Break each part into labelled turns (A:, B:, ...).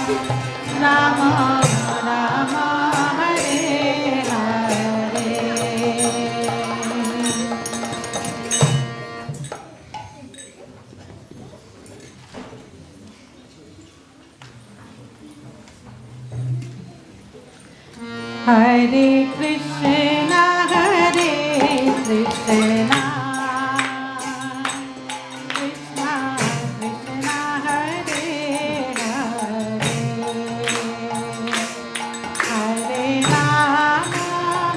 A: Rama Rama Hare Hare. Hare Krishna, Hare Krishna, Krishna Krishna, Hare Hare, Hare Rama,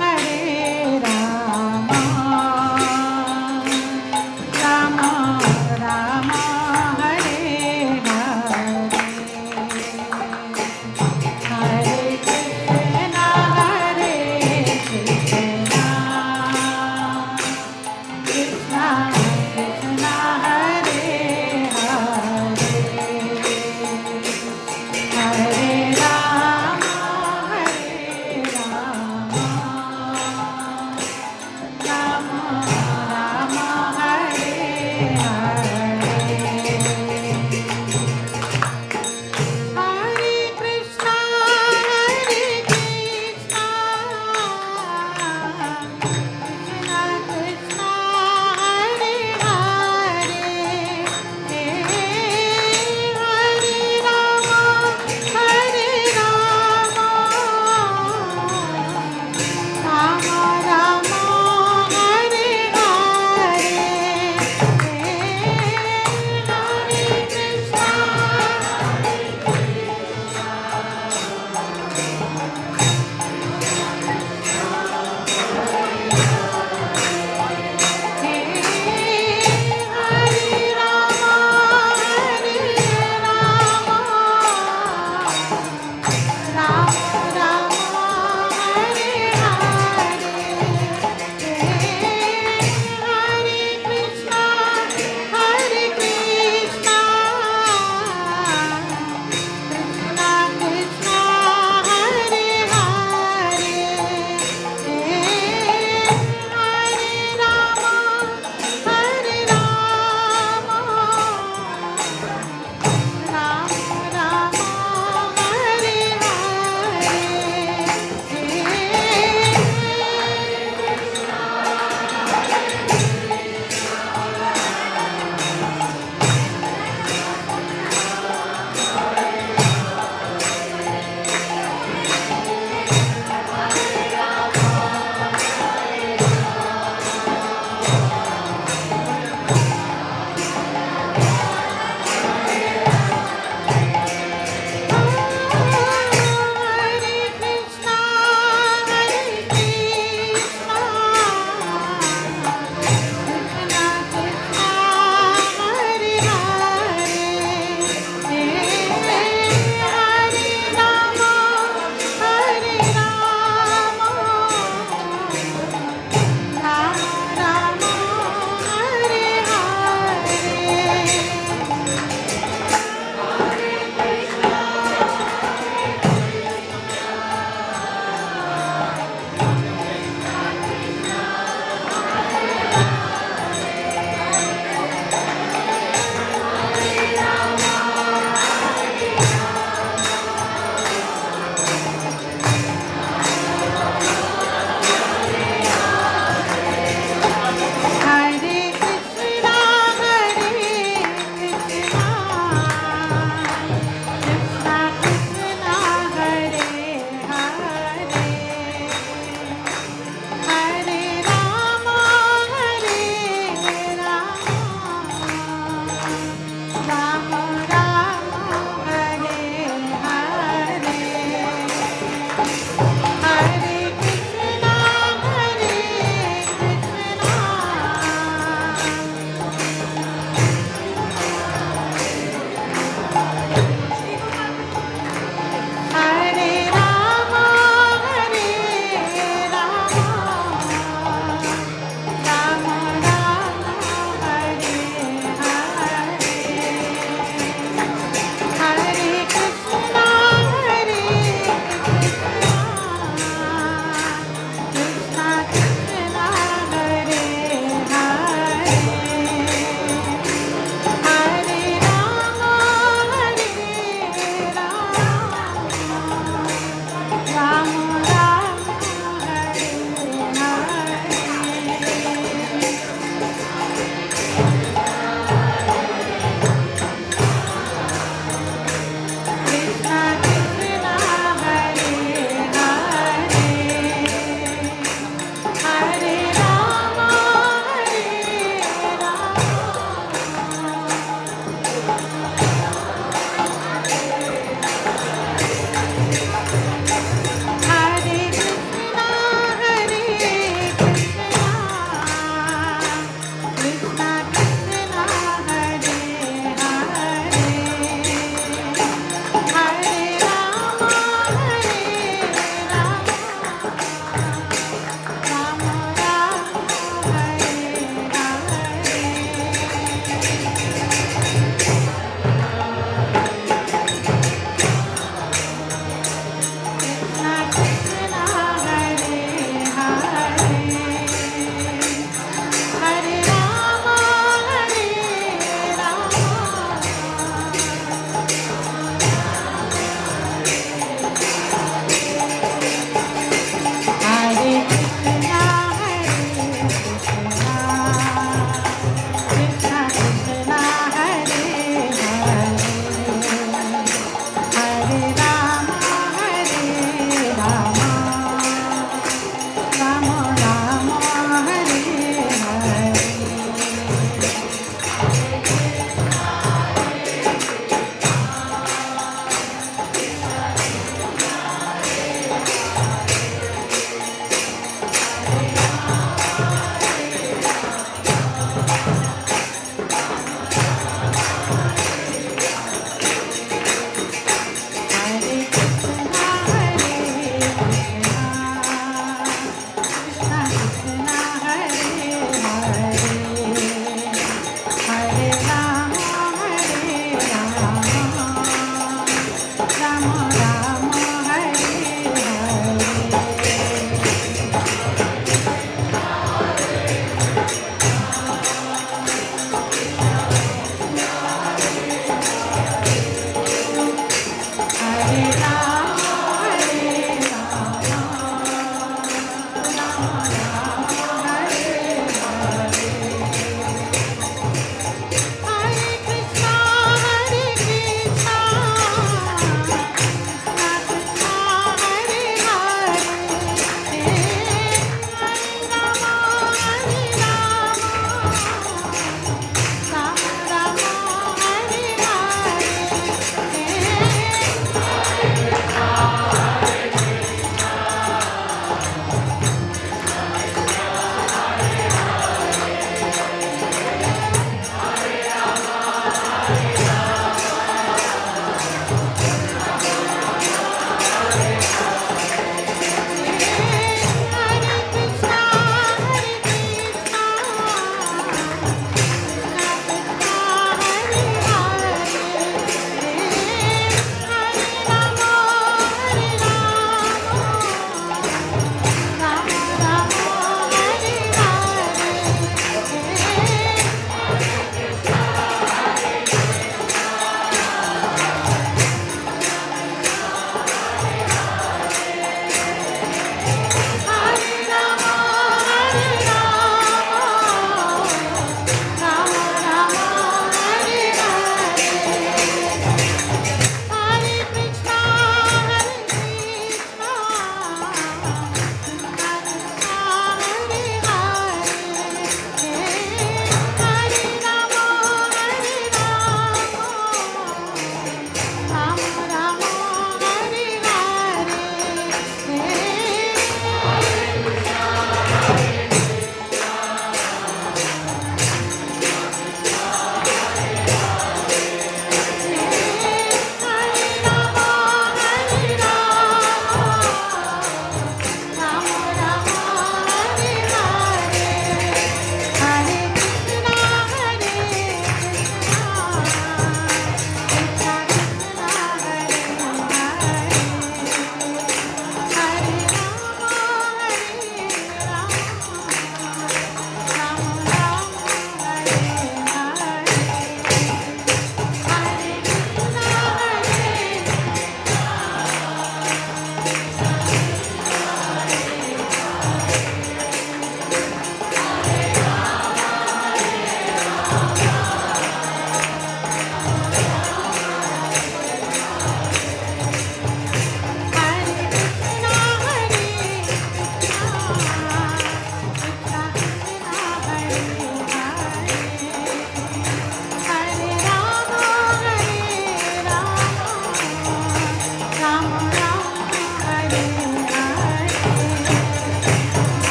A: Hare Rama, Rama Rama, Hare Hare, Hare Krishna, Hare Krishna,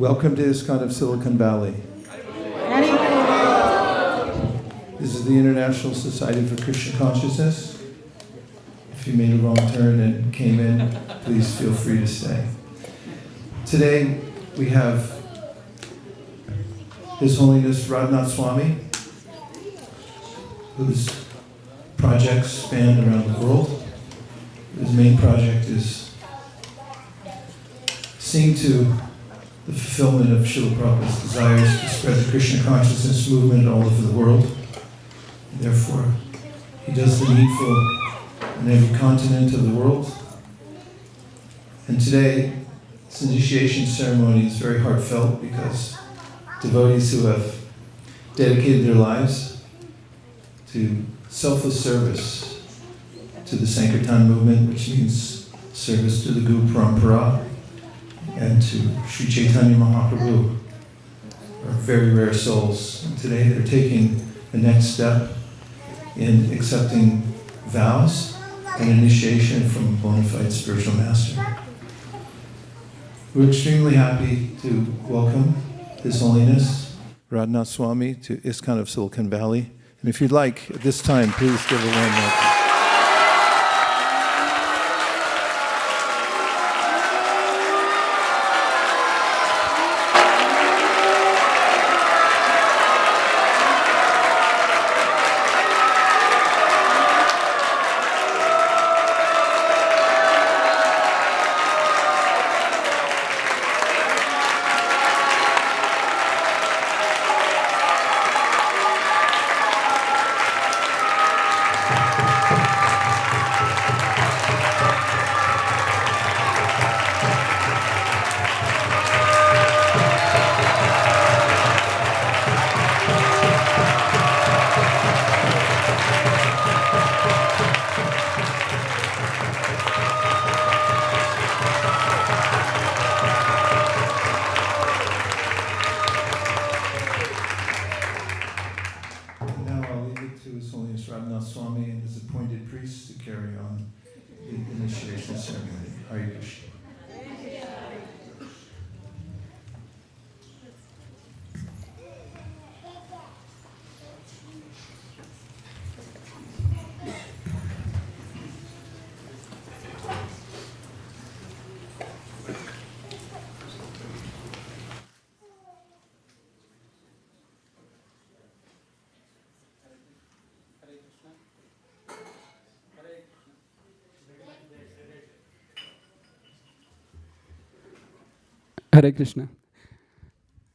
B: Welcome to ISKCON of Silicon Valley. This is the International Society for Krishna Consciousness. If you made a wrong turn and came in, please feel free to stay. Today we have His Holiness Radhanath Swami, whose projects span around the world. His main project is seeing to the fulfillment of Srila Prabhupada's desires to spread the Krishna consciousness movement all over the world. And therefore, he does the needful in every continent of the world. And today, this initiation ceremony is very heartfelt because devotees who have dedicated their lives to selfless service to the Sankirtan movement, which means service to the Guru Parampara, and to Sri Chaitanya Mahaprabhu, are very rare souls. And today they're taking the next step in accepting vows and initiation from a bona fide spiritual master. We're extremely happy to welcome His Holiness Radhanath Swami to ISKCON of Silicon Valley. And if you'd like, at this time, please give a warm welcome. Swami and his appointed priests to carry on the initiation ceremony. Hare Krishna.
C: Hare Krishna.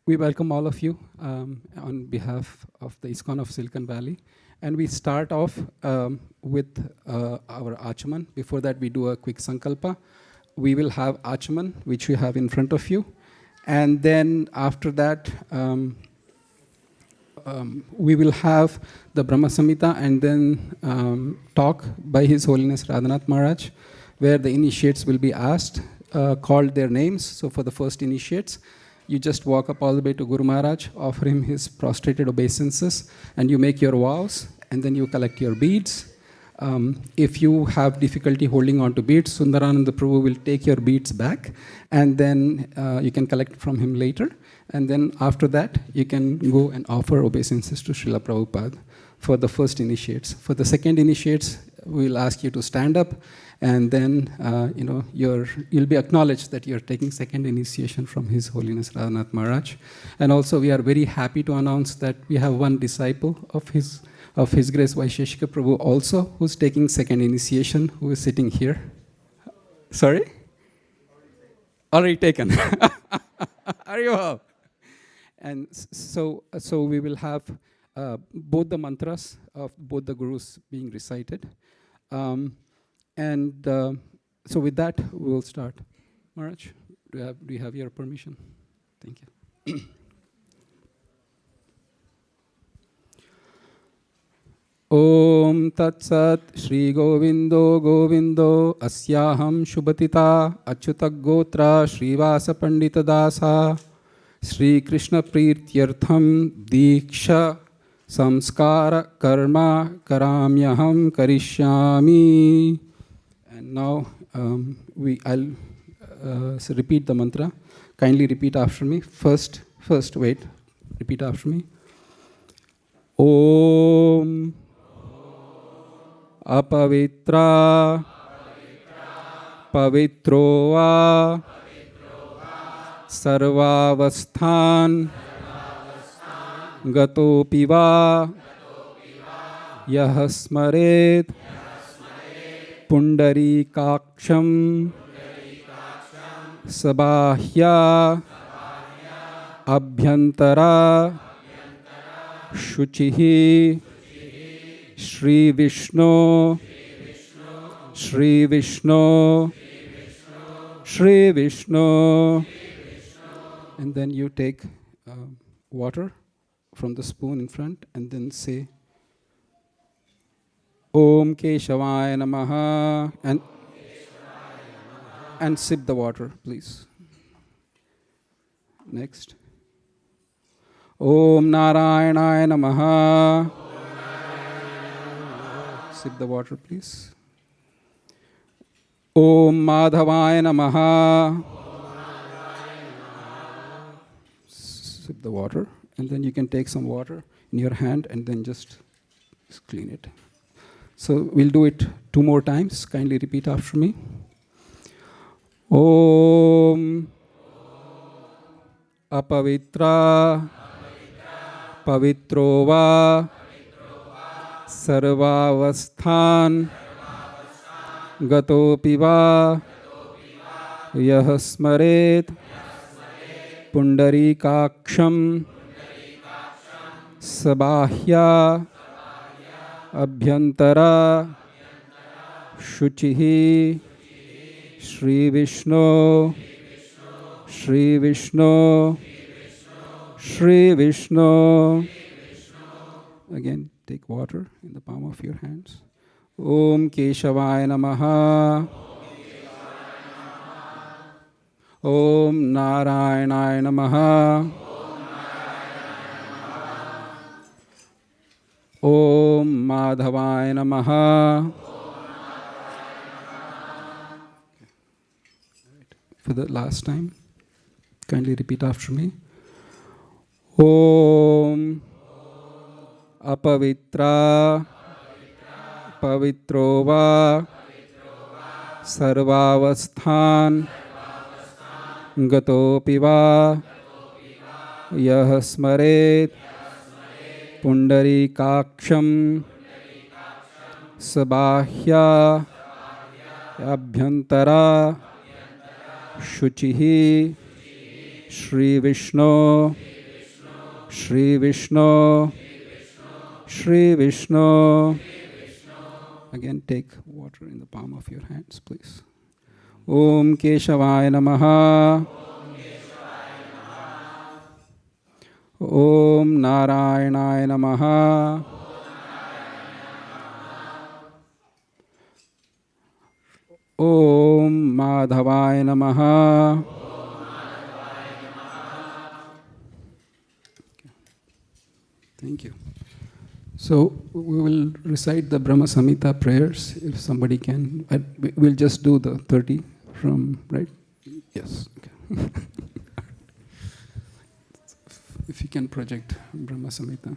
C: We welcome all of you on behalf of the ISKCON of Silicon Valley. And we start off with our Achaman. Before that, we do a quick Sankalpa. We will have Achaman, which we have in front of you. And then after that, we will have the Brahma Samhita and then talk by His Holiness Radhanath Maharaj, where the initiates will be asked, called their names. So for the first initiates, you just walk up all the way to Guru Maharaj, offer him his prostrated obeisances, and you make your vows, and then you collect your beads. If you have difficulty holding on to beads, Sundarananda Prabhu will take your beads back, and then you can collect from him later. And then after that, you can go and offer obeisances to Srila Prabhupada for the first initiates. For the second initiates, we'll ask you to stand up, and then you'll be acknowledged that you're taking second initiation from His Holiness Radhanath Maharaj. And also, we are very happy to announce that we have one disciple of His Grace Vaisheshika Prabhu also, who's taking second initiation, who is sitting here. Sorry? Already taken. Are you all? And so we will have both the mantras of both the gurus being recited. So with that, we will start. Maharaj, do you have your permission? Thank you. Om Tat Sat Shri Govindo Govindo Asyaham Shubhatita Achyutak Gotra Srivasa Pandita Dasa Shri Krishna Prityartham Diksha Samskara Karma Karamyaham Karishyami. And now I'll so repeat the mantra. Kindly repeat after me. First, wait. Repeat after me. Om apavitra pavitro va sarvavasthan gatopi va yah smaret pundarikaksham sabahya abhyantara शुचिः Shri Vishnu Shri Vishnu Shri Vishnu. And then you take water from the spoon in front and then say Om Keshavaya Namaha and sip the water, please. Next. Om Narayanaya Namaha. Sip the water, please. Om Madhavaya Namaha. Sip the water. And then you can take some water in your hand and then just clean it. So we'll do it 2 more times. Kindly repeat after me. Om Apavitra Pavitro va sarvavasthan gatopi va yah smaret pundarikaksham sabahya abhyantara शुचिः Shri Vishnu Shri Vishnu Shri Vishnu. Again, take water in the palm of your hands. Om Keshavaya Namaha. Om Narayanaya Namaha. Om Madhavaya Namaha. For the last time, kindly repeat after me. Om Apavitra Pavitro va sarvavasthan gatopi va yah smaret pundarikaksham sabahya abhyantara शुचिः Shri Vishnu Shri Vishnu Shri Vishnu. Again, take water in the palm of your hands, please. Om Keshavaya Namaha. Om Narayanaya Namaha. Om Madhavaya Namaha. Thank you. So we will recite the Brahma Samhita prayers, if somebody can. We'll just do the 30 from, right? Yes. Okay. If you can project Brahma Samhita.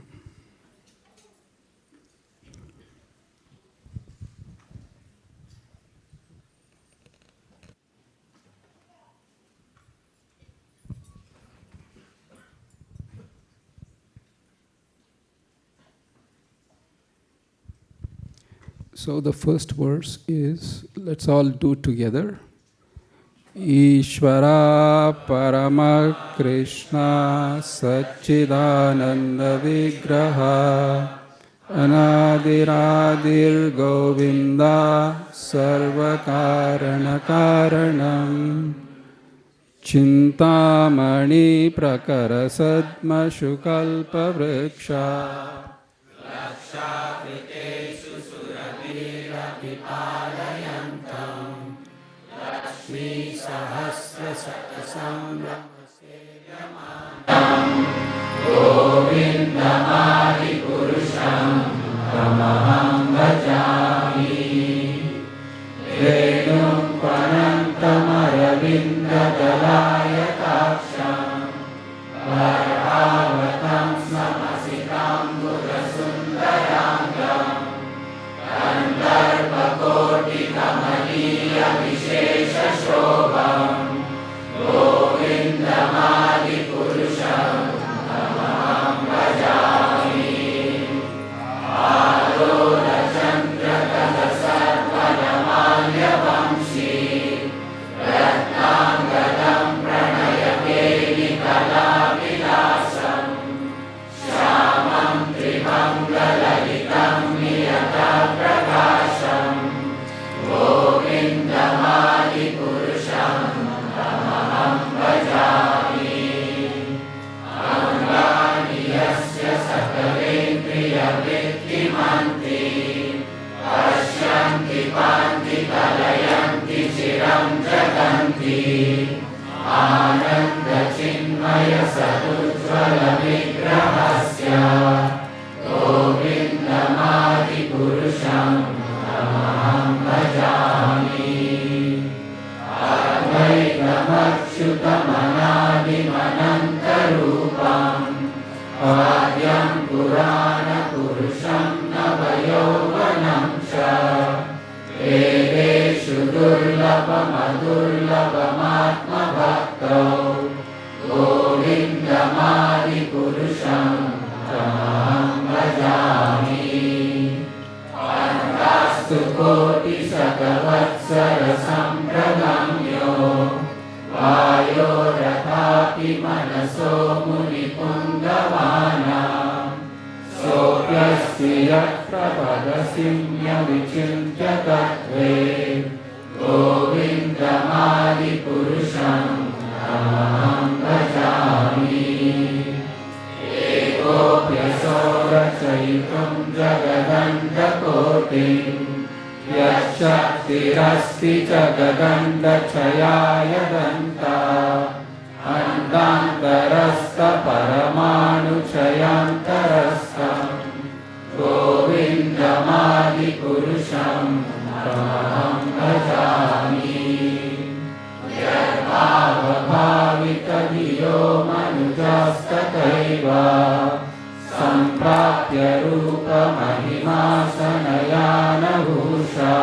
C: So the first verse is, let's all do together. Ishvara Parama Krishna Satchidananda Vigraha Anadiradir Govinda Sarvakarana Karanam Chintamani Prakara Sadma Shukalpa Vriksha
D: Govindamari Purusham Tamaham Bhajami Venum Panantamarad अरविन्ददलायताक्षं वर्हावतं समसिताम्बुरसुन्दराङ्गं कन्दर्पकोटिकमनीयविशेषशोभं गोविन्दमादिपुरुषं तमहं भजामि। आलोलचन्द्रकलसर्पलमाल्यवंशी रत्नाङ्गदं प्रणयकेलिकलाविलासं श्यामं त्रिभङ्गललितं नियतप्रकाशं गोविन्दमादिपुरुषं तमहं भजामि। अङ्गानि यस्य सकलेन्द्रियवृत्तिमन्ति पश्यन्ति पान्ति कलयन्ति चिरं जगन्ति आनन्दचिन्मयसदुज्ज्वलविग्रहस्य गोविन्दमादिपुरुषं तमहं भजामि। अद्वैतमच्युतमनादिमनन्तरूपम् आद्यं पुराणपुरुषं नवयौवनं च वेदेषु दुर्लभमदुर्लभमात्मभक्तौ गोविन्दमादिपुरुषं तमहं भजामि। अन्तास्तु कोटिशतवत्सरसम्प्रगम्यो वायोरथापि मनसो मुनिपुङ्गवानां सोऽप्यस्ति यत्प्रपदसिंहविचिन्त्य तत्त्वे गोविन्दमादिपुरुषं तमहं भजामि। एकोऽप्यसौ रचयितुं जगदण्डकोटिं यच्छक्तिरस्ति जगदण्डक्षयाय दन्ता अन्धान्तरस्थपरमाणुक्षयान्तरस्थं गोविन्दमादिपुरुषं तमहं भजामि। यद्भावभावितधियो मनुजास्तथैव सम्प्राप्य रूपमहिमासनयानभूषा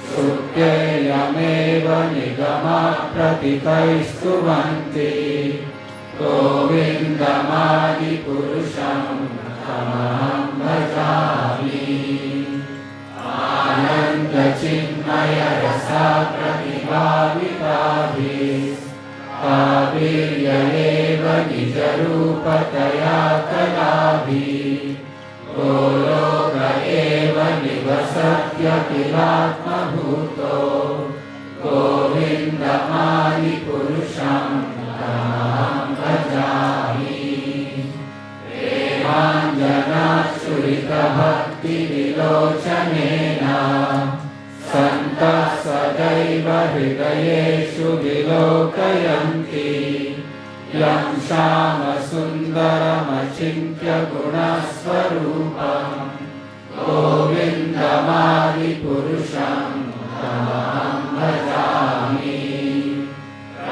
D: श्रुत्येयमेव निगमात् प्रतितैस्तुवन्ति गोविन्दमादिपुरुषं तमहं भजामि। आनन्दचिन्मयरसा प्रतिभाविताभिः काव्येयैव निजरूपतया कलाभिः गोलोक एव निवसत्यखिलात्मभूतो गोविन्दमादिपुरुषं तमहं भजामि। प्रेमाञ्जनाश्रितभक्तिविलोचनेन सन्तः सदैव हृदयेषु विलोकयन्ति यं श्यामसुन्दरमचिन्त्य गुणस्वरूपं गोविन्दमादिपुरुषं तमहं भजामि।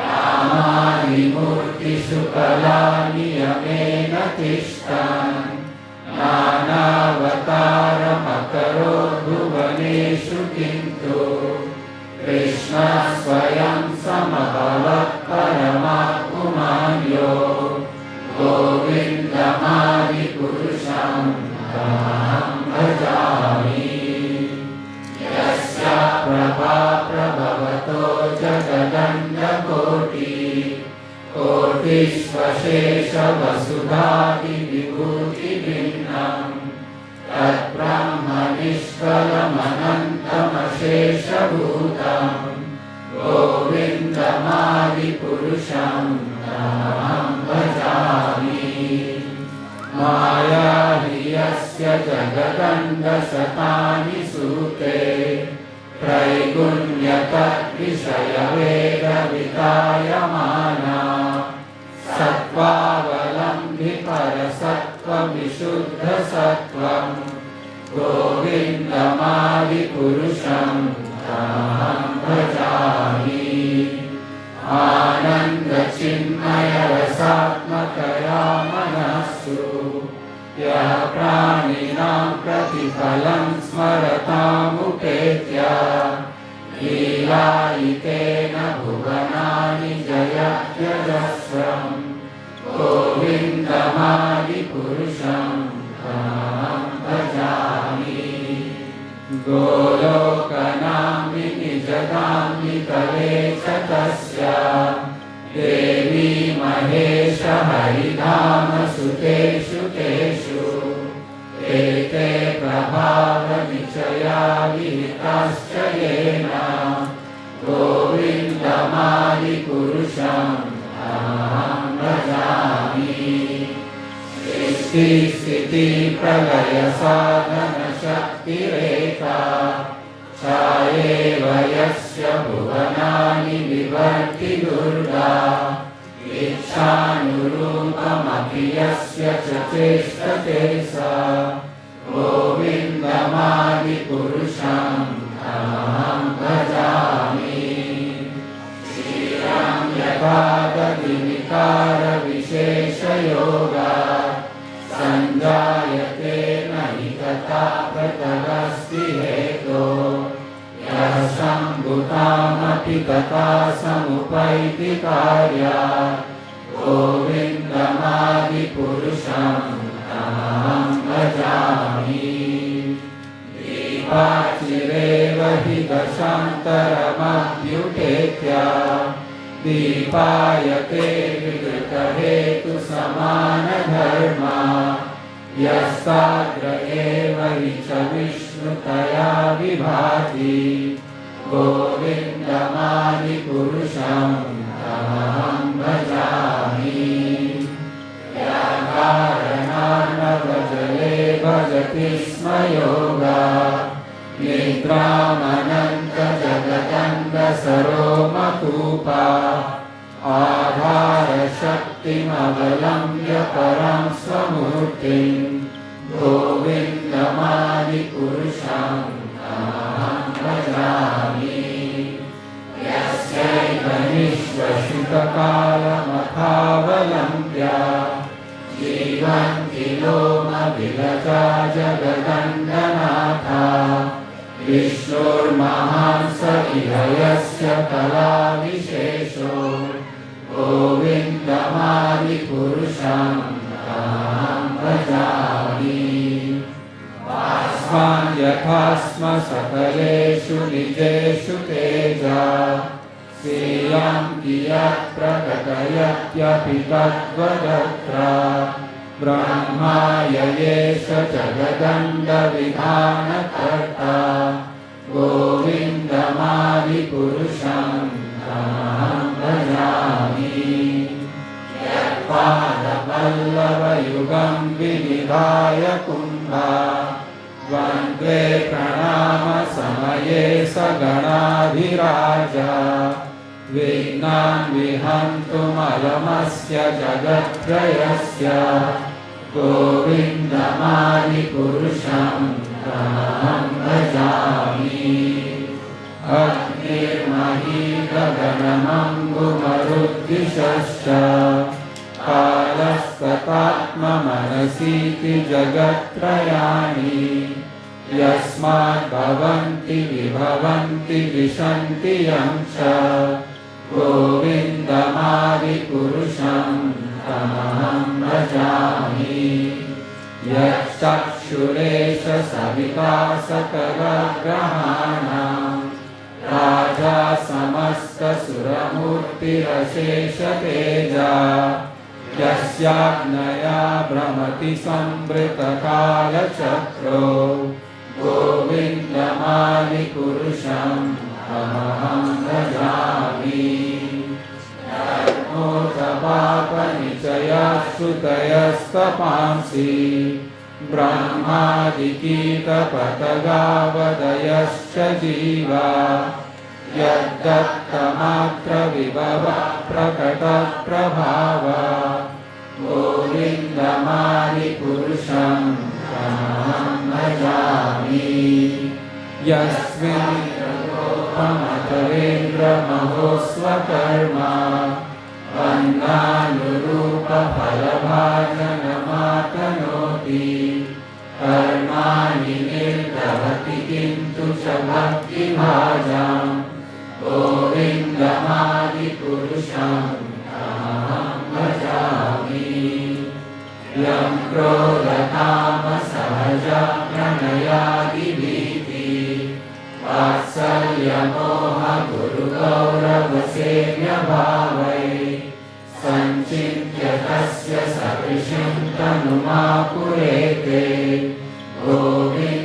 D: रामादिमूर्तिषु कलानि यमेन तिष्ठन् नानावतारमकरोत् भुवनेषु किन्तु कृष्णः स्वयं समभवत् परमात्मयो गोविन्दमादिपुरुषं तमहं भजामि। यस्य प्रभा प्रभवतो जगदण्डकोटि कोटिष्वशेषवसुधादिविभूतिभिन्नं तद्ब्रह्म निष्कलमनन्तमशेषभूतं गोविन्दमादिपुरुषं तमहं भजामि। माया हि यस्य जगदण्डशतानि सूते त्रैगुण्यतद्विषयवेदवितायमाना सत्त्वावलम्बि परसत्त्वविशुद्धसत्त्वं गोविन्दमादिपुरुषं तमहं भजामि। फलं स्मरतामुपेत्य लीलायितेन भुवनानि जयत्यजस्रम् गोविन्दमादिपुरुषं तमहं भजामि गोलोकनाम्नि निजगाम्नि तले च तस्य देवी महेश हरिधाम सुतेषु तेषु एते प्रभावनिचया विहिताश्च येन गोविन्दमादिपुरुषं अहं भजामि सृष्टि प्रलय साधन शक्तिरेका छायेव यस्य भुवनानि विवर्ति दुर्गा इच्छानुरूपमपि यस्य च चेष्टते सा गोविन्दमादिपुरुषं अहं भजामि श्रियं यथादविकारविशेषयोगा सञ्जायते न हि तथा पृथगस्ति हेतो यः सम्भुतामपि तथा समुपैति कार्या गोविन्दमादिपुरुषं अहं भजामि दीपाचिरेव हि दशान्तरमभ्युपेत्य दीपायते विकृतहेतुसमानधर्मा यस्ताग्र एव हि च विष्णुतया विभाति गोविन्दमादिपुरुषं अहं भजामि व्याकारणार्णवजले भजति स्म योगा निद्रामनन्तजगदण्डसरोमकूपा आधारशक्तिमवलम्ब्य परां स्वमूर्तिं गोविन्दमादिपुरुषं अहं भजामि यस्यैकनिश्वसितकालमथावलम्ब्य जीवन्ति लोमविलजा जगदण्डनाथा विष्णुर्महान् स इह यस्य कलाविशेषो गोविन्दमादिपुरुषं अहं भजामि स्मान् यथा स्म सकलेषु निजेषु तेजा श्रियं कियत् प्रकटयत्यपि तद्वदत्र ब्रह्माययेष जगदण्डविधानकर्ता गोविन्दमादिपुरुषं अहं भजामि यत्पादपल्लवयुगं विनिधाय कुम्भा द्वन्द्वे प्रणामसमये स गणाधिराजा विघ्नान् विहन्तुमलमस्य जगत्त्रयस्य गोविन्दमादिपुरुषं अहं भजामि अग्निर्मही गगनमङ्गुमरुद्दिशश्च कालस्ततात्ममनसीति जगत्त्रयाणि यस्मात् भवन्ति विभवन्ति विशन्ति यं च गोविन्दमादिपुरुषं तमहं भजामि यच्चक्षुरेश सविता सकलग्रहाणां राजा समस्तसुरमूर्तिरशेषतेजा यस्याज्ञया भ्रमति संवृतकालचक्रो गोविन्दमादिपुरुषं अहं भजामि धर्मोऽथपापनिचयश्रुतयस्तपांसि ब्रह्मादिकीटपतगावदयश्च जीवा यद्दत्तमात्रविभव प्रकटप्रभाव गोविन्दमादिपुरुषं अहं भजामि यस्मिन् रूपमथवेन्द्रमहोस्वकर्मा अन्नानुरूपफलभाजनमातनोति कर्माणि निर्वहति किन्तु च भक्तिभाजाम् गोविन्दमादिपुरुषं तमहं भजामि यं क्रोधकामसहज प्रणयादिभीति वात्सल्यमोहगुरुगौरवसेव्यभावै सञ्चिन्त्य तस्य सदृशं तनुमापुरेते गोविन्दमादिपुरुषं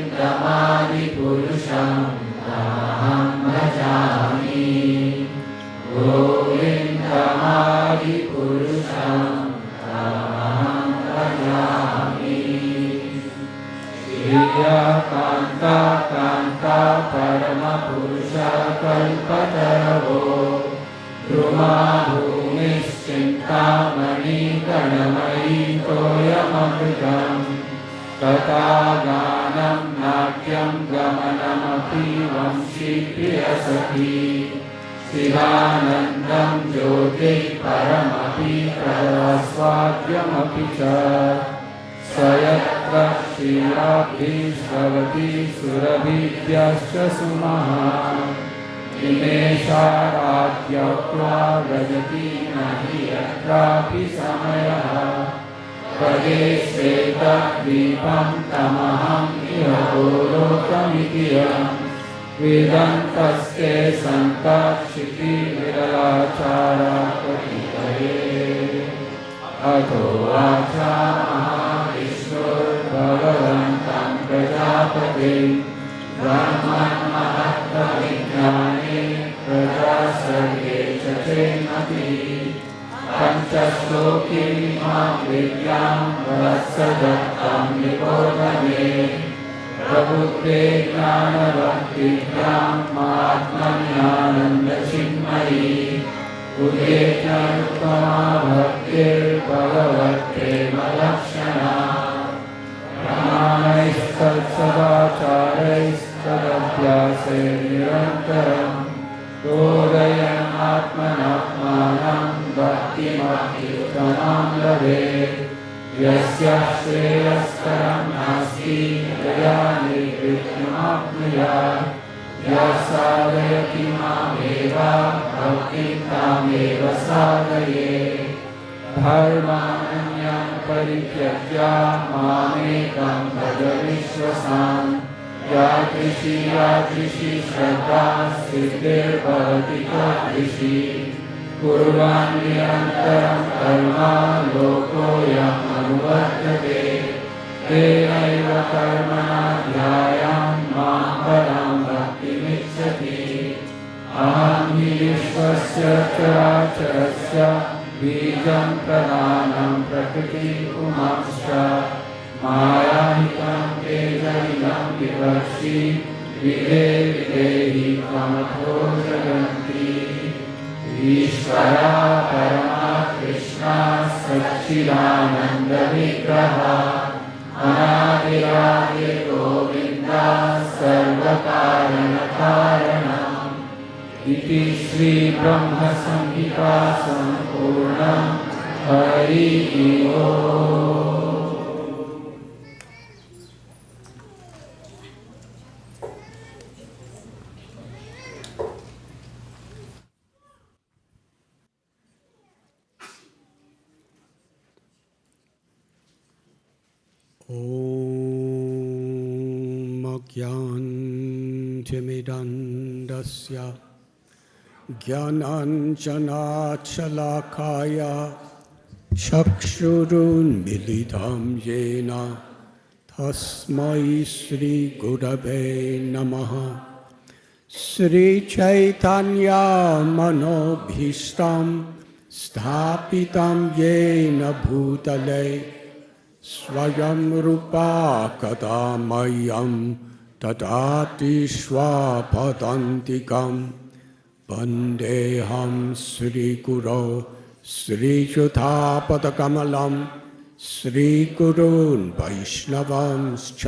D: तमहं भजामि गोविन्दमादिपुरुषं तमहं भजामि श्रिया कान्ता कान्ता परमपुरुषा कल्पतरवो द्रुमा भूमिश्चिन्तामणि गणमयी तोयममृतम् तथा गानं नाट्यं गमनमपि वंशी प्रियसखी शिवानन्दं ज्योतिः परमपि प्रस्वाद्यमपि च स यत्र क्षीराब्धिस्रवति सुरभिभ्यश्च सुमहान् निमेषाराध्यक्त्वा व्रजति न हि यत्रापि समयः पदे श्वेतद्वीपं तमहं इह गोलोकमिति यं वेदन्तस्ते सन्तक्षितिविरलाचारा कथितये अथो वाचा महाविष्णुर्भगवन्तं प्रजापतिं ब्रह्मन्महत्त्वविज्ञाने प्रजासर्गे च चेन्मतिः पञ्चश्लोकीमां विद्यां वत्सदत्तं निबोधने प्रबुद्धे ज्ञानभक्तिभ्यां महात्मन्यानन्दचिन्मयी उदेत्युत्तमा भक्तिर्भगवत्प्रेमलक्षणा प्रमाणैस्तत्सदाचारैस्तदभ्यासे निरन्तरम् बोधयन्नात्मनात्मानं भक्तिमत्युत्तमां लभेत् यस्य श्रेयस्करं नास्ति यया निर्वृत्तिमाप्नुयात् यः साधयति मामेव भक्तिं तामेव साधये धर्मान्यं परित्यज्य मामेकं भज विश्वसान् यादृशी श्रद्धा सिद्धिर्भवति तदृशी कुर्वन् निरन्तरं कर्म लोकोऽयम् अनुवर्तते तेनैव कर्मणा ध्यायान् मां परां भक्तिमिच्छति अहं हि विश्वस्य चराचरस्य बीजं प्रधानं प्रकृतिपुमांश्च मायाहितं तेजमिदं विवक्षि विदे विदेहि त्वमथो जगन्ति ईश्वरा परमा कृष्णा सच्चिदानन्दविग्रह अनादिरादि गोविन्दा सर्वकारणकारणम् इति श्रीब्रह्मसंहिता सम्पूर्णं हरिः ओम्।
E: ॐ अज्ञानतिमिरन्धस्य ज्ञानाञ्जनाशलाकाय चक्षुरुन्मीलितं येन तस्मै श्रीगुरवे नमः। श्रीचैतन्यमनोभीष्टं स्थापितं येन भूतले स्वयं रूपा कदा मह्यं ददाति स्वपदान्तिकं वन्देऽहं श्रीगुरो श्रीयुतापदकमलं श्रीगुरून् वैष्णवांश्च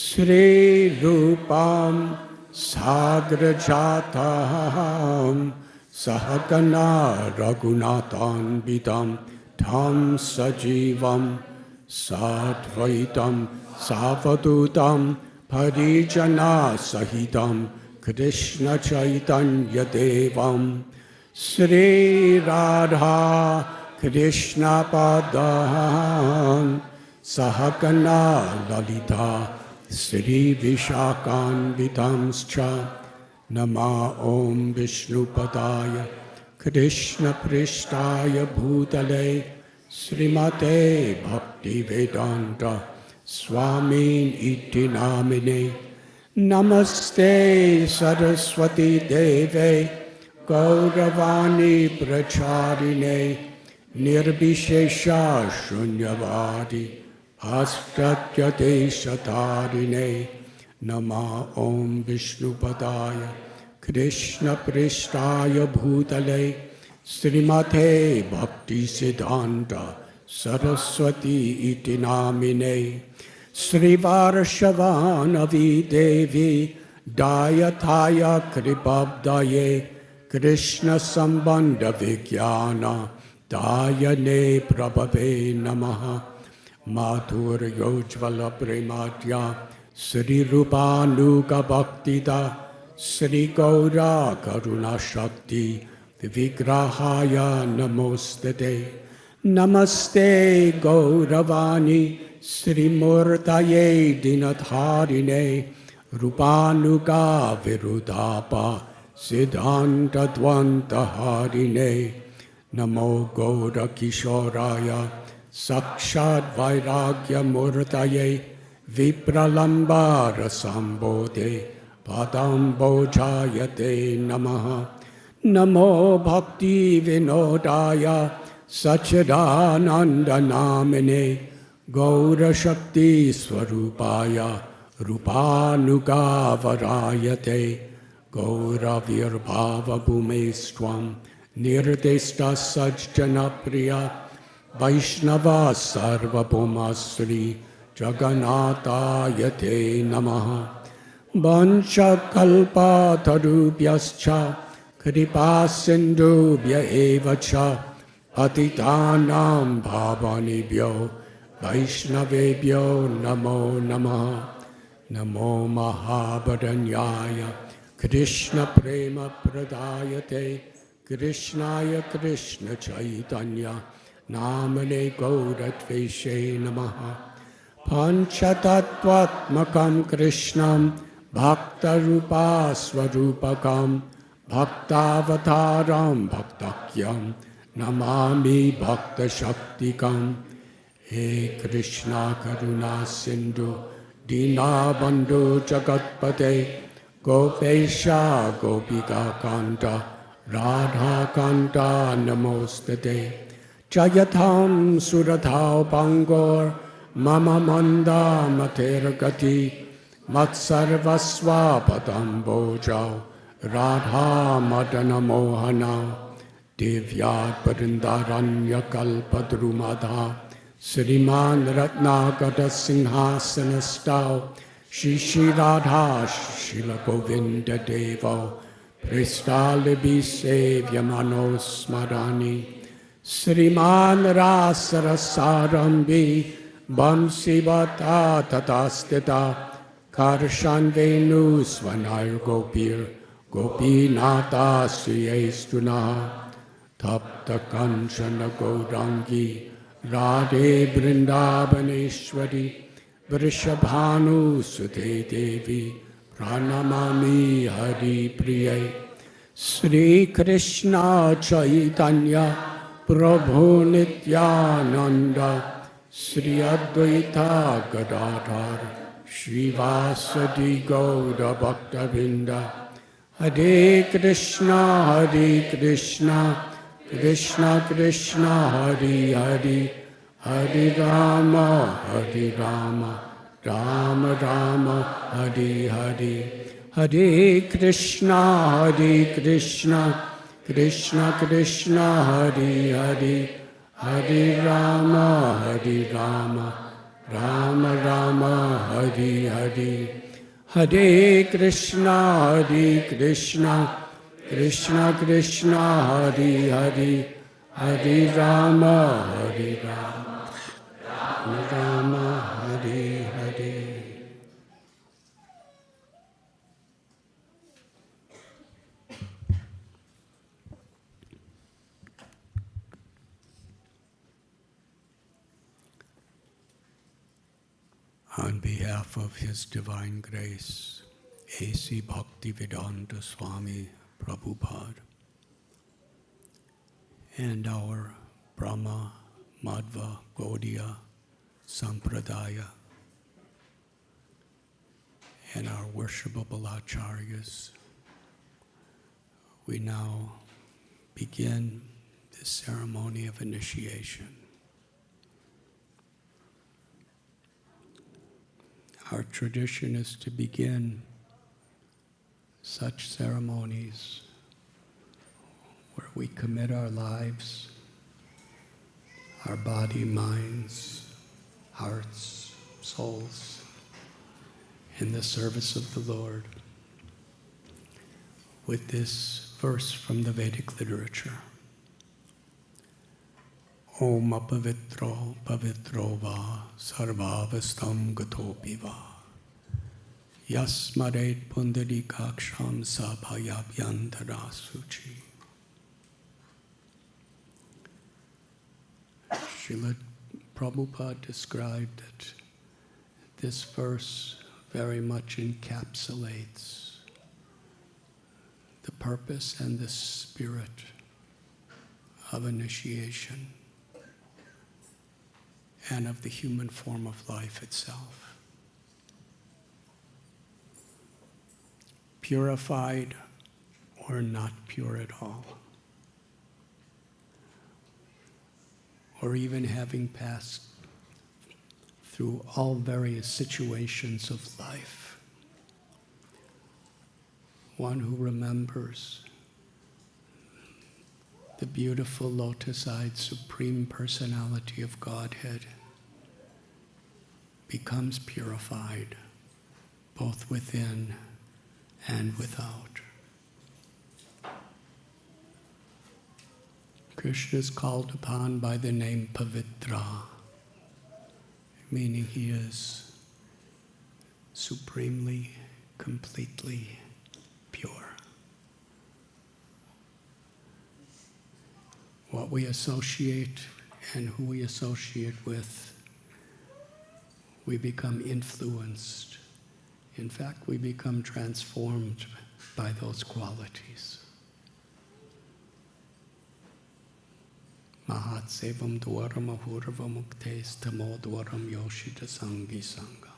E: श्रीरूपां साग्रजातं सहगना रघुनाथान्वितं तं सजीवं Sadvaitam Savadutam Parijana Sahitam Krishna Chaitanya Devam Sri Radha Krishna Padam Sahakana Lalita Sri Vishakan Vitamscha Nama Om Vishnu Padaya Krishna Prishtaya Bhutale Srimate Bhakti Vedanta Swami Iti Namine Namaste Saraswati Deve Gauravani Pracharine Nirbhishesha Shunyavadi Astratyate Shatarine Nama Om Vishnu Padaya Krishna Prishtaya Bhutale Srimate Bhakti Siddhanta Saraswati Iti Namine Sri Varshavanavi Devi Dayataya Kripabdaye Krishna Sambandha Vijnana Dayane Prabhave Namaha Mathur Yojvala Prematya Sri Rupanuga Bhaktida Sri Gaura Karuna Shakti Vigrahaya Namostate Namaste Gauravani Sri Murtaye Dinatharine Rupanuga Virudapa Siddhanta Dvanta Harine Namo Gaura Kishoraya Sakshat Vairagya Murtaye Vipralambara Sambodhe Padam Bojayate Namaha Namo Bhakti Vinodaya Sachidananda Namine Gaura Shakti Swarupaya Rupanuga Varayate Gaura Virbhava Bhumestvam Nirdesta Sajjana Priya Vaishnava Sarva Bhumasri Jagannatayate Namaha Vancha Kalpa Tarubhyascha Kripa Sindhubhya Evacha Patitanam Bhavanibhyo Vaishnavebhyo Namo Namaha Namo Mahabharanyaya Krishna Prema Pradayate Krishnaya Krishna Chaitanya Namane Gauratveshe Namaha Panchatattvatmakam Krishnam Bhaktarupa Swarupakam Bhaktavataram Bhaktakyam Namami Bhakta Shaktikam He Krishna Karuna Sindhu Dina Bandhu Jagatpate Gopesha Gopika Kanta Radha Kanta Namostate Jayatham Surathao Pangor Mama Manda Matergati Matsarvasva Padam Bojao Radha Madana Mohana Divyat Parindaranya Kalpadrumadha Sriman Ratnagata Singhasanastao Shishi Radha Shila Govinda Devo Pristalibi Sevyamano Smarani Sriman Rasarasarambi Bamsivata Tatastita Karshan Venu Svanar Gopir Gopinata Suyestuna Tapta Kanchana Gaurangi Radhe Vrindavaneshwari Vrishabhanu Sute Devi Pranamami Hari Priye Sri Krishna Chaitanya Prabhu Nityananda Sri Advaita Gadadhar Srivasadi Gauda Bhaktavinda Hare Krishna Krishna Krishna Hare Hare Hare Rama Rama Rama Hare Hare Hare Krishna Krishna Krishna Hare Hare Hare Rama Rama Rama Hare Hare Hare Krishna Krishna Krishna Hare Hare Hare Rama Rama On behalf of His Divine Grace, A.C. Bhaktivedanta Swami Prabhupada, and our Brahma, Madhva, Gaudiya, Sampradaya, and our worshipable acharyas, we now begin this ceremony of initiation. Our tradition is to begin such ceremonies where we commit our lives, our body, minds, hearts, souls, in the service of the Lord, with this verse from the Vedic literature. Om apavitro pavitro va sarvavastam gatopi va yasmaret pundarikaksham sabhayabhyantara suchi. Srila Prabhupada described that this verse very much encapsulates the purpose and the spirit of initiation and of the human form of life itself. Purified or not pure at all, or even having passed through all various situations of life, one who remembers the beautiful lotus-eyed Supreme Personality of Godhead becomes purified both within and without. Krishna is called upon by the name Pavitra, meaning he is supremely, completely pure. What we associate and who we associate with, we become influenced. In fact, we become transformed by those qualities. Mahat sevam dwaram ahurva muktes tamo dwaram yoshita sangi sangam.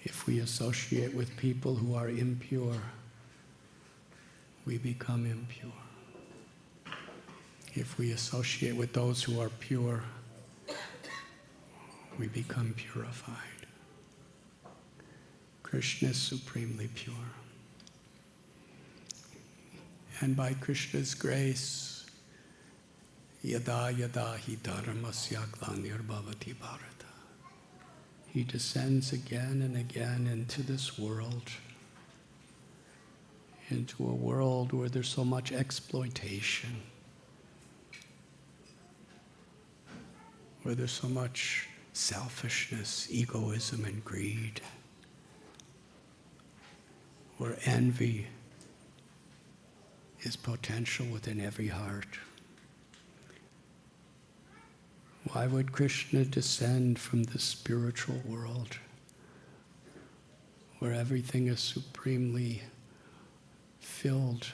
E: If we associate with people who are impure, we become impure. If we associate with those who are pure, we become purified. Krishna is supremely pure. And by Krishna's grace, yada yada hi dharmasya glanirvavati bharata, he descends again and again into this world, into a world where there's so much exploitation, where there's so much selfishness, egoism, and greed, where envy is potential within every heart. Why would Krishna descend from the spiritual world, where everything is supremely filled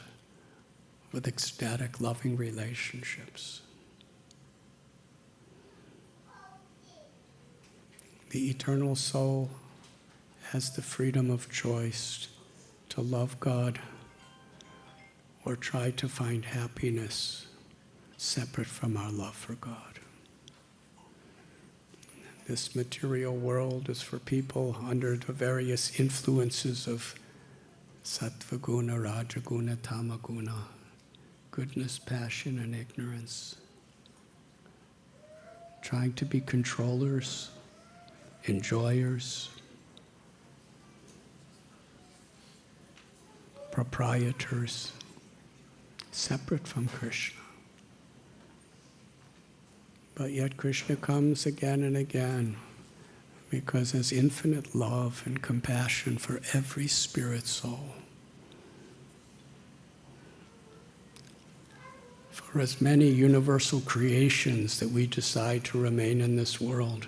E: with ecstatic, loving relationships? The eternal soul has the freedom of choice to love God or try to find happiness separate from our love for God. This material world is for people under the various influences of sattva guna, rajaguna, tamaguna, goodness, passion, and ignorance, trying to be controllers, enjoyers, proprietors, separate from Krishna. But yet Krishna comes again and again because there's infinite love and compassion for every spirit soul. For as many universal creations that we decide to remain in this world,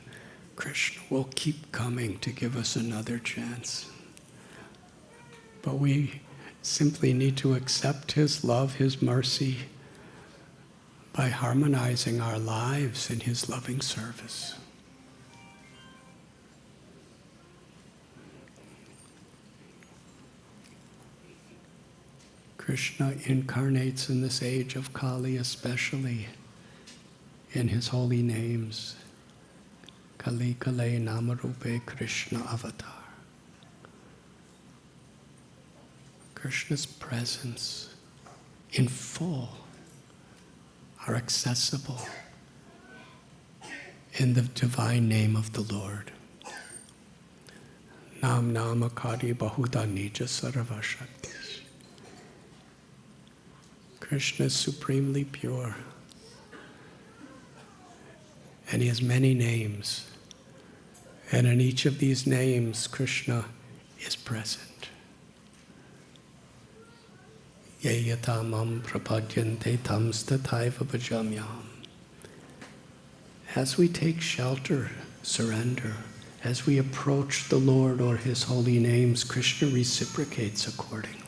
E: Krishna will keep coming to give us another chance. But we simply need to accept His love, His mercy, by harmonizing our lives in His loving service. Krishna incarnates in this age of Kali, especially in His holy names. Kali Kale Namarupe Krishna Avatar. Krishna's presence in full are accessible in the divine name of the Lord. Nam Namakadi Bahuda Nija Sarva Shaktis. Krishna is supremely pure, and He has many names, and in each of these names Krishna is present. Yeyatamam prapadyante tamstataiva bhajamyam. As we take shelter, surrender, as we approach the Lord or His holy names, Krishna reciprocates accordingly.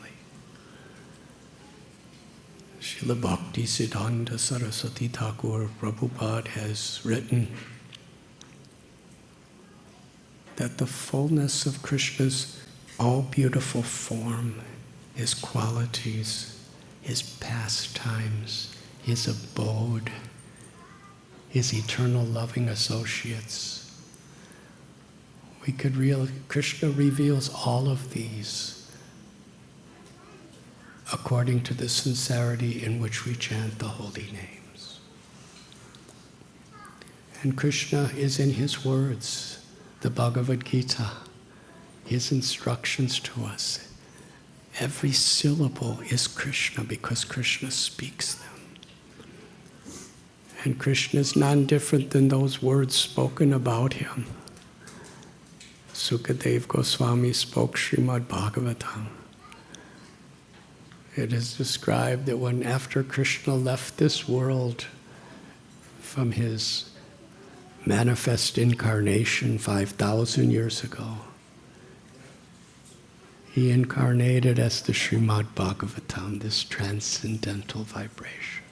E: Srila Bhakti Siddhanta Saraswati Thakur Prabhupada has written that the fullness of Krishna's all-beautiful form, His qualities, His pastimes, His abode, His eternal loving associates. Krishna reveals all of these according to the sincerity in which we chant the holy names. And Krishna is in His words, the Bhagavad Gita, His instructions to us. Every syllable is Krishna because Krishna speaks them. And Krishna is none different than those words spoken about Him. Sukadev Goswami spoke Srimad Bhagavatam. It is described that when after Krishna left this world from His manifest incarnation 5,000 years ago, He incarnated as the Srimad Bhagavatam, this transcendental vibration.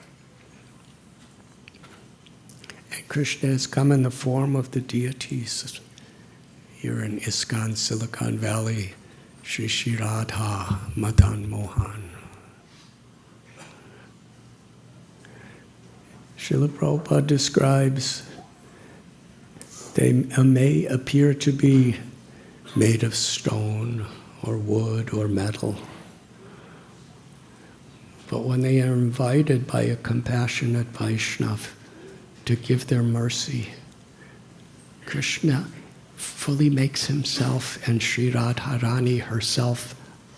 E: And Krishna has come in the form of the deities. Here in ISKCON, Silicon Valley, Shri Radha, Madan Mohan. Srila Prabhupada describes they may appear to be made of stone or wood or metal, but when they are invited by a compassionate Vaishnava to give their mercy, Krishna fully makes Himself and Sri Radharani herself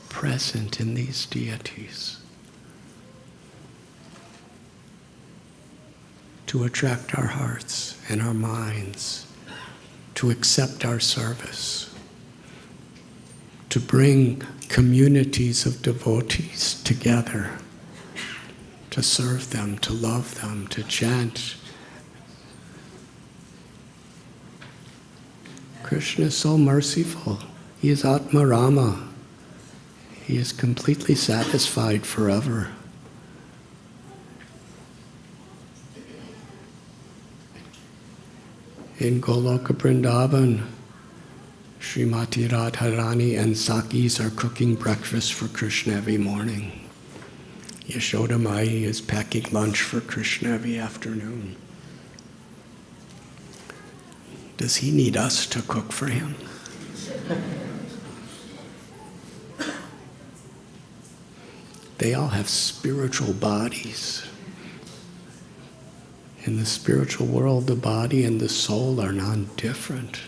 E: present in these deities to attract our hearts and our minds, to accept our service, to bring communities of devotees together, to serve them, to love them, to chant. Krishna is so merciful. He is Atma Rama. He is completely satisfied forever. In Goloka Vrindavan, Srimati Radharani and Sakis are cooking breakfast for Krishna every morning. Yashoda Mai is packing lunch for Krishna every afternoon. Does He need us to cook for Him? They all have spiritual bodies. In the spiritual world, the body and the soul are non-different.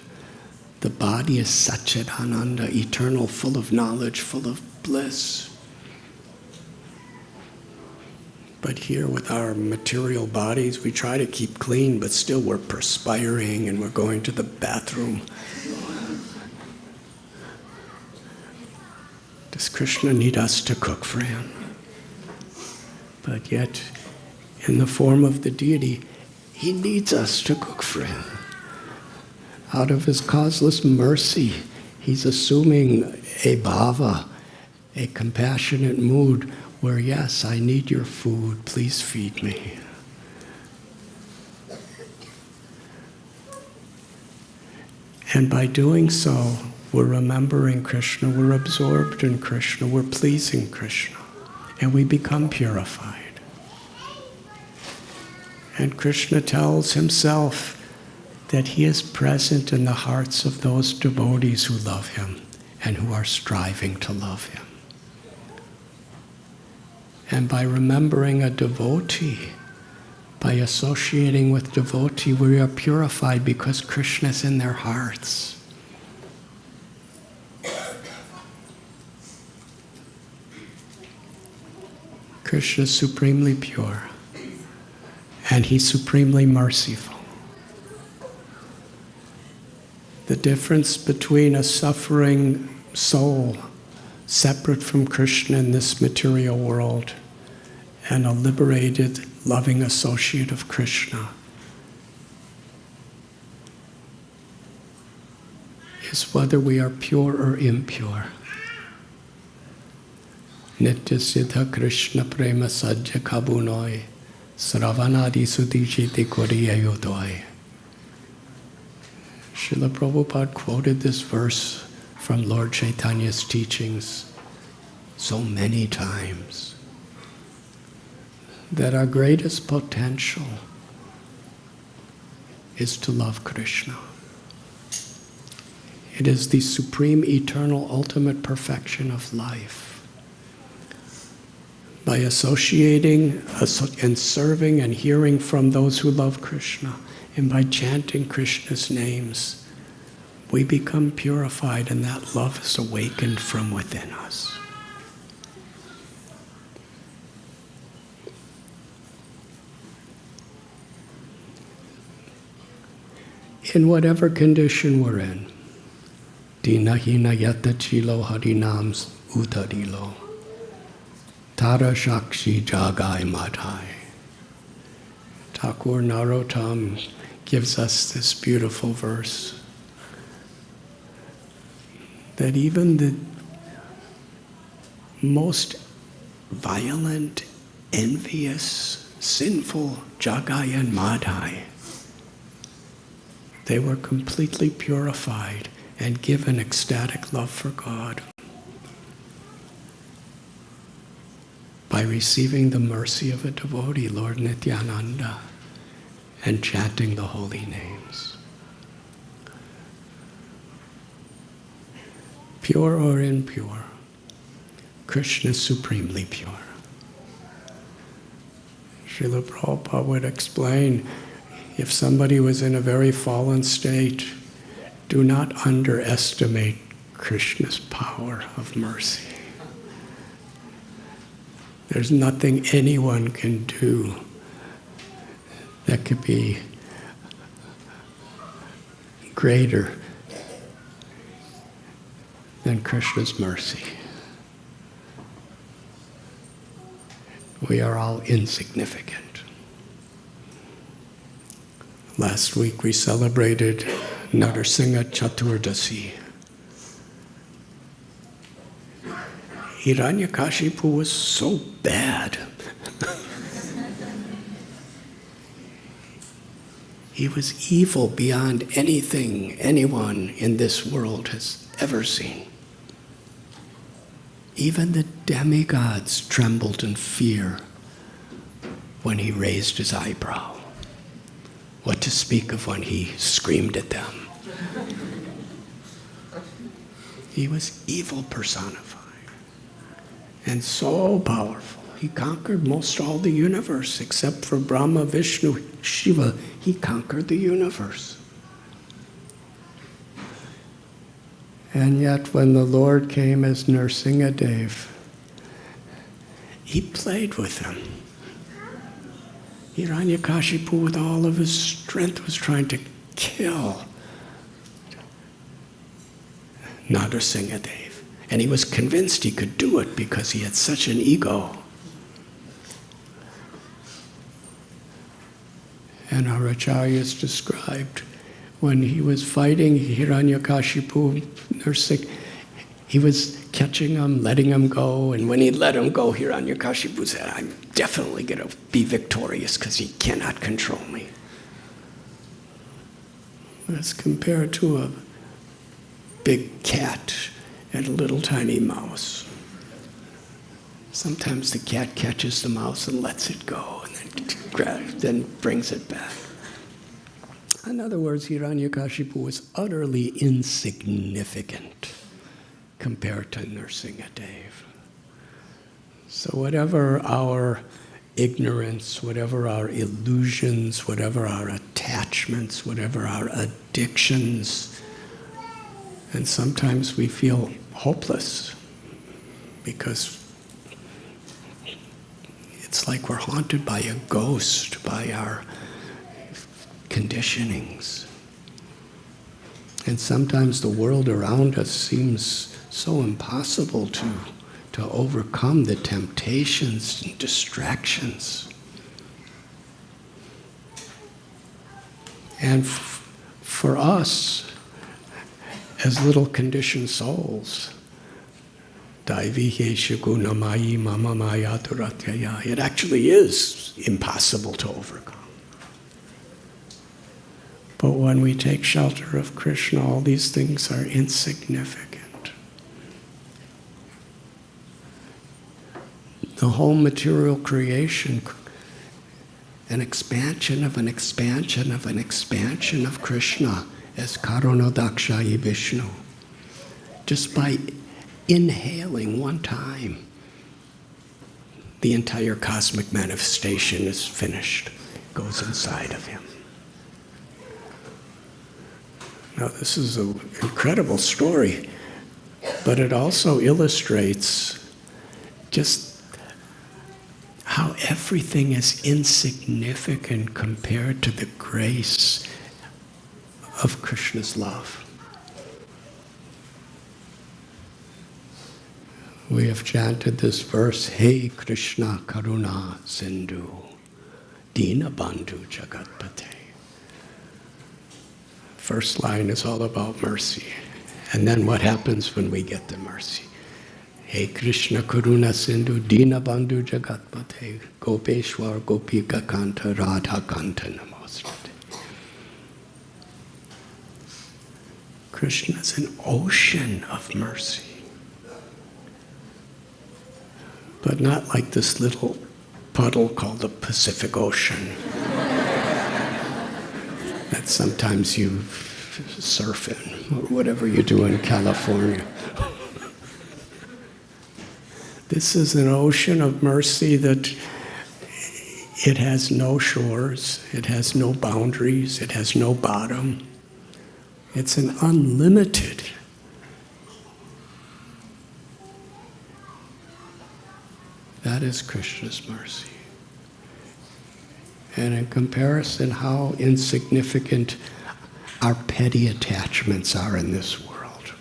E: The body is Satchidananda, eternal, full of knowledge, full of bliss. But here with our material bodies, we try to keep clean, but still we're perspiring and we're going to the bathroom. Does Krishna need us to cook for Him? But yet, in the form of the deity, He needs us to cook for Him. Out of his causeless mercy, he's assuming a bhava, a compassionate mood where, yes, I need your food, please feed me. And by doing so, we're remembering Krishna, we're absorbed in Krishna, we're pleasing Krishna, and we become purified. And Krishna tells himself that he is present in the hearts of those devotees who love him and who are striving to love him. And by remembering a devotee, by associating with devotee, we are purified because Krishna is in their hearts. Krishna is supremely pure, and he's supremely merciful. The difference between a suffering soul separate from Krishna in this material world and a liberated, loving associate of Krishna is whether we are pure or impure. Nitya Siddha Krishna Prema Sajja Kabunoi Sravanadi Sudhijiti Koriyayodoi. Srila Prabhupada quoted this verse from Lord Chaitanya's teachings so many times, that our greatest potential is to love Krishna. It is the supreme, eternal, ultimate perfection of life. By associating and serving and hearing from those who love Krishna, and by chanting Krishna's names, we become purified, and that love is awakened from within us. In whatever condition we're in, Dinahina Yata Chilo Harinams Utarilo, Tara Shakshi Jagai Madhai. Thakur Narottam gives us this beautiful verse that even the most violent, envious, sinful Jagai and Madhai, they were completely purified and given ecstatic love for God by receiving the mercy of a devotee, Lord Nityananda, and chanting the holy names. Pure or impure, Krishna is supremely pure. Srila Prabhupada would explain, if somebody was in a very fallen state, do not underestimate Krishna's power of mercy. There's nothing anyone can do that could be greater than Krishna's mercy. We are all insignificant. Last week we celebrated Narsingha Chaturdasi. Hiranyakashipu was so bad. He was evil beyond anything anyone in this world has ever seen. Even the demigods trembled in fear when he raised his eyebrow. What to speak of when he screamed at them? He was evil personified and so powerful. He conquered most all the universe except for Brahma, Vishnu, Shiva. He conquered the universe. And yet when the Lord came as Nrsimhadev, he played with him. Hiranyakashipu, with all of his strength, was trying to kill Nrsimhadev. And he was convinced he could do it because he had such an ego. And our acharyas described When he was fighting Hiranyakashipu, nursing, he was catching him, letting him go, and when he let him go, Hiranyakashipu said, I'm definitely going to be victorious because he cannot control me. That's compared to a big cat and a little tiny mouse. Sometimes the cat catches the mouse and lets it go, and then brings it back. In other words, Hiranyakashipu was utterly insignificant compared to Nrsimhadev. So whatever our ignorance, whatever our illusions, whatever our attachments, whatever our addictions, and sometimes we feel hopeless because it's like we're haunted by a ghost, by our conditionings. And sometimes the world around us seems so impossible to overcome the temptations and distractions. And for us, as little conditioned souls, it actually is impossible to overcome. But when we take shelter of Krishna, all these things are insignificant. The whole material creation, an expansion of an expansion of an expansion of Krishna as Karunodakshayi Vishnu. Just by inhaling one time, the entire cosmic manifestation is finished, goes inside of him. Now, this is an incredible story, but it also illustrates just how everything is insignificant compared to the grace of Krishna's love. We have chanted this verse, Hey Krishna Karuna Sindhu, Dina Bandhu Jagatpate. First line is all about mercy. And then what happens when we get the mercy? Hey Krishna Karuna Sindhu Dina Bandhu Jagatpate Gopeshwar Gopika Kanta Radha Kanta Namostate. Krishna is an ocean of mercy. But not like this little puddle called the Pacific Ocean that sometimes you surf in, or whatever you do in California. This is an ocean of mercy that it has no shores, it has no boundaries, it has no bottom. It's an unlimited. That is Krishna's mercy. And in comparison, how insignificant our petty attachments are in this world.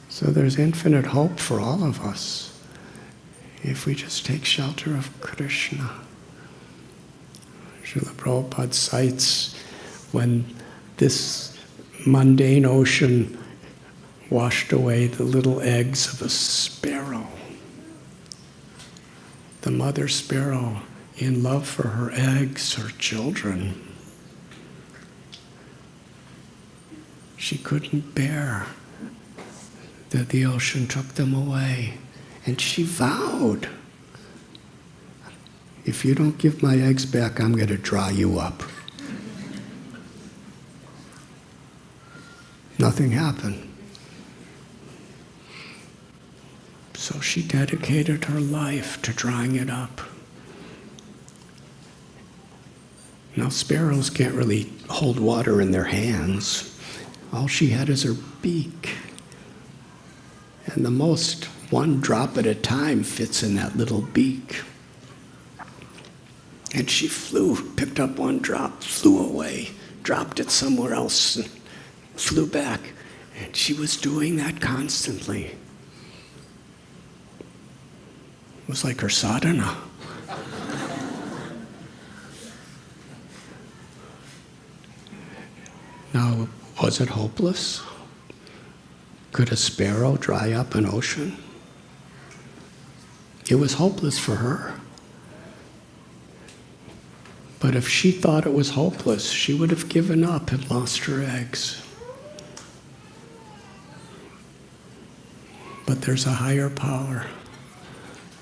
E: So there's infinite hope for all of us if we just take shelter of Krishna. Srila Prabhupada cites when this mundane ocean washed away the little eggs of a sparrow. The mother sparrow, in love for her eggs, her children, she couldn't bear that the ocean took them away. And she vowed, if you don't give my eggs back, I'm going to dry you up. Nothing happened. So she dedicated her life to drying it up. Now, sparrows can't really hold water in their hands. All she had is her beak. And the most one drop at a time fits in that little beak. And she flew, picked up one drop, flew away, dropped it somewhere else, and flew back. And she was doing that constantly. It was like her sadhana. Now, was it hopeless? Could a sparrow dry up an ocean? It was hopeless for her. But if she thought it was hopeless, she would have given up and lost her eggs. But there's a higher power.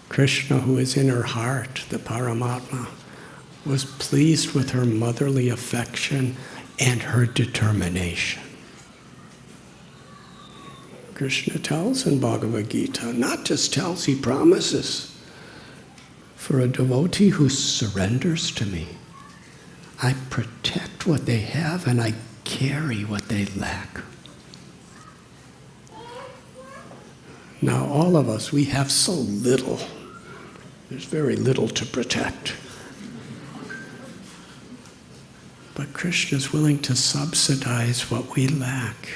E: Krishna, who is in her heart, the Paramatma, was pleased with her motherly affection and her determination. Krishna tells in Bhagavad Gita, not just tells, he promises. For a devotee who surrenders to me, I protect what they have and I carry what they lack. Now, all of us, we have so little. There's very little to protect. But Krishna is willing to subsidize what we lack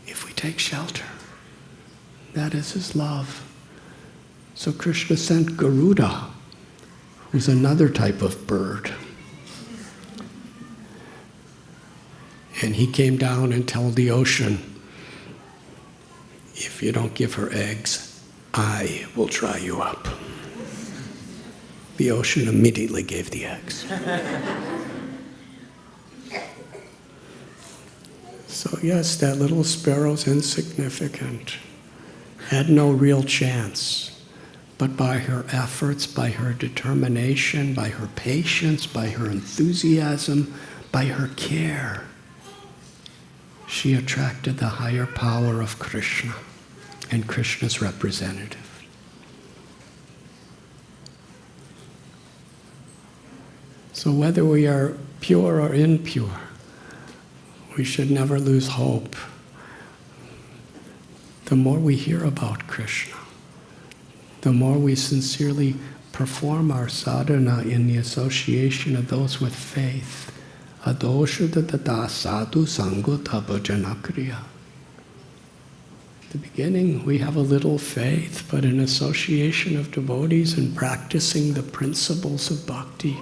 E: if we take shelter. That is his love. So Krishna sent Garuda, who's another type of bird. And he came down and told the ocean, if you don't give her eggs, I will dry you up. The ocean immediately gave the eggs. So yes, that little sparrow's insignificant, had no real chance. But by her efforts, by her determination, by her patience, by her enthusiasm, by her care, she attracted the higher power of Krishna and Krishna's representative. So whether we are pure or impure, we should never lose hope. The more we hear about Krishna, the more we sincerely perform our sadhana in the association of those with faith. Adoshadata sadhu sangota bhajanakriya. At the beginning, we have a little faith, but in association of devotees and practicing the principles of bhakti,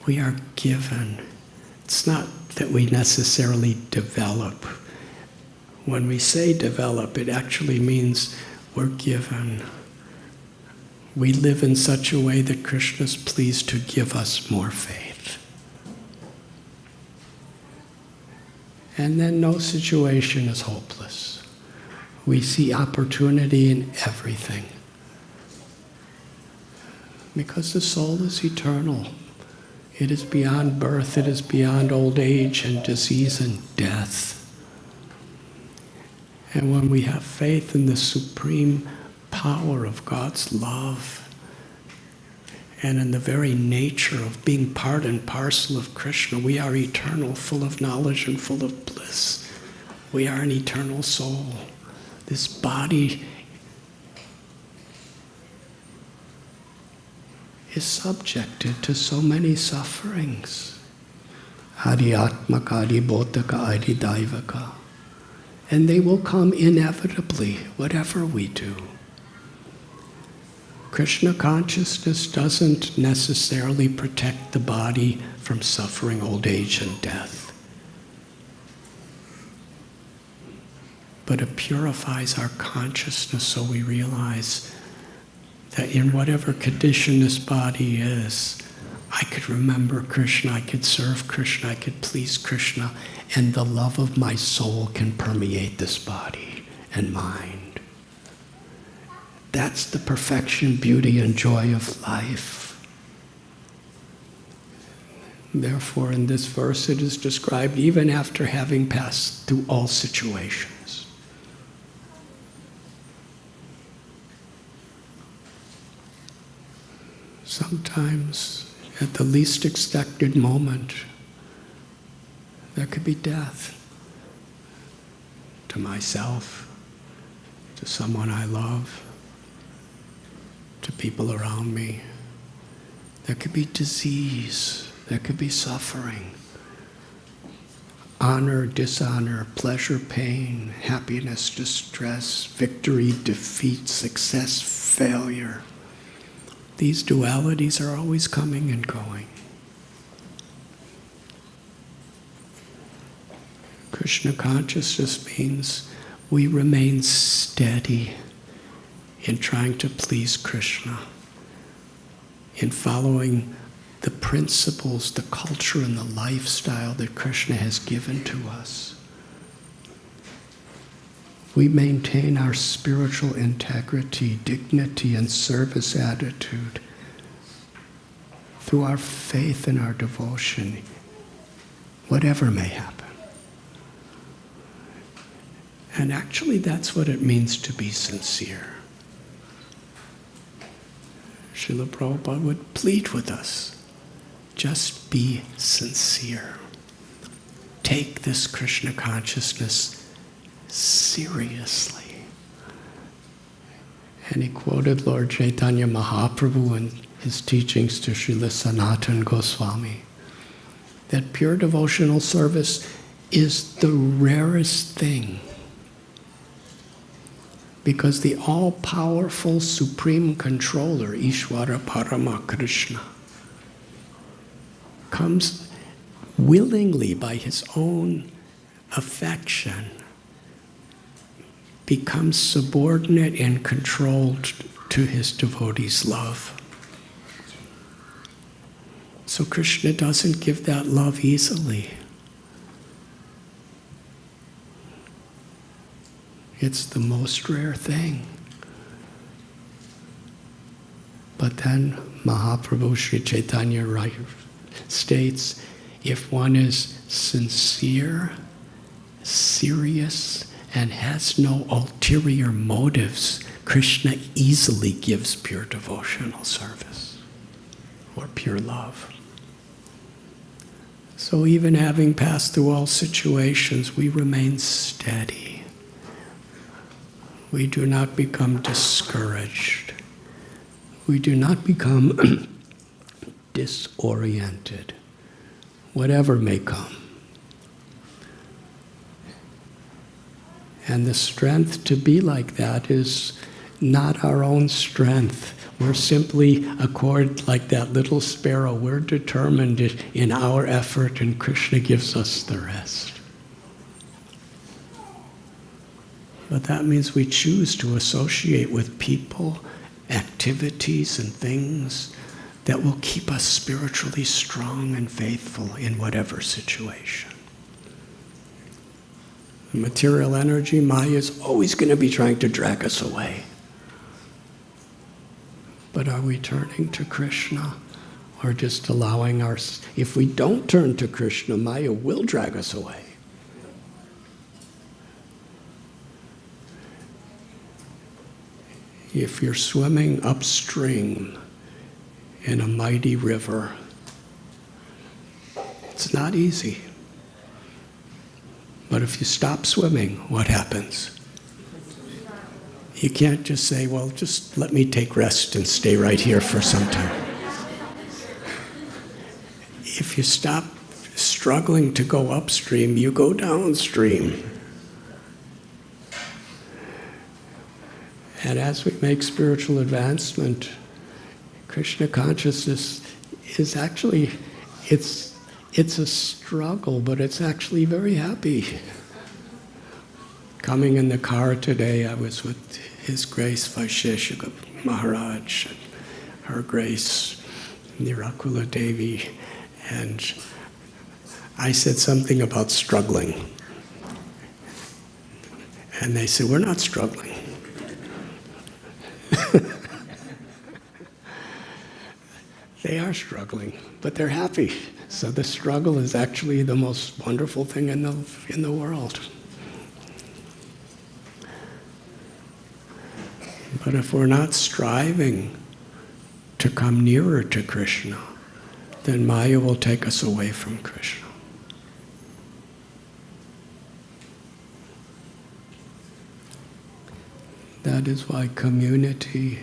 E: we are given. It's not that we necessarily develop. When we say develop, it actually means we're given. We live in such a way that Krishna is pleased to give us more faith. And then no situation is hopeless. We see opportunity in everything. Because the soul is eternal. It is beyond birth, it is beyond old age and disease and death. And when we have faith in the supreme power of God's love and in the very nature of being part and parcel of Krishna, we are eternal, full of knowledge and full of bliss. We are an eternal soul. This body is subjected to so many sufferings. Adhyatmaka, adhibodhaka, adhidaivaka. And they will come inevitably, whatever we do. Krishna consciousness doesn't necessarily protect the body from suffering, old age, and death. But it purifies our consciousness so we realize that in whatever condition this body is, I could remember Krishna, I could serve Krishna, I could please Krishna, and the love of my soul can permeate this body and mind. That's the perfection, beauty, and joy of life. Therefore, in this verse, it is described even after having passed through all situations. Sometimes, at the least expected moment, there could be death to myself, to someone I love, to people around me. There could be disease, there could be suffering, honor, dishonor, pleasure, pain, happiness, distress, victory, defeat, success, failure. These dualities are always coming and going. Krishna consciousness means we remain steady in trying to please Krishna, in following the principles, the culture, and the lifestyle that Krishna has given to us. We maintain our spiritual integrity, dignity, and service attitude through our faith and our devotion, whatever may happen. And actually, that's what it means to be sincere. Srila Prabhupada would plead with us, just be sincere. Take this Krishna consciousness seriously. And he quoted Lord Chaitanya Mahaprabhu in his teachings to Srila Sanatana Goswami, that pure devotional service is the rarest thing, because the all-powerful supreme controller, Ishvara Parama Krishna, comes willingly by his own affection, becomes subordinate and controlled to his devotees' love. So Krishna doesn't give that love easily. It's the most rare thing. But then Mahaprabhu Sri Chaitanya states, if one is sincere, serious, and has no ulterior motives, Krishna easily gives pure devotional service or pure love. So even having passed through all situations, we remain steady. We do not become discouraged. We do not become disoriented, whatever may come. And the strength to be like that is not our own strength. We're simply a cord like that little sparrow. We're determined in our effort, and Krishna gives us the rest. But that means we choose to associate with people, activities, and things that will keep us spiritually strong and faithful in whatever situation. The material energy, Maya, is always going to be trying to drag us away. But are we turning to Krishna, or just allowing if we don't turn to Krishna, Maya will drag us away. If you're swimming upstream in a mighty river, it's not easy. But if you stop swimming, what happens? You can't just say, well, just let me take rest and stay right here for some time. If you stop struggling to go upstream, you go downstream. And as we make spiritual advancement, Krishna consciousness is actually, it's a struggle, but it's actually very happy. Coming in the car today, I was with His Grace Vaisheshika Maharaj, and Her Grace Nirakula Devi, and I said something about struggling. And they said, we're not struggling. They are struggling, but they're happy. So the struggle is actually the most wonderful thing in the world. But if we're not striving to come nearer to Krishna, then Maya will take us away from Krishna. That is why community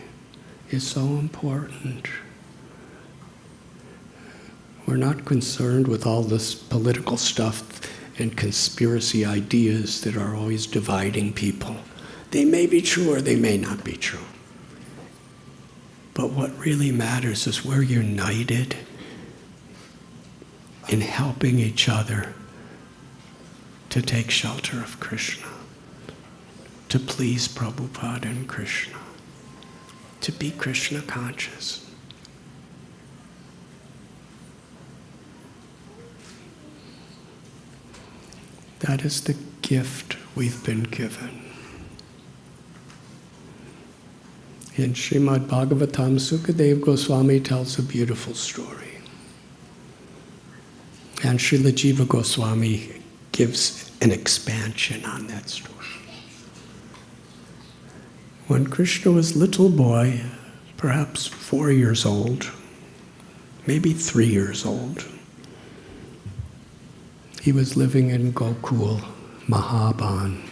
E: is so important. We're not concerned with all this political stuff and conspiracy ideas that are always dividing people. They may be true or they may not be true. But what really matters is we're united in helping each other to take shelter of Krishna, to please Prabhupada and Krishna, to be Krishna conscious. That is the gift we've been given. In Srimad Bhagavatam, Sukadeva Goswami tells a beautiful story. And Srila Jiva Goswami gives an expansion on that story. When Krishna was a little boy, perhaps 4 years old, maybe 3 years old, he was living in Gokul, Mahaban.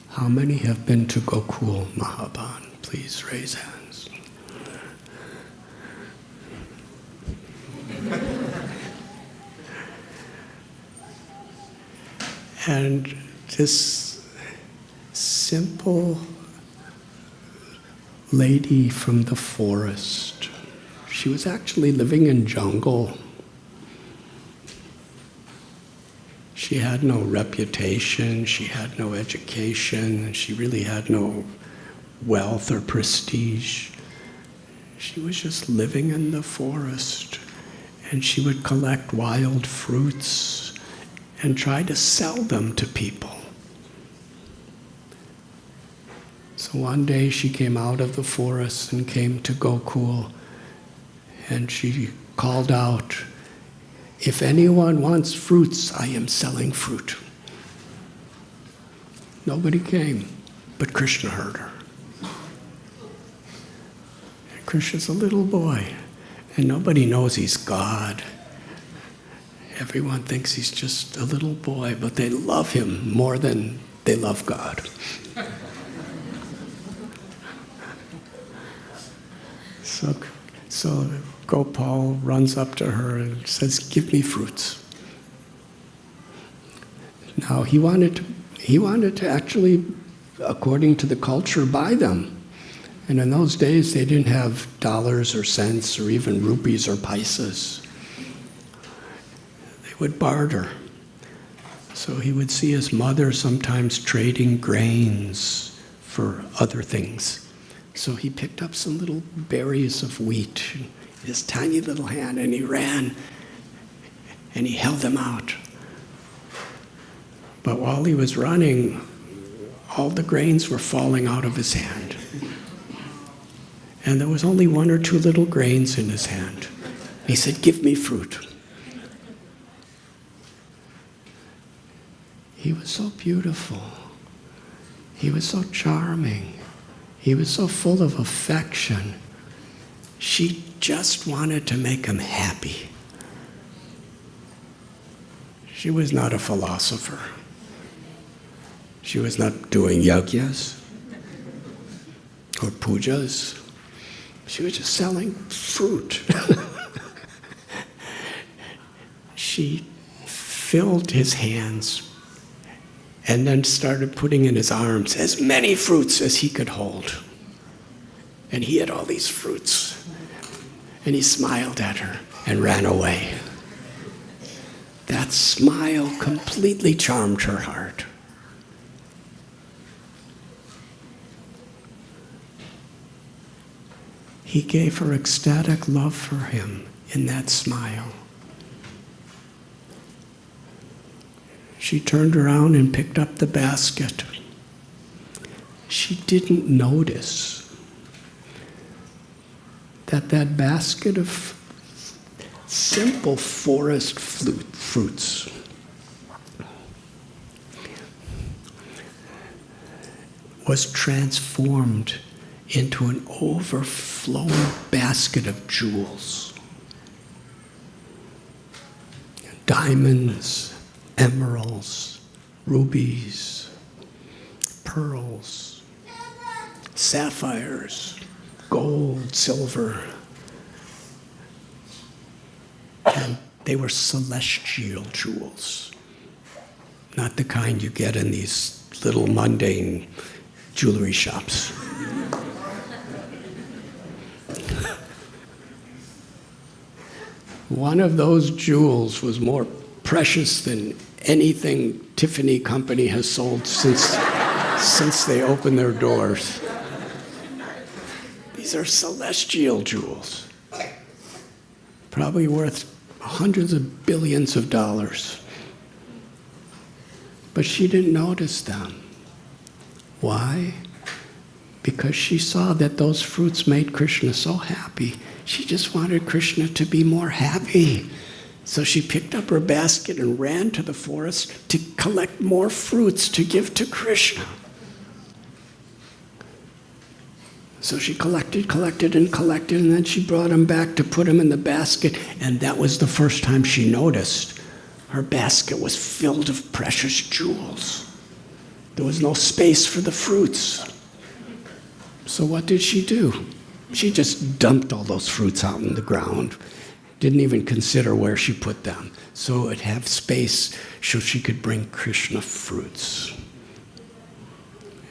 E: How many have been to Gokul, Mahaban? Please raise hands. And this simple lady from the forest, she was actually living in jungle. She had no reputation, she had no education, she really had no wealth or prestige. She was just living in the forest, and she would collect wild fruits and try to sell them to people. So one day she came out of the forest and came to Gokul, and she called out, "If anyone wants fruits, I am selling fruit." Nobody came, but Krishna heard her. And Krishna's a little boy, and nobody knows he's God. Everyone thinks he's just a little boy, but they love him more than they love God. So Gopal runs up to her and says, "Give me fruits." Now he wanted to actually, according to the culture, buy them. And in those days they didn't have dollars or cents or even rupees or paisas. They would barter. So he would see his mother sometimes trading grains for other things. So he picked up some little berries of wheat in his tiny little hand, and he ran and he held them out. But while he was running, all the grains were falling out of his hand. And there was only 1 or 2 little grains in his hand. He said, "Give me fruit." He was so beautiful. He was so charming. He was so full of affection. She just wanted to make him happy. She was not a philosopher. She was not doing yagyas or pujas. She was just selling fruit. She filled his hands and then started putting in his arms as many fruits as he could hold. And he had all these fruits. And he smiled at her and ran away. That smile completely charmed her heart. He gave her ecstatic love for him in that smile. She turned around and picked up the basket. She didn't notice that basket of simple forest fruits was transformed into an overflowing basket of jewels. Diamonds, emeralds, rubies, pearls, sapphires, gold, silver. And they were celestial jewels, not the kind you get in these little mundane jewelry shops. One of those jewels was more precious than anything Tiffany Company has sold since they opened their doors. These are celestial jewels, probably worth hundreds of billions of dollars. But she didn't notice them. Why? Because she saw that those fruits made Krishna so happy. She just wanted Krishna to be more happy. So she picked up her basket and ran to the forest to collect more fruits to give to Krishna. So she collected, and then she brought them back to put them in the basket, and that was the first time she noticed. Her basket was filled with precious jewels. There was no space for the fruits. So what did she do? She just dumped all those fruits out in the ground. Didn't even consider where she put them. So it'd have space so she could bring Krishna fruits.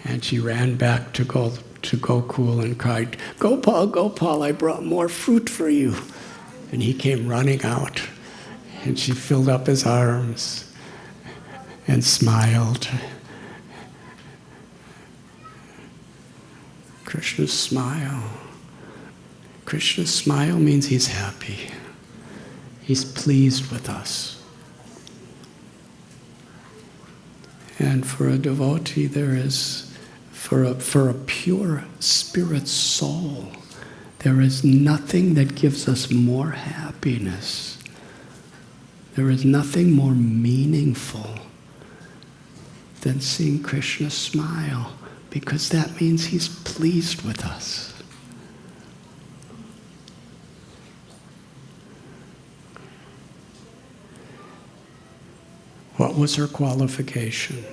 E: And she ran back to Gokul and cried, "Gopal, Gopal, I brought more fruit for you." And he came running out. And she filled up his arms and smiled. Krishna's smile. Krishna's smile means he's happy. He's pleased with us. And for a devotee, there is, for a pure spirit soul, there is nothing that gives us more happiness. There is nothing more meaningful than seeing Krishna smile, because that means he's pleased with us. What was her qualification?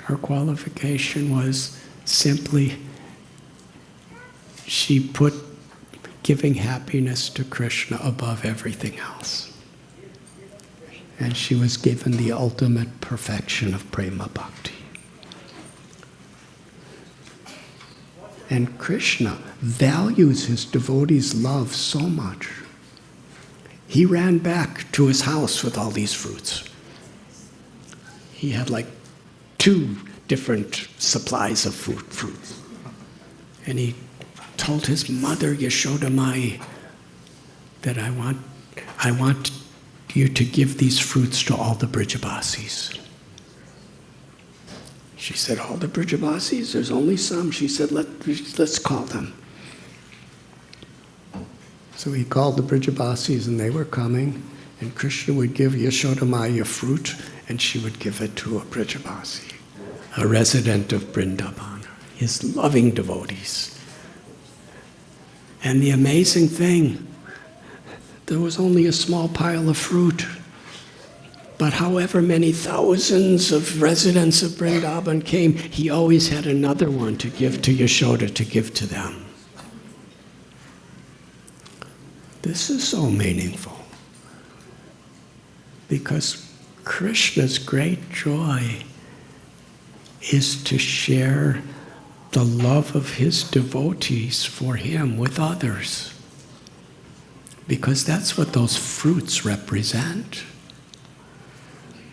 E: Her qualification was simply she put giving happiness to Krishna above everything else. And she was given the ultimate perfection of prema bhakti. And Krishna values his devotees' love so much. He ran back to his house with all these fruits. He had like 2 different supplies of fruits. And he told his mother, Yashoda Mai, that I want you to give these fruits to all the Brijabasis. She said, all the Brijabasis? There's only some. She said, let's call them. So he called the Brijabasis, and they were coming, and Krishna would give Yashoda Mai a fruit, and she would give it to a Brijabasi, a resident of Vrindavan, his loving devotees. And the amazing thing, there was only a small pile of fruit, but however many thousands of residents of Vrindavan came, he always had another one to give to Yashoda, to give to them. This is so meaningful, because Krishna's great joy is to share the love of his devotees for him with others, because that's what those fruits represent.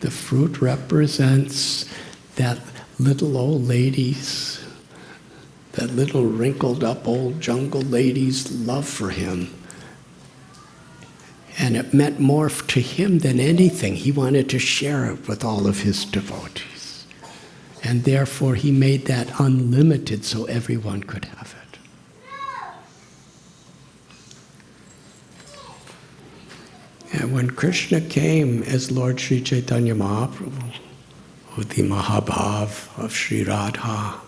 E: The fruit represents that little old lady's, that little wrinkled up old jungle lady's love for him. And it meant more to him than anything. He wanted to share it with all of his devotees. And therefore he made that unlimited so everyone could have it. And when Krishna came as Lord Sri Chaitanya Mahaprabhu, with the Mahabhav of Sri Radha,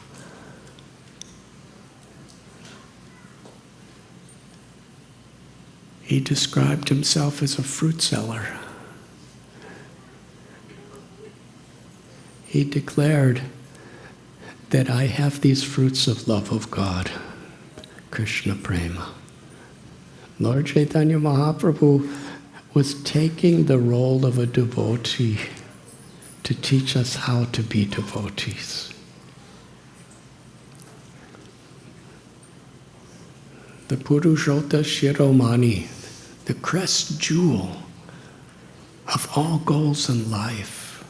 E: he described himself as a fruit seller. He declared that I have these fruits of love of God, Krishna Prema. Lord Chaitanya Mahaprabhu was taking the role of a devotee to teach us how to be devotees. The Purushota Shiromani, the crest jewel of all goals in life,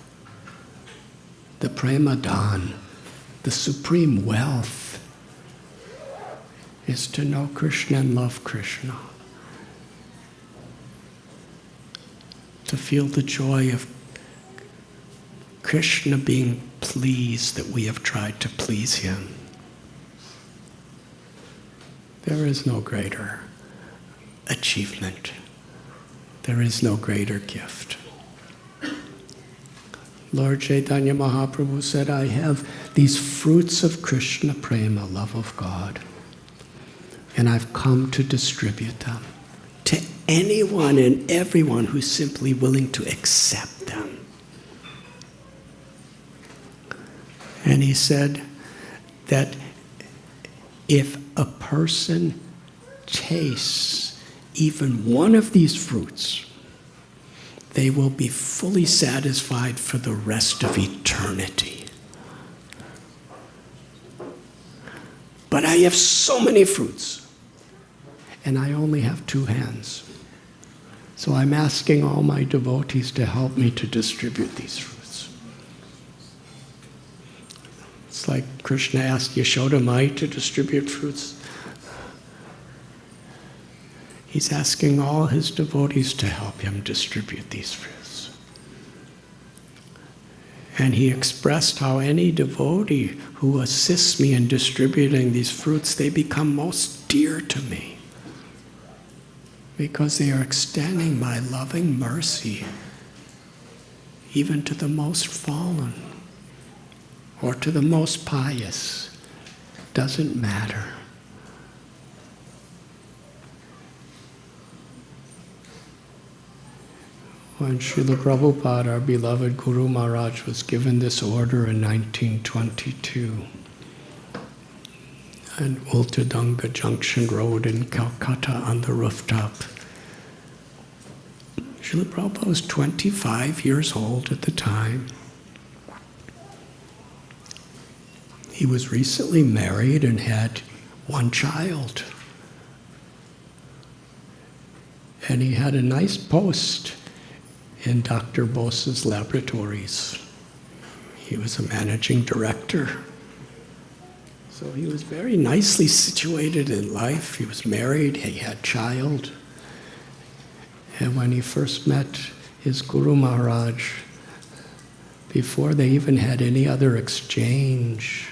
E: the prema dhan, the supreme wealth, is to know Krishna and love Krishna. To feel the joy of Krishna being pleased that we have tried to please him. There is no greater achievement. There is no greater gift. Lord Chaitanya Mahaprabhu said, I have these fruits of Krishna prema, love of God, and I've come to distribute them to anyone and everyone who's simply willing to accept them. And he said that if a person tastes even one of these fruits, they will be fully satisfied for the rest of eternity. But I have so many fruits, and I only have 2 hands. So I'm asking all my devotees to help me to distribute these fruits. It's like Krishna asked Yashoda Mai to distribute fruits. He's asking all his devotees to help him distribute these fruits. And he expressed how any devotee who assists me in distributing these fruits, they become most dear to me, because they are extending my loving mercy even to the most fallen or to the most pious. Doesn't matter. When Srila Prabhupada, our beloved Guru Maharaj, was given this order in 1922 on Ultadanga Junction Road in Calcutta on the rooftop, Srila Prabhupada was 25 years old at the time. He was recently married and had 1 child. And he had a nice post in Dr. Bose's laboratories. He was a managing director. So he was very nicely situated in life. He was married, he had a child. And when he first met his Guru Maharaj, before they even had any other exchange,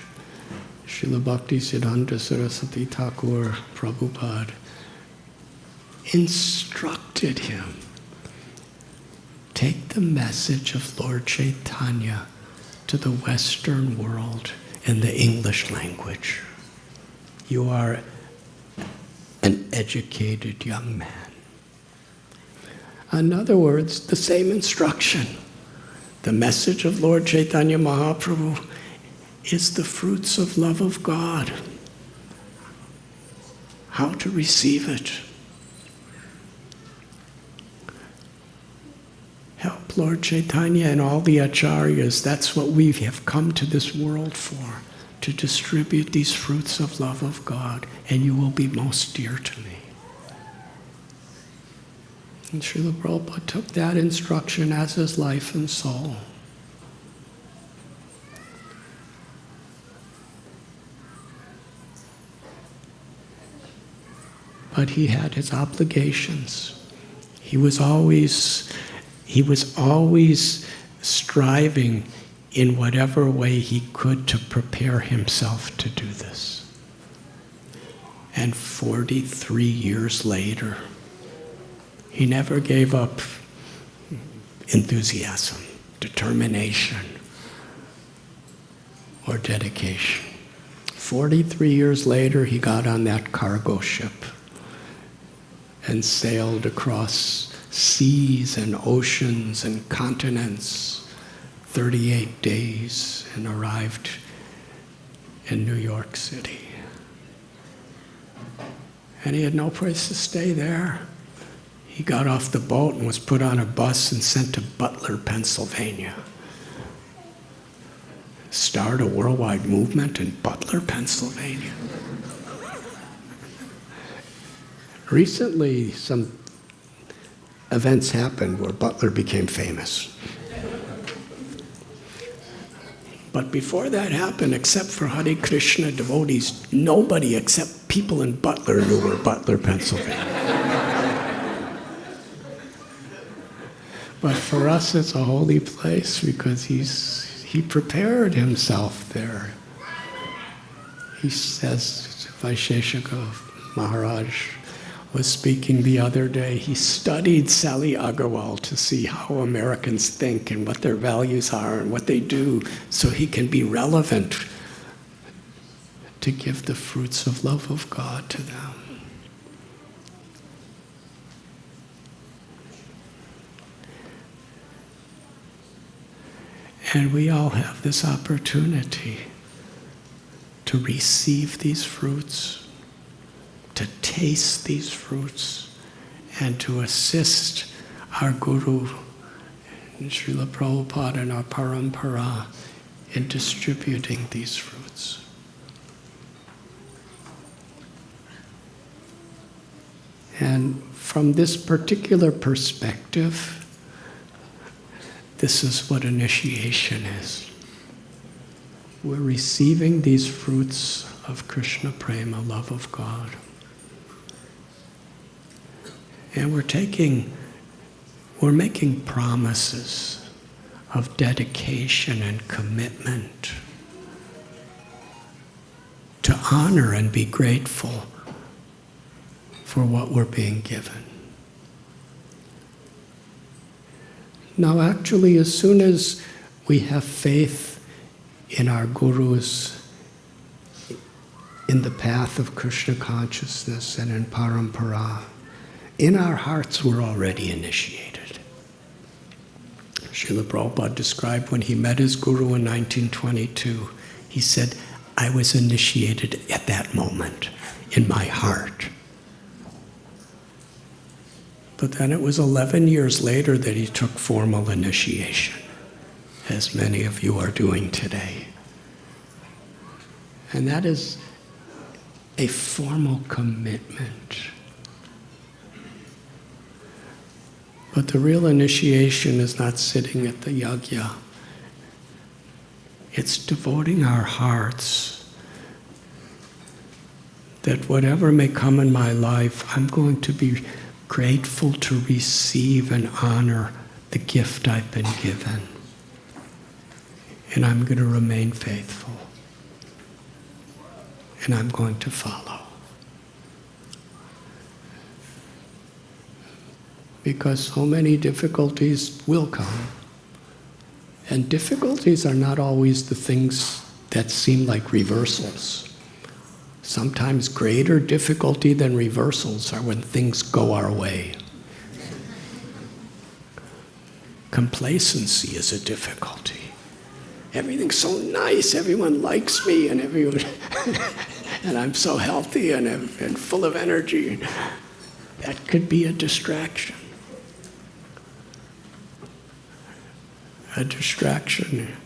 E: Srila Bhaktisiddhanta Saraswati Thakur Prabhupada instructed him, take the message of Lord Chaitanya to the Western world in the English language. You are an educated young man. In other words, the same instruction. The message of Lord Chaitanya Mahaprabhu is the fruits of love of God. How to receive it. Help Lord Chaitanya and all the acharyas. That's what we have come to this world for, to distribute these fruits of love of God, and you will be most dear to me. And Srila Prabhupada took that instruction as his life and soul. But he had his obligations. He was always striving in whatever way he could to prepare himself to do this. And 43 years later, he never gave up enthusiasm, determination, or dedication. 43 years later, he got on that cargo ship and sailed across seas and oceans and continents, 38 days, and arrived in New York City. And he had no place to stay there. He got off the boat and was put on a bus and sent to Butler, Pennsylvania. Start a worldwide movement in Butler, Pennsylvania. Recently, some events happened where Butler became famous. But before that happened, except for Hare Krishna devotees, nobody except people in Butler knew where Butler, Pennsylvania. But for us, it's a holy place because he prepared himself there. He says, Vaisheshika Maharaj was speaking the other day, he studied Sally Agarwal to see how Americans think and what their values are and what they do so he can be relevant to give the fruits of love of God to them. And we all have this opportunity to receive these fruits, to taste these fruits, and to assist our Guru, Srila Prabhupada, and our Parampara in distributing these fruits. And from this particular perspective, this is what initiation is. We're receiving these fruits of Krishna Prema, love of God. And we're making promises of dedication and commitment to honor and be grateful for what we're being given. Now, actually, as soon as we have faith in our gurus, in the path of Krishna consciousness and in Parampara, in our hearts we're already initiated. Srila Prabhupada described when he met his guru in 1922, he said, I was initiated at that moment in my heart. But then it was 11 years later that he took formal initiation, as many of you are doing today. And that is a formal commitment. But the real initiation is not sitting at the yajna. It's devoting our hearts that whatever may come in my life, I'm going to be grateful to receive and honor the gift I've been given. And I'm going to remain faithful. And I'm going to follow. Because so many difficulties will come. And difficulties are not always the things that seem like reversals. Sometimes greater difficulty than reversals are when things go our way. Complacency is a difficulty. Everything's so nice, everyone likes me, and and I'm so healthy and full of energy. That could be a distraction. A distraction.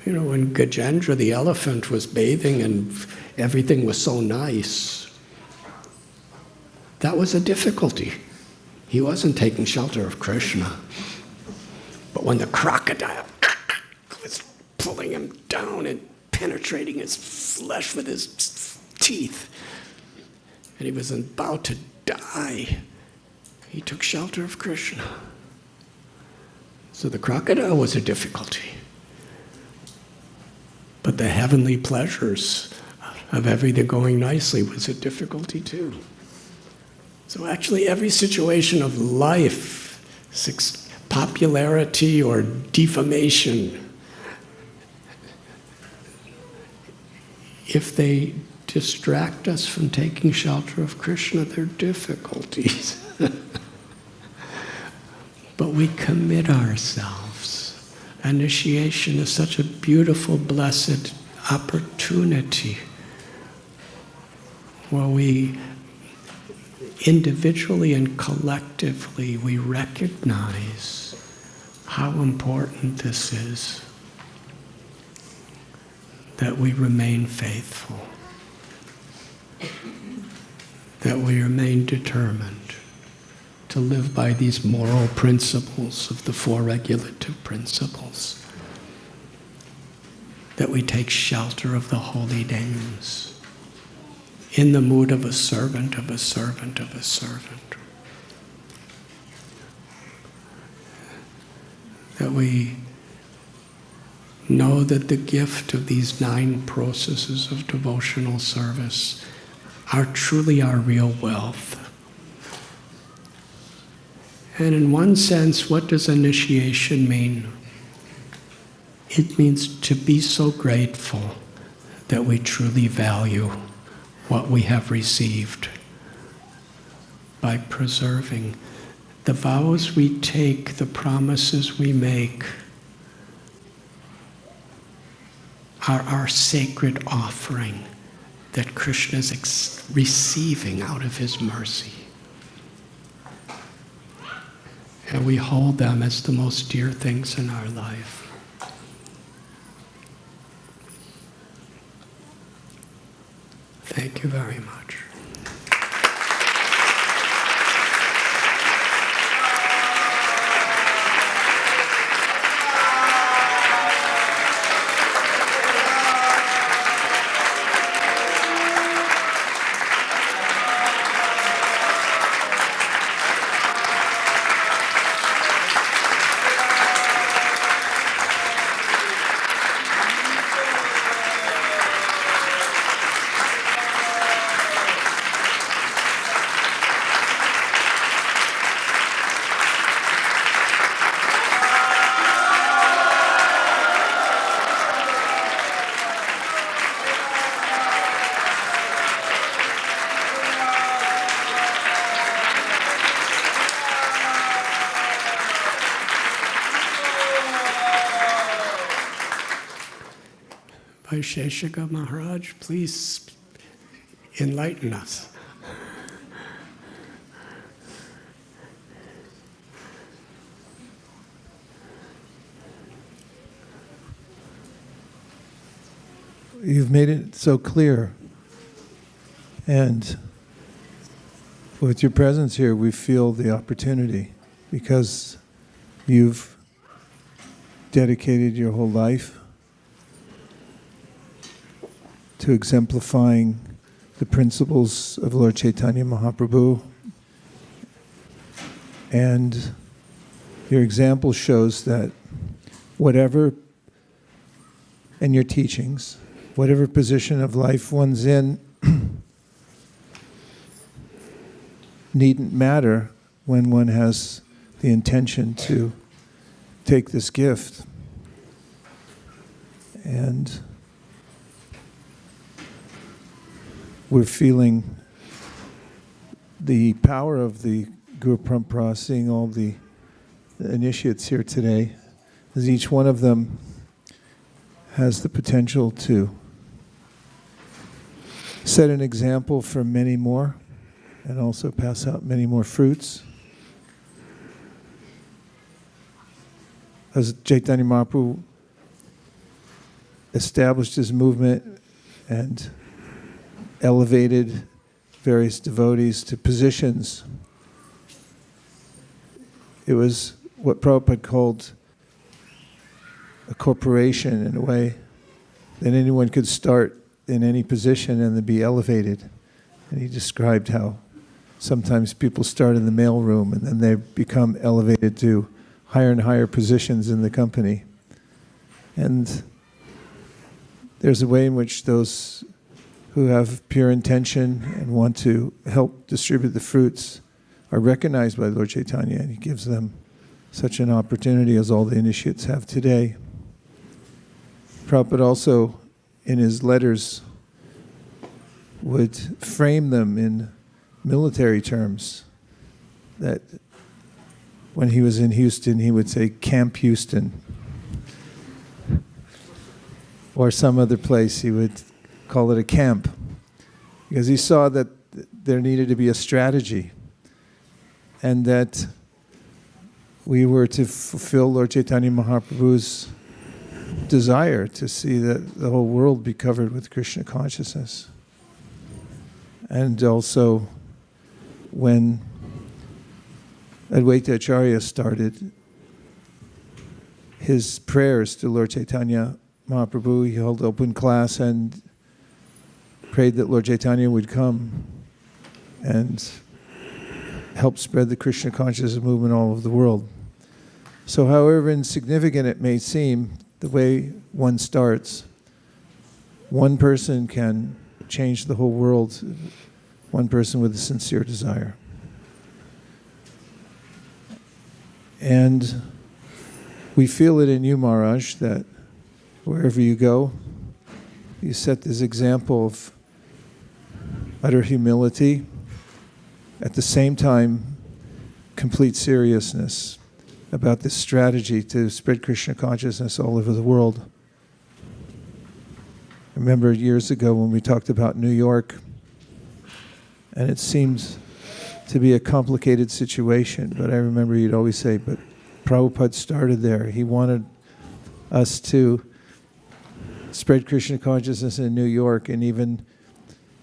E: You know, when Gajendra the elephant was bathing and everything was so nice, that was a difficulty. He wasn't taking shelter of Krishna. But when the crocodile was pulling him down and penetrating his flesh with his teeth, and he was about to die, he took shelter of Krishna. So the crocodile was a difficulty. But the heavenly pleasures of everything going nicely was a difficulty too. So actually every situation of life, popularity or defamation, if they distract us from taking shelter of Krishna, they're difficulties. But we commit ourselves. Initiation is such a beautiful, blessed opportunity where we individually and collectively we recognize how important this is, that we remain faithful, that we remain determined to live by these moral principles of the four regulative principles, that we take shelter of the holy names in the mood of a servant of a servant of a servant. That we know that the gift of these 9 processes of devotional service are truly our real wealth. And in one sense, what does initiation mean? It means to be so grateful that we truly value what we have received by preserving the vows we take, the promises we make, are our sacred offering that Krishna is receiving out of his mercy. And we hold them as the most dear things in our life. Thank you very much. Vaisheshika Maharaj, please enlighten us.
B: You've made it so clear. And with your presence here, we feel the opportunity because you've dedicated your whole life to exemplifying the principles of Lord Chaitanya Mahaprabhu. And your example shows that whatever, and your teachings, whatever position of life one's in, needn't matter when one has the intention to take this gift. And we're feeling the power of the Guru Parampara, seeing all the initiates here today, as each one of them has the potential to set an example for many more and also pass out many more fruits. As Chaitanya Mahaprabhu established his movement and elevated various devotees to positions, it was what Prabhupada called a corporation, in a way that anyone could start in any position and then be elevated. And he described how sometimes people start in the mailroom and then they become elevated to higher and higher positions in the company. And there's a way in which those who have pure intention and want to help distribute the fruits are recognized by Lord Chaitanya, and he gives them such an opportunity as all the initiates have today. Prabhupada also, in his letters, would frame them in military terms. That when he was in Houston, he would say, Camp Houston. Or some other place, he would call it a camp. Because he saw that there needed to be a strategy. And that we were to fulfill Lord Chaitanya Mahaprabhu's desire to see that the whole world be covered with Krishna consciousness. And also, when Advaita Acharya started his prayers to Lord Chaitanya Mahaprabhu. He held open class and prayed that Lord Chaitanya would come and help spread the Krishna consciousness movement all over the world. So however insignificant it may seem, the way one starts, one person can change the whole world, one person with a sincere desire. And we feel it in you, Maharaj, that wherever you go, you set this example of utter humility, at the same time, complete seriousness about this strategy to spread Krishna consciousness all over the world. I remember years ago when we talked about New York, and it seemed to be a complicated situation, but I remember you'd always say, but Prabhupada started there. He wanted us to spread Krishna consciousness in New York, and even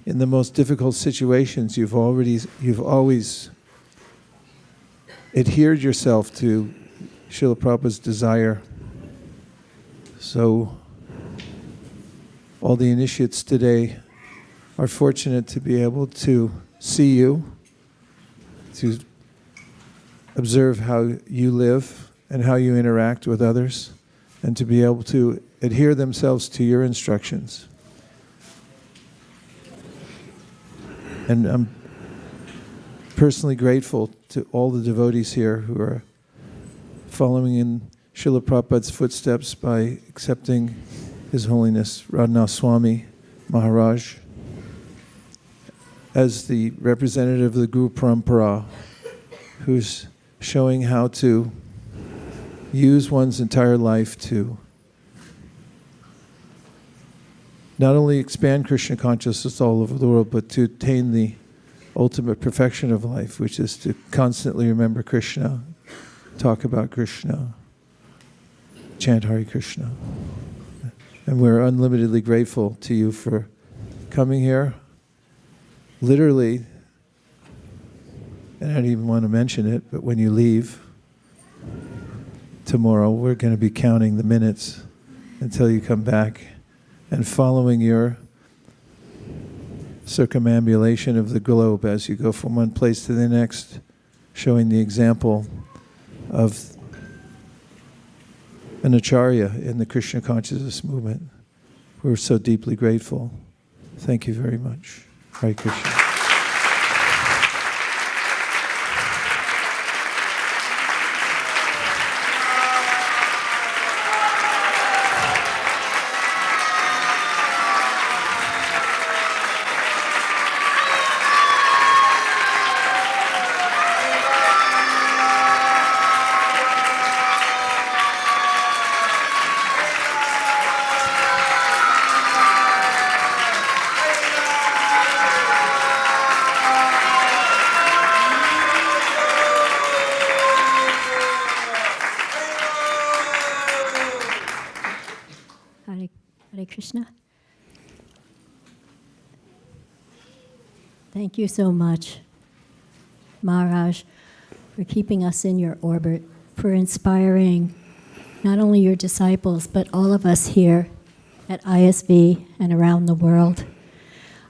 B: in the most difficult situations, you've always adhered yourself to Srila Prabhupada's desire. So all the initiates today are fortunate to be able to see you, to observe how you live and how you interact with others, and to be able to adhere themselves to your instructions. And I'm personally grateful to all the devotees here who are following in Srila Prabhupada's footsteps by accepting His Holiness Radhanath Swami Maharaj as the representative of the Guru Parampara, who's showing how to use one's entire life to not only expand Krishna consciousness all over the world, but to attain the ultimate perfection of life, which is to constantly remember Krishna, talk about Krishna, chant Hare Krishna. And we're unlimitedly grateful to you for coming here. Literally, and I don't even want to mention it, but when you leave tomorrow, we're going to be counting the minutes until you come back, and following your circumambulation of the globe as you go from one place to the next, showing the example of an acharya in the Krishna consciousness movement. We're so deeply grateful. Thank you very much. Hare Krishna.
F: Hare Krishna. Thank you so much, Maharaj, for keeping us in your orbit, for inspiring not only your disciples, but all of us here at ISV and around the world.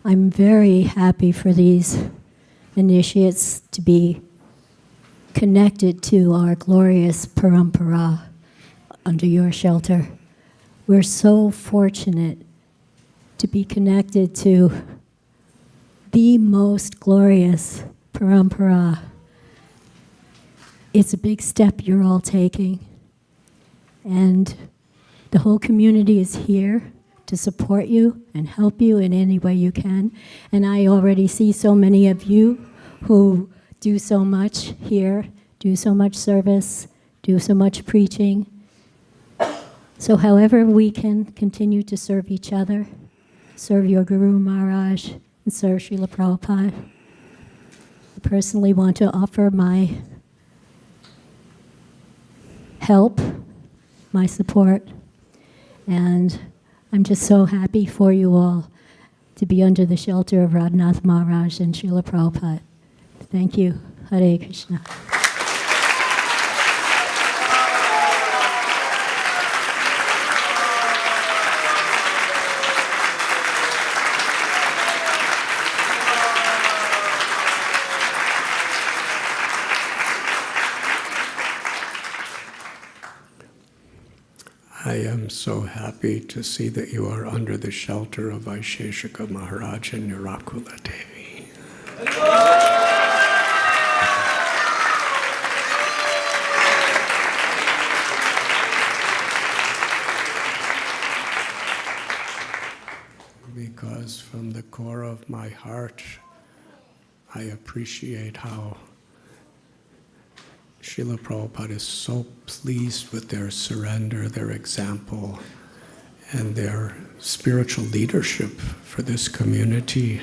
F: I'm very happy for these initiates to be connected to our glorious parampara under your shelter. We're so fortunate to be connected to the most glorious parampara. It's a big step you're all taking, and the whole community is here to support you and help you in any way you can. And I already see so many of you who do so much here, do so much service, do so much preaching. So however we can continue to serve each other, serve your Guru Maharaj, and serve Srila Prabhupada. I personally want to offer my help, my support, and I'm just so happy for you all to be under the shelter of Radhanath Maharaj and Srila Prabhupada. Thank you. Hare Krishna.
E: I'm so happy to see that you are under the shelter of Vaisheshika Maharaj and Nirakula Devi. Because from the core of my heart, I appreciate how Srila Prabhupada is so pleased with their surrender, their example, and their spiritual leadership for this community,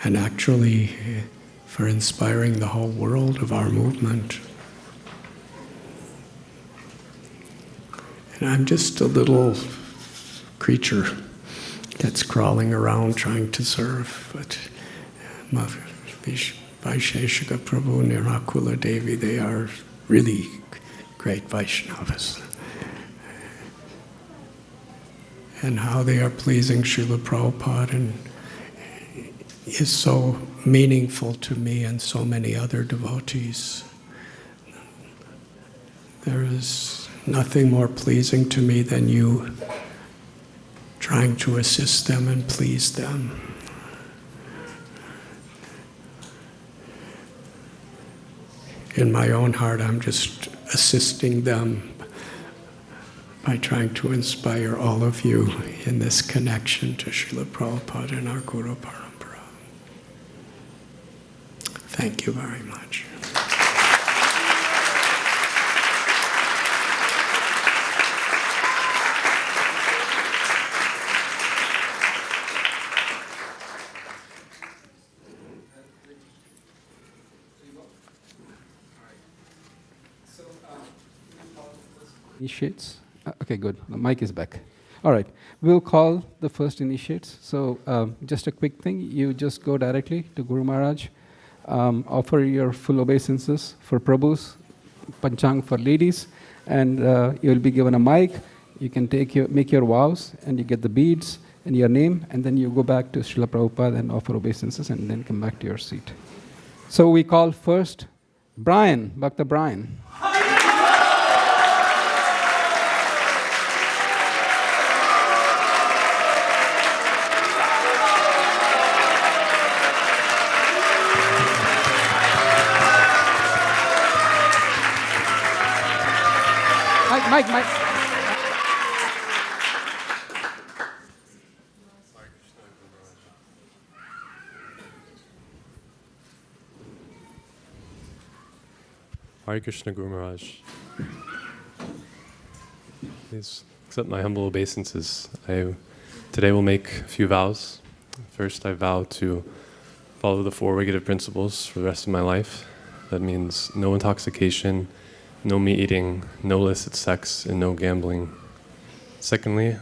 E: and actually for inspiring the whole world of our movement. And I'm just a little creature that's crawling around trying to serve, but Vaisheshika Prabhu, Nirakula Devi, they are really great Vaishnavas. And how they are pleasing Srila Prabhupada and is so meaningful to me and so many other devotees. There is nothing more pleasing to me than you trying to assist them and please them. In my own heart, I'm just assisting them by trying to inspire all of you in this connection to Srila Prabhupada and our Guru Parampara. Thank you very much.
C: Initiates. Okay, good. The mic is back. All right. We'll call the first initiates. So just a quick thing. You just go directly to Guru Maharaj, offer your full obeisances for Prabhus, Panchang for ladies, and you'll be given a mic. You can make your vows, and you get the beads and your name, and then you go back to Srila Prabhupada and offer obeisances, and then come back to your seat. So we call first Brian, Bhakta Brian. Mike.
G: Hare Krishna Guru Maharaj. Please accept my humble obeisances. Today will make a few vows. First, I vow to follow the four Rigida principles for the rest of my life. That means no intoxication, no meat eating, no illicit sex, and no gambling. Secondly,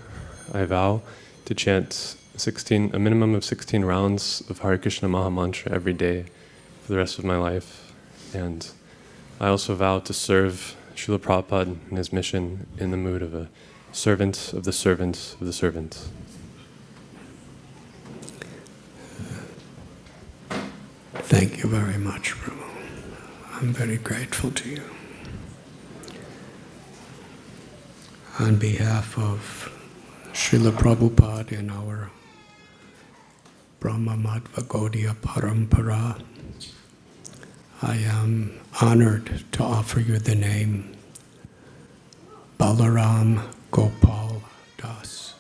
G: I vow to chant a minimum of 16 rounds of Hare Krishna Maha Mantra every day for the rest of my life. And I also vow to serve Srila Prabhupada in his mission in the mood of a servant of the servant of the servant.
E: Thank you very much, Prabhu. I'm very grateful to you. On behalf of Srila Prabhupada and our Brahma Madhva Gaudiya Parampara, I am honored to offer you the name Balaram Gopal Das.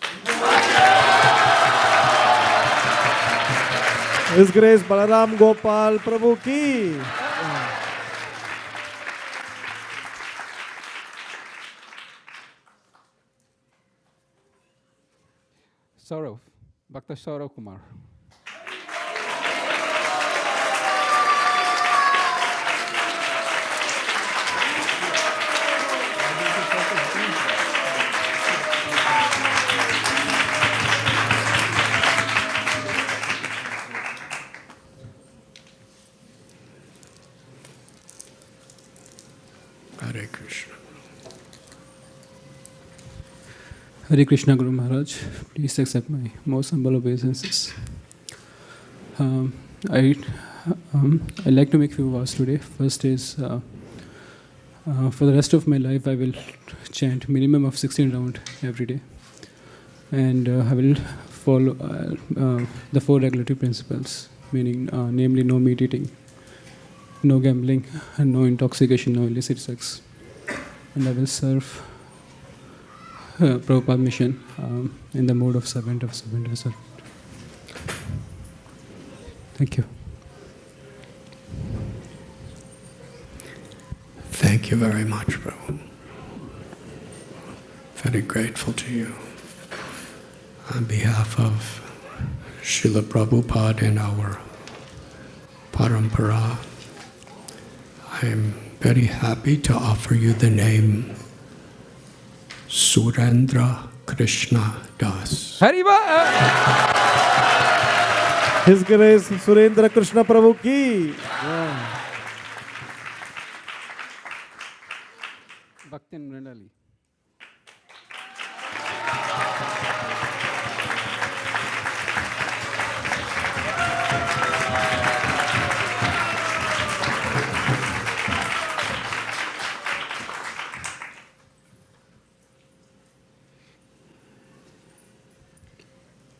H: His Grace Balaram Gopal Prabhu ki.
C: Saurav, Bhakta Saurav Kumar.
E: Hare Krishna.
C: Hare Krishna Guru Maharaj, please accept my most humble obeisances. I'd like to make few vows today. First is For the rest of my life, I will chant minimum of 16 rounds every day. And I will follow the 4 regulatory principles, meaning namely no meat eating, no gambling, and no intoxication, no illicit sex. And I will serve Prabhupada mission in the mode of servant. Thank you.
E: Thank you very much, Prabhu. Very grateful to you. On behalf of Srila Prabhupada and our parampara, I am very happy to offer you the name Surendra Krishna Das.
H: His Grace Surendra Krishna Prabhu ki.
C: Bhaktin Mrindali.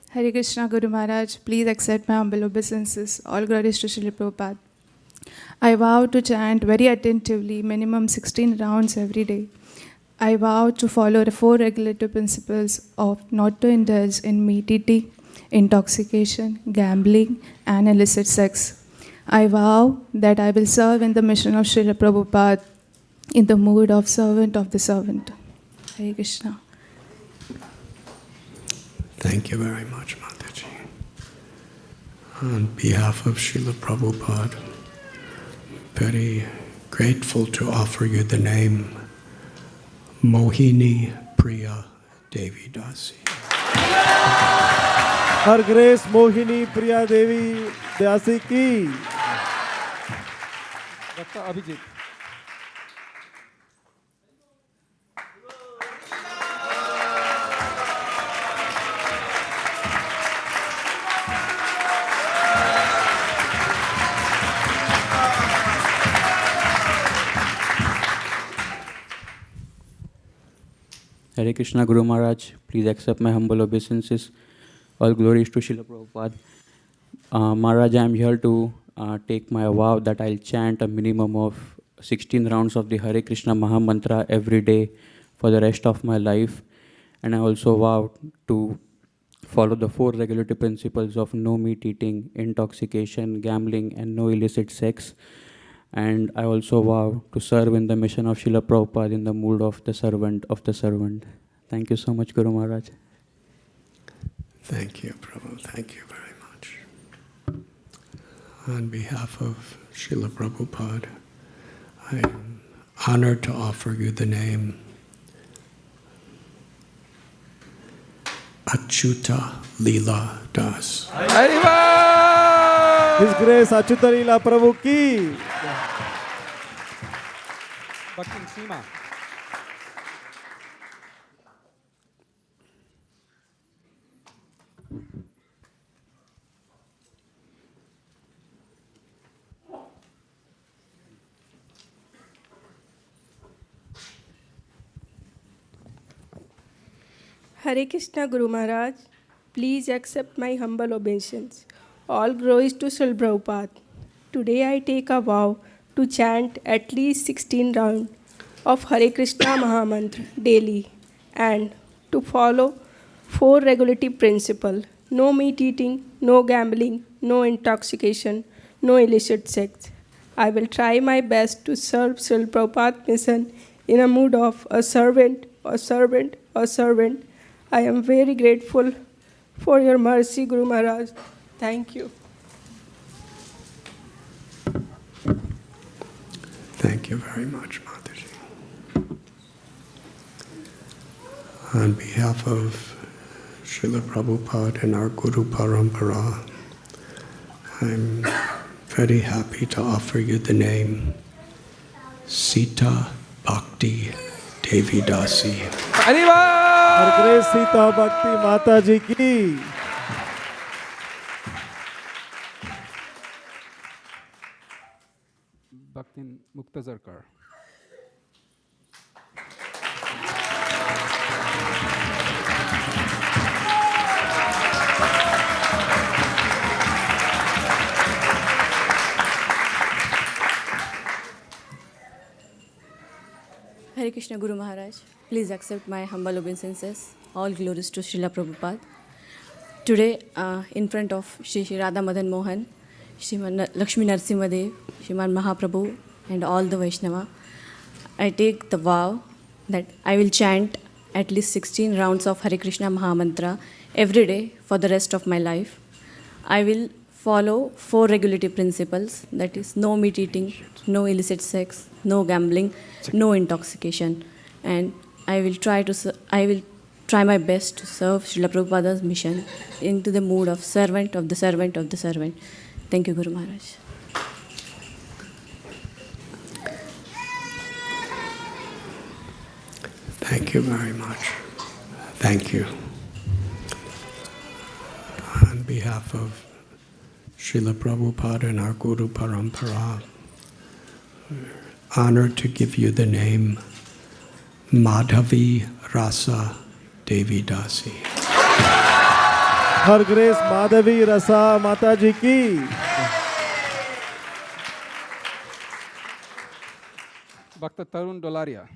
I: Hare Krishna Guru Maharaj, please accept my humble obeisances. All glories to Srila Prabhupada. I vow to chant very attentively, minimum 16 rounds every day. I vow to follow the 4 regulative principles of not to indulge in meat eating, intoxication, gambling, and illicit sex. I vow that I will serve in the mission of Srila Prabhupada in the mood of servant of the servant. Hare Krishna.
E: Thank you very much, Mataji. On behalf of Srila Prabhupada, very grateful to offer you the name Mohini Priya Devi Dasi.
H: Her Grace Mohini Priya Devi Dasi ki.
C: Dr. Abhijit.
J: Hare Krishna Guru Maharaj, please accept my humble obeisances. All glories to Srila Prabhupada. Maharaj, I am here to take my vow that I'll chant a minimum of 16 rounds of the Hare Krishna Maha Mantra every day for the rest of my life. And I also vow to follow the 4 regulatory principles of no meat eating, intoxication, gambling, and no illicit sex. And I also vow to serve in the mission of Srila Prabhupada in the mood of the servant of the servant. Thank you so much, Guru Maharaj.
E: Thank you, Prabhu. Thank you very much. On behalf of Srila Prabhupada, I am honored to offer you the name Achyuta Leela Das.
H: His Grace Achyuta Leela Prabhu ki.
C: Bhaktin Seema.
K: Hare Krishna Guru Maharaj, please accept my humble obeisance. All glories to Srila Prabhupada. Today I take a vow to chant at least 16 rounds of Hare Krishna Maha Mantra daily and to follow 4 regulative principles: no meat eating, no gambling, no intoxication, no illicit sex. I will try my best to serve Srila Prabhupada's mission in a mood of a servant. I am very grateful for your mercy, Guru Maharaj. Thank you.
E: Thank you very much, Mataji. On behalf of Srila Prabhupada and our Guru Parampara, I'm very happy to offer you the name Sita Bhakti Devi Dasi.
H: Her Grace Sita Bhakti Mataji ki.
C: Bhaktin Muktazarkar.
L: Hare Krishna Guru Maharaj, please accept my humble obeisances. All glories to Srila Prabhupada. Today, in front of Shri Radha Madan Mohan, Shriman Lakshmi Narsimhadev, Shriman Mahaprabhu, and all the Vaishnava, I take the vow that I will chant at least 16 rounds of Hare Krishna Mahamantra every day for the rest of my life. I will follow 4 regulative principles, that is, no meat eating, no illicit sex, no gambling, no intoxication, and I will try my best to serve Srila Prabhupada's mission into the mood of servant of the servant of the servant. Thank you, Guru Maharaj.
E: Thank you very much. Thank you. On behalf of Srila Prabhupada and our Guru Parampara, we're honored to give you the name Madhavi Rasa Devi Dasi.
H: Her Grace Madhavi Rasa Mataji ki.
C: Bhakta Tarun Dolaria.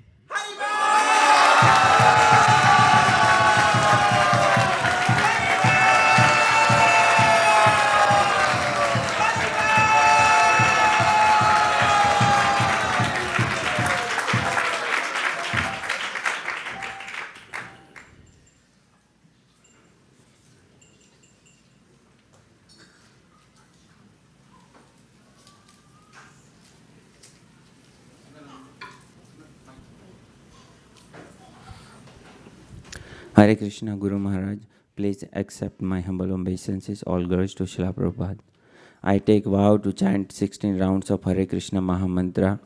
M: Hare Krishna Guru Maharaj, please accept my humble obeisances. All glories to Srila Prabhupada. I take vow to chant 16 rounds of Hare Krishna Mahamantra,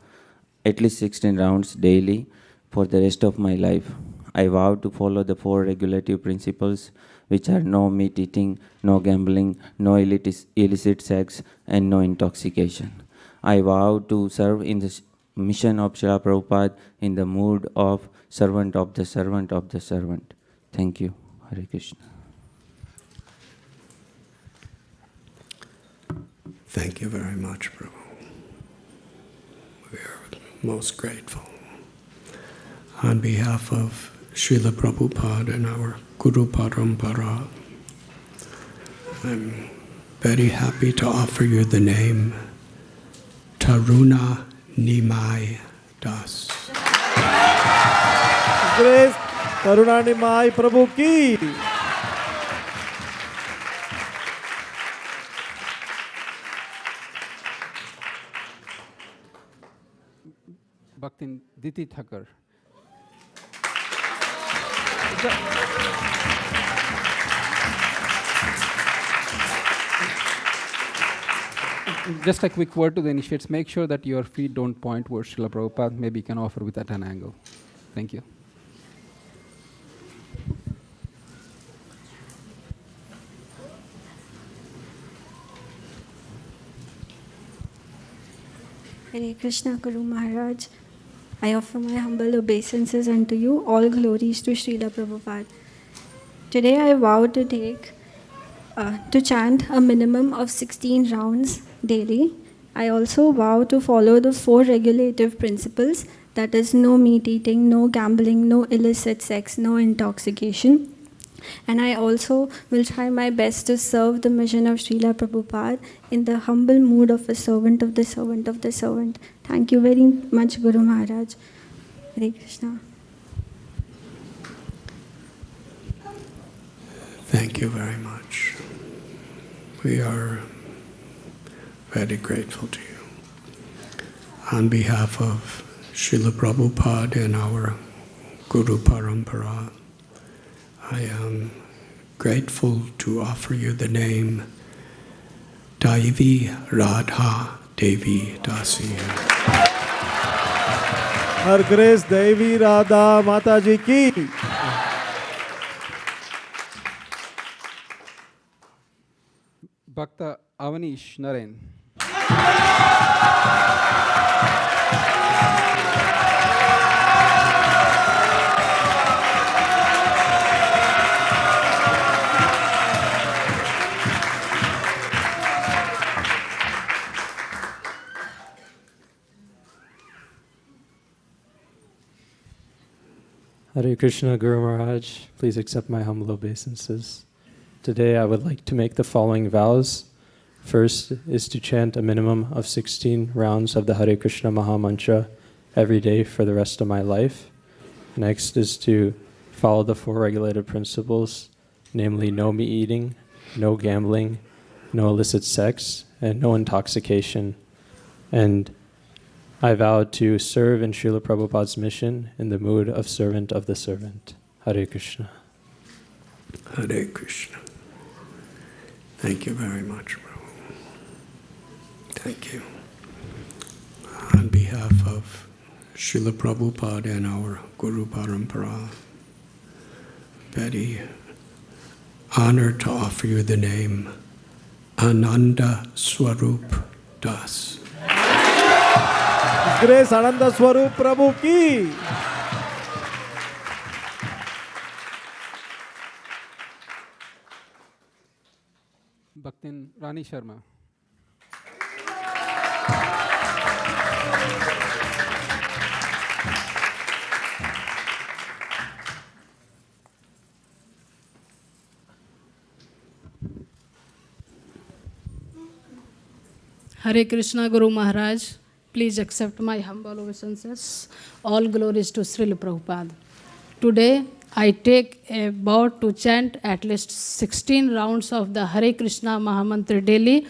M: at least 16 rounds daily for the rest of my life. I vow to follow the 4 regulative principles, which are no meat eating, no gambling, no illicit sex, and no intoxication. I vow to serve in the mission of Srila Prabhupada in the mood of servant of the servant of the servant. Thank you. Hare Krishna.
E: Thank you very much, Prabhu. We are most grateful. On behalf of Srila Prabhupada and our Guru Parampara, I'm very happy to offer you the name Taruna Nimai Das.
H: Grace Karunani Mai Prabhu ki.
C: Bhaktin Diti Thakur. Just a quick word to the initiates. Make sure that your feet don't point towards Srila Prabhupada. Maybe you can offer with at an angle. Thank you.
N: Hare Krishna Guru Maharaj, I offer my humble obeisances unto you. All glories to Srila Prabhupada. Today I vow to chant a minimum of 16 rounds daily. I also vow to follow the 4 regulative principles, that is, no meat eating, no gambling, no illicit sex, no intoxication. And I also will try my best to serve the mission of Srila Prabhupada in the humble mood of a servant of the servant of the servant. Thank you very much, Guru Maharaj. Hare Krishna.
E: Thank you very much. We are very grateful to you. On behalf of Srila Prabhupada and our Guru Parampara, I am grateful to offer you the name Daivi Radha Devi Dasi.
H: Her Grace Devi Radha Mataji ki.
C: Bhakta Avanish Naren.
O: Hare Krishna, Guru Maharaj, please accept my humble obeisances. Today I would like to make the following vows. First is to chant a minimum of 16 rounds of the Hare Krishna Maha Mantra every day for the rest of my life. Next is to follow the 4 regulative principles, namely no meat eating, no gambling, no illicit sex, and no intoxication. And I vow to serve in Srila Prabhupada's mission in the mood of servant of the servant. Hare Krishna.
E: Hare Krishna. Thank you very much, Prabhu. Thank you. On behalf of Srila Prabhupada and our Guru Parampara, very honored to offer you the name Ananda Swarup Das.
H: Grace Ananda Swarup Prabhu ki.
C: Bhaktin Rani Sharma.
P: Hare Krishna, Guru Maharaj, please accept my humble obeisances. All glories to Srila Prabhupada. Today, I take a vow to chant at least 16 rounds of the Hare Krishna Mahamantra daily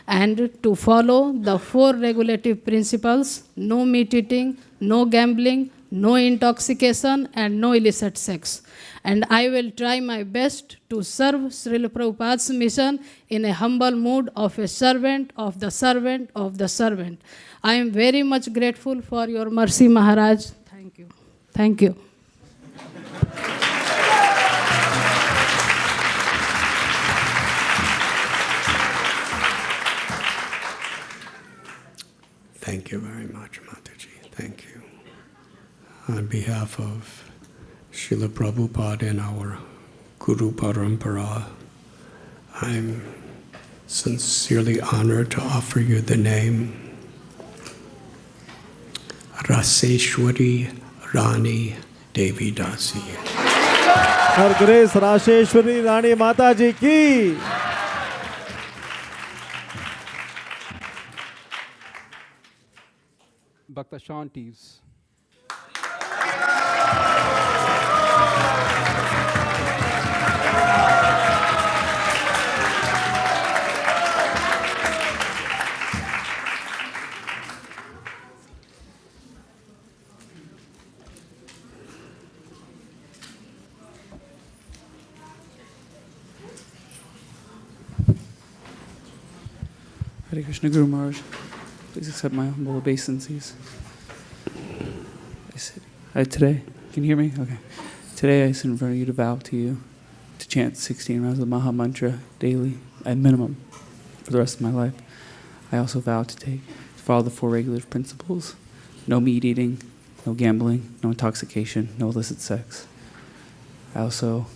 P: and to follow the 4 regulative principles: no meat eating, no gambling, no intoxication, and no illicit sex. And I will try my best to serve Srila Prabhupada's mission in a humble mood of a servant of the servant of the servant. I am very much grateful for your mercy, Maharaj. Thank you. Thank you.
E: Thank you very much, Mataji. Thank you. On behalf of Srila Prabhupada and our Guru Parampara, I'm sincerely honored to offer you the name Raseshwari Rani Devi Dasi.
H: Her Grace Rasheshwari Rani Mataji ki.
C: Bhakta Sean Teves.
Q: Hare Krishna, Guru Maharaj, please accept my humble obeisances. Today, can you hear me? Okay. Today I sit in front of you to vow to you to chant 16 rounds of the Maha Mantra daily, at minimum, for the rest of my life. I also vow to follow the 4 regulative principles: no meat eating, no gambling, no intoxication, no illicit sex. I also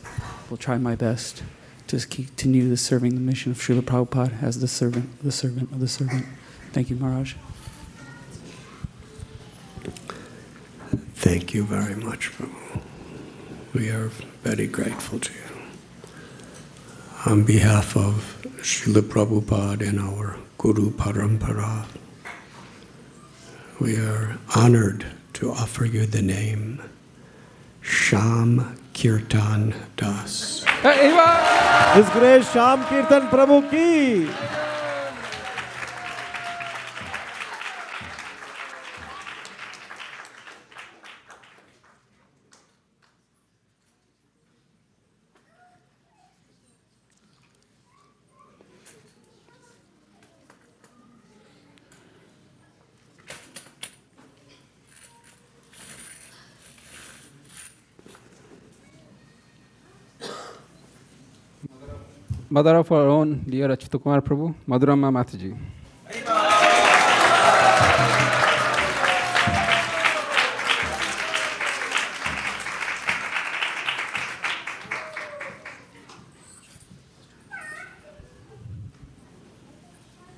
Q: will try my best to continue serving the mission of Srila Prabhupada as the servant of the servant of the servant. Thank you, Maharaj.
E: Thank you very much, Prabhu. We are very grateful to you. On behalf of Srila Prabhupada and our Guru Parampara, we are honored to offer you the name Sham Kirtan Das.
H: His Grace Sham Kirtan Prabhu ki.
C: Mother of our own dear Achyuta Kumar Prabhu, Madhurama Mataji.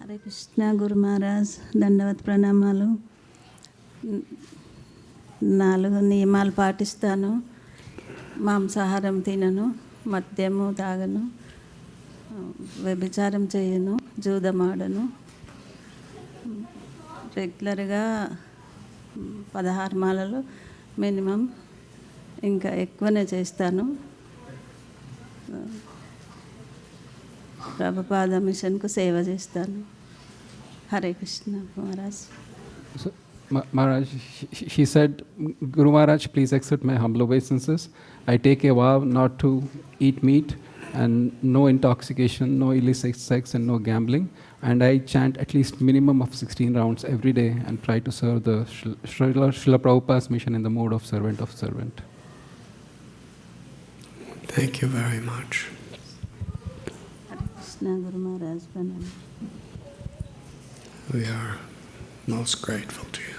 R: Hare Krishna, Guru Maharaj, Dandavat Pranamalu. 4 నియమాలు పాటిస్తాను. మాంసాహారం తినను, మద్యము తాగను, వ్యభిచారం చేయను, జూదమాడను. రెగ్యులర్గా 16 మాలలు మినిమం, ఇంకా ఎక్కువనే చేస్తాను. ప్రభుపాద మిషన్కు సేవ చేస్తాను. Hare Krishna Maharaj.
C: So, Maharaj, she said, Guru Maharaj, please accept my humble obeisances. I take a vow not to eat meat and no intoxication, no illicit sex and no gambling. And I chant at least minimum of 16 rounds every day and try to serve the Srila Prabhupada's mission in the mode of servant of servant.
E: Thank you very much.
R: Krishna Guru Maharaj Pranam.
E: We are most grateful to you.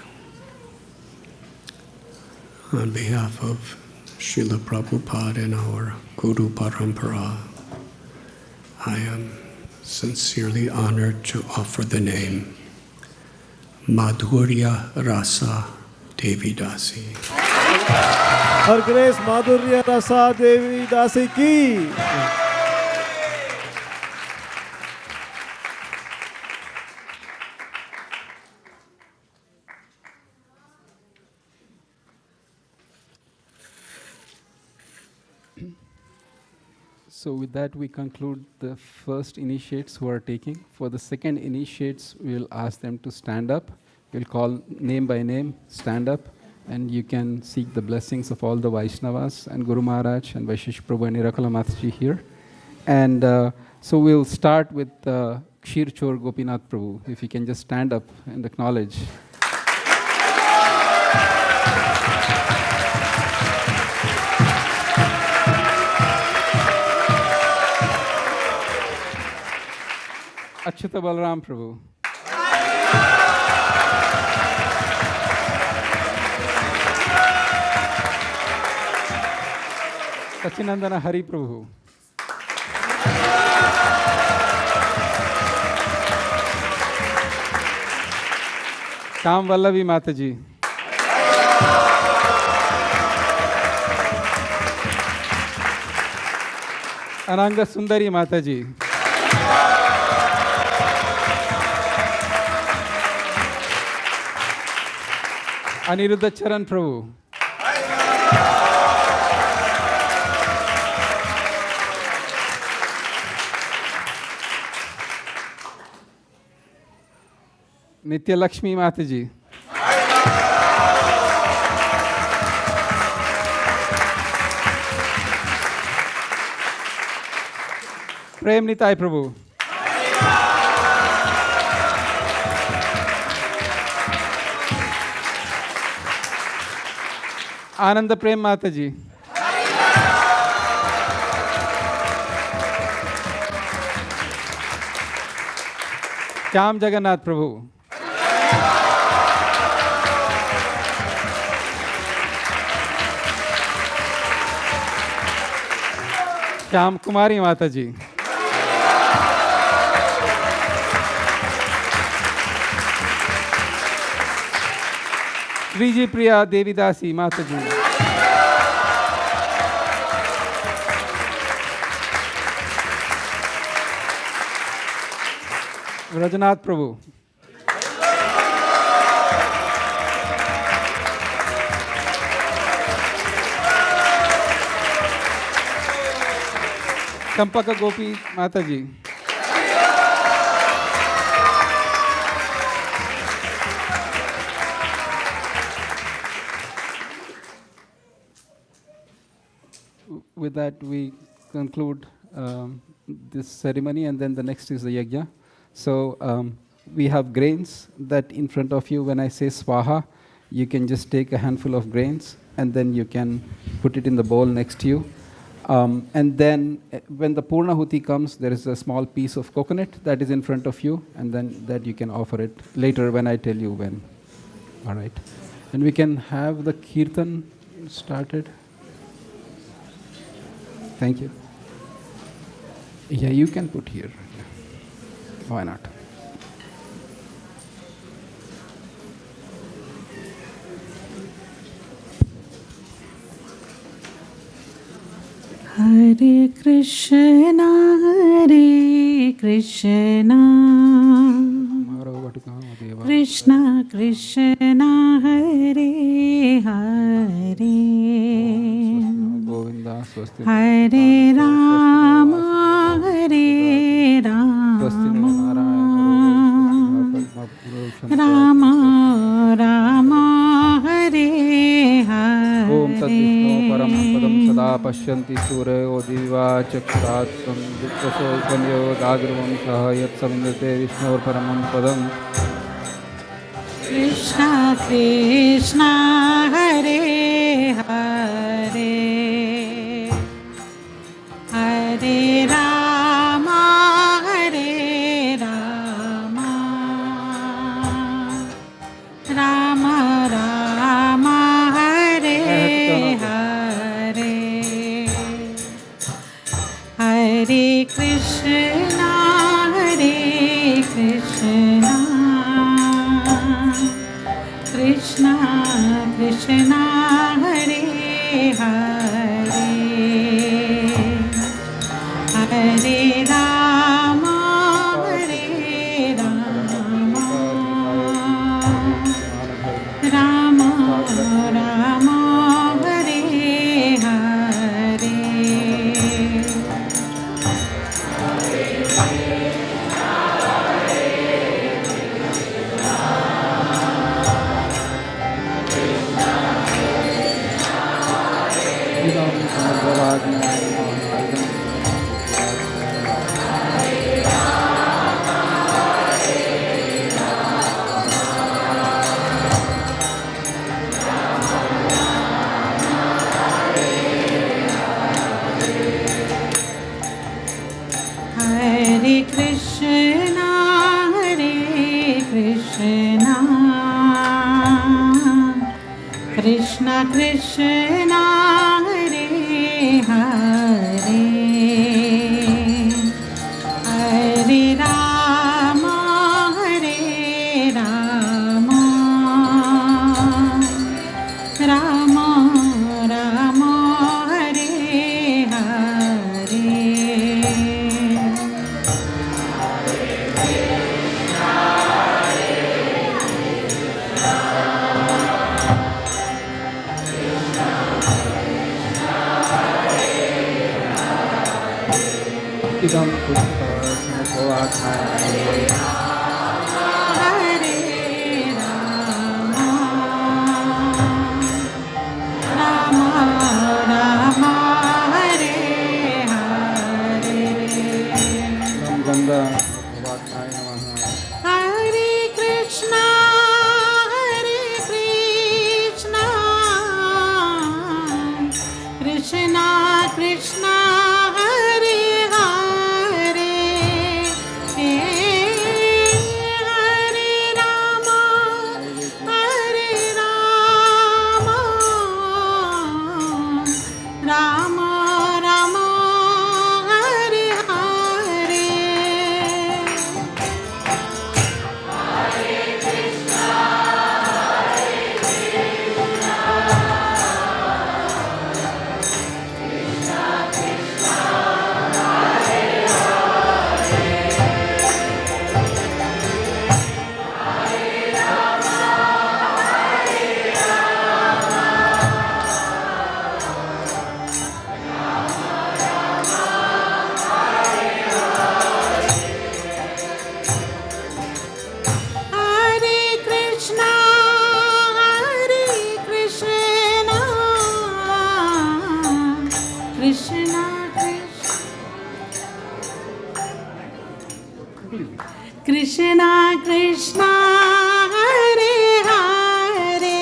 E: On behalf of Srila Prabhupada and our Guru Parampara, I am sincerely honored to offer the name Madhurya Rasa Devi Dasi.
H: Her Grace Madhurya Rasa Devi Dasi ki.
C: So with that, we conclude the first initiates who are taking. For the second initiates, we'll ask them to stand up. We'll call name by name, stand up, and you can seek the blessings of all the Vaishnavas and Guru Maharaj and Vaishish Prabhu and Nirakala Mataji here. And so we'll start with Kshir Chor Gopinath Prabhu. If you can just stand up and acknowledge. Achyuta Balaram Prabhu. Sachinandana Hari Prabhu. Sham Vallavi Mataji. Ananga Sundari Mataji. Aniruddha Charan Prabhu. Nitya Lakshmi Mataji. Prem Nitai Prabhu. Ananda Prem Mataji. Cham Jagannath Prabhu. Cham Kumari Mataji. Sriji Priya Devidasi Mataji. Radhanath Prabhu. Champaka Gopi Mataji. With that, we conclude this ceremony, and then the next is the yajna. So we have grains that in front of you. When I say swaha, you can just take a handful of grains, and then you can put it in the bowl next to you. And then when the Purnahuti comes, there is a small piece of coconut that is in front of you, and then that you can offer it later when I tell you when. All right. And we can have the kirtan started. Thank you. Yeah, you can put here. Why not?
A: Hare Krishna Krishna Krishna Hare Hare Hare Rama Hare Rama Rama Rama Hare Hare
C: Om Tat Vishnu Param Padam Sada Pashyanti Suryo Diva Chakshuratsam Vipraso Panyo Dagruvam Saha Yat Samindate Vishnu Paramam Padam
A: Krishna Krishna Hare Hare Hare Rama Hare Rama Rama Rama Hare Hare Hare Krishna Krishna Krishna Hare Hare Hare Rama Hare Rama Rama Rama Hare Hare Hare Krishna Krishna Krishna Hare Hare Hare Rama Hare Rama Rama Rama Hare Hare
C: Idam Pushpa Samapavakaya
A: Hare Rama Rama Rama Hare Hare
C: Nam Ganga Samapavakaya Namaha
A: Hare Krishna Krishna Krishna Hare Hare Hare Rama Rama Rama Hare Hare Hare Krishna Krishna Krishna Krishna Hare Hare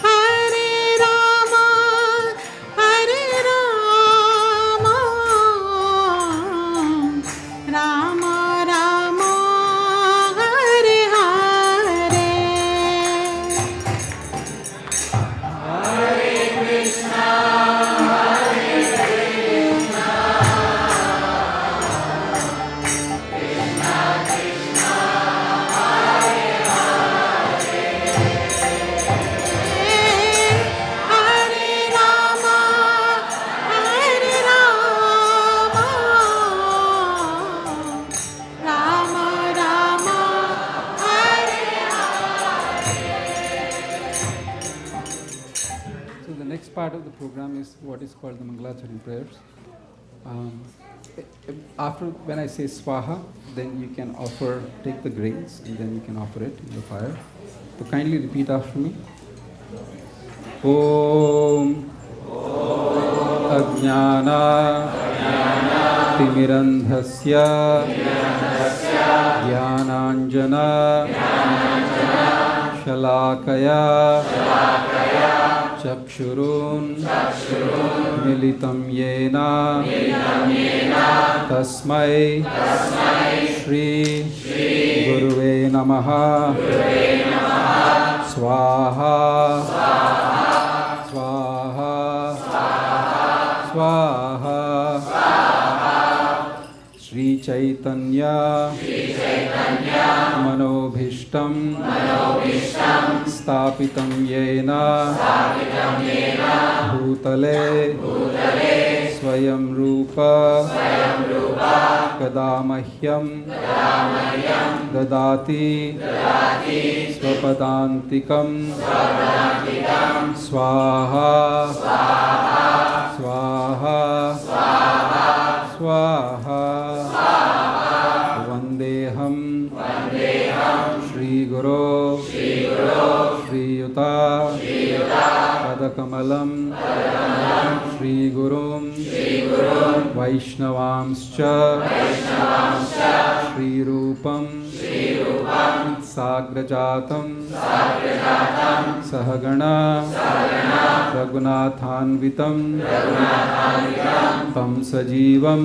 A: Hare Rama Rama Rama Hare Hare Hare Krishna Krishna
C: part of the program is what is called the Mangalacharya prayers. After when I say Swaha, then you can take the grains and then you can offer it in the fire. So kindly repeat after me. Om Ajnana Timirandhasya Dhyananjana Shalakaya Chakshurun Militam Yena Tasmai Shri Guruve Namaha Swaha Swaha Swaha Sri Chaitanya Manobhishtam Stapitam Yena Bhutale Swayam Rupa Kadamahyam Dadati Swapadantikam Swaha Swaha Swaha Vandeham Shri Guru Shri Yuta Padakamalam Shri Gurum Vaishnavamscha Shri Rupam Sagrajatam Sahagana Raghunathanvitam Tam Sajivam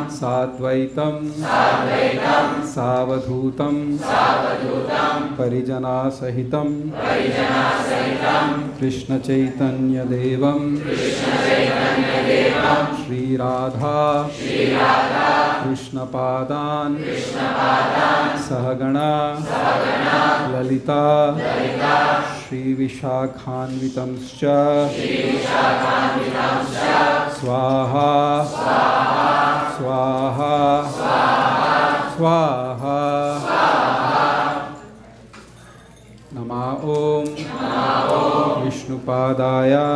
C: Satvaitam Savadhutam Parijana Sahitam Krishna Chaitanya Devam Shri Radha Krishna Padan Sahagana Lalita Shri Vishakhanvitamscha Swaha Swaha Swaha Nama Om Vishnupadaya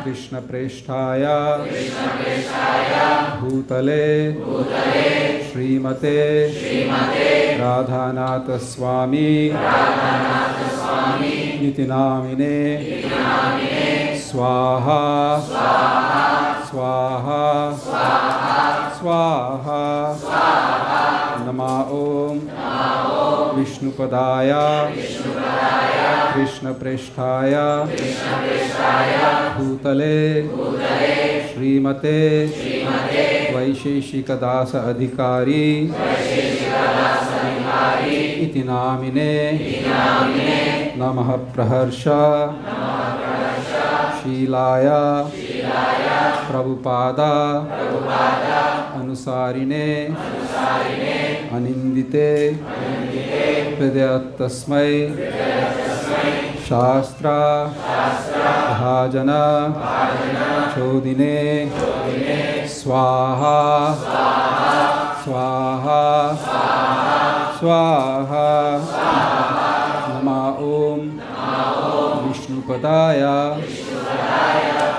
C: Krishna Presthaya Bhutale Srimate Radhanath Swami Nitinamine Swaha Swaha Swaha Nama Om Vishnupadaya Krishna Presthaya Bhutale Srimate Vaisheshika Dasa Adhikari Iti Namine Namaha Praharsha Shilaya Prabhupada Anusarine Anindite Hridayat-tasmai Shastra Bhajana Chodine Swaha Swaha Swaha Nama Om Vishnupadaya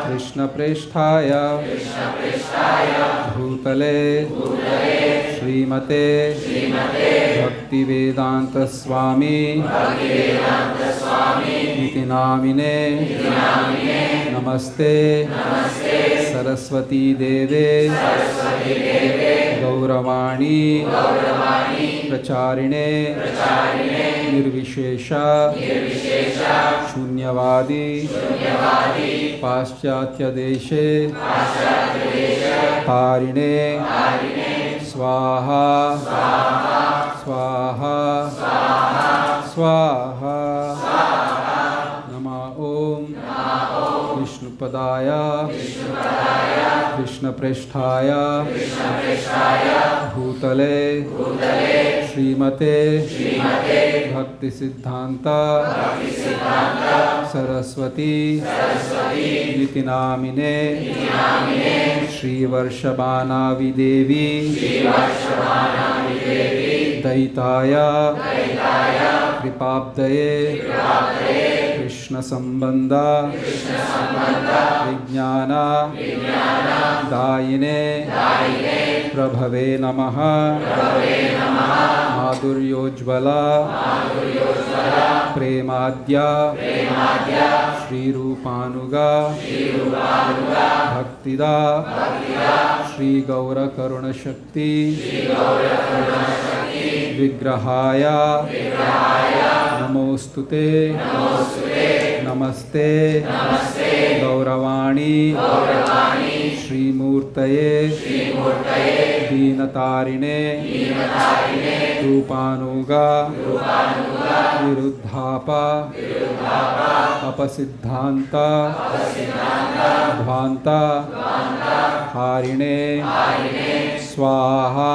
C: Krishna Presthaya Bhutale Srimate Bhakti Vedanta Swami Niti Namine Namaste Saraswati Deve Gauravani Pracharine Nirvishesha Shunyavadi Paschatya Deshe Harine Swaha Swaha Swaha Nama Om Vishnupadaya Krishna Presthaya Bhutale Srimate Bhakti Siddhanta Saraswati Niti Namine Shri Varshabhana Videvi Daitaya Kripabdaye Krishna Krishna संबंध विज्ञान दायिने प्रभवे नमः माधुर्योज्ज्वला प्रेमाद्या श्रीरूपानुगा भक्तिदा श्री गौर करुण शक्ति विग्रहाय नमोस्तुते नमस्ते गौरवाणी श्रीमूर्तये दीनतारिणे रूपानुगा विरुद्धापा अपसिद्धांता ध्वांता हारिणे स्वाहा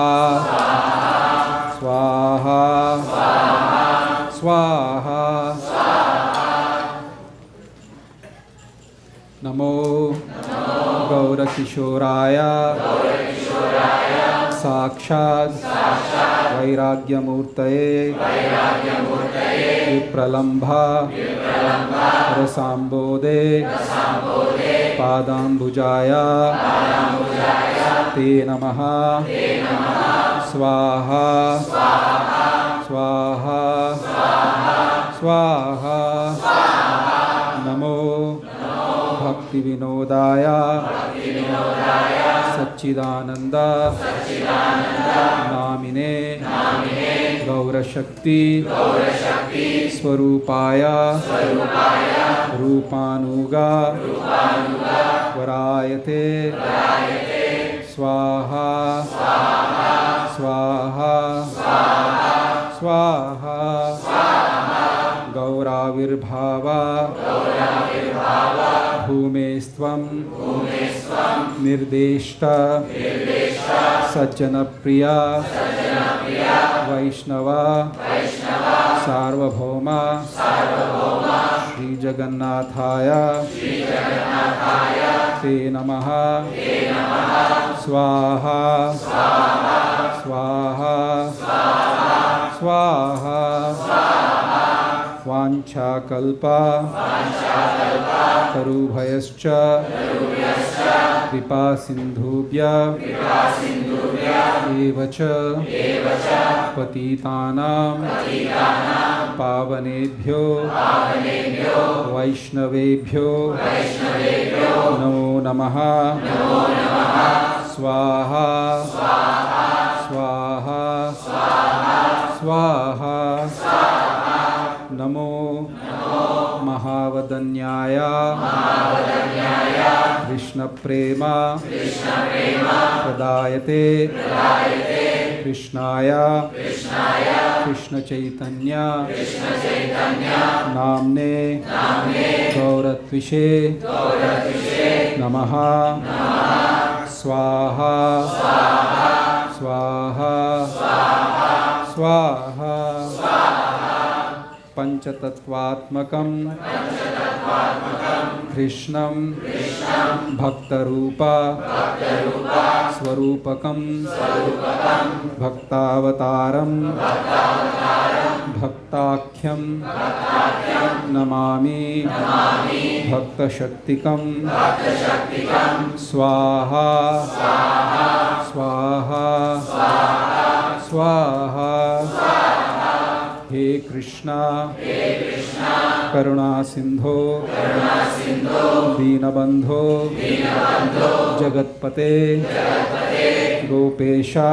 C: स्वाहा स्वाहा नमो गौरकिशोराय साक्षात् वैराग्यमूर्तये विप्रलम्भा रसाम्बोधे पादाम्बुजाय ते नमः स्वाहा स्वाहा स्वाहा नमो भक्ति विनोदाय सच्चिदानंद नामिने गौरशक्ति स्वरूपाय रूपानुगा वरायते स्वाहा स्वाहा स्वाहा गौराविर्भावा भूमेस्त्वं निर्देष्टा सज्जनप्रिया वैष्णवा सार्वभौमा श्रीजगन्नाथाय ते नमः स्वाहा स्वाहा स्वाहा वाञ्छाकल्पा तरुभयश्च कृपा सिन्धुभ्य एव च पतितानां पावनेभ्यो वैष्णवेभ्यो नमो नमः स्वाहा स्वाहा स्वाहा नमो महावदन्याय कृष्ण प्रेमा प्रदायते कृष्णाय कृष्ण चैतन्य नाम्ने गौरत्विषे नमः स्वाहा स्वाहा स्वाहा पंचतत्वात्मकं कृष्णं भक्तरूपा स्वरूपकं भक्तावतारं भक्ताख्यं नमामि भक्तशक्तिकं स्वाहा स्वाहा स्वाहा हे कृष्णा करुणा सिंधो दीनबंधो जगत्पते गोपेशा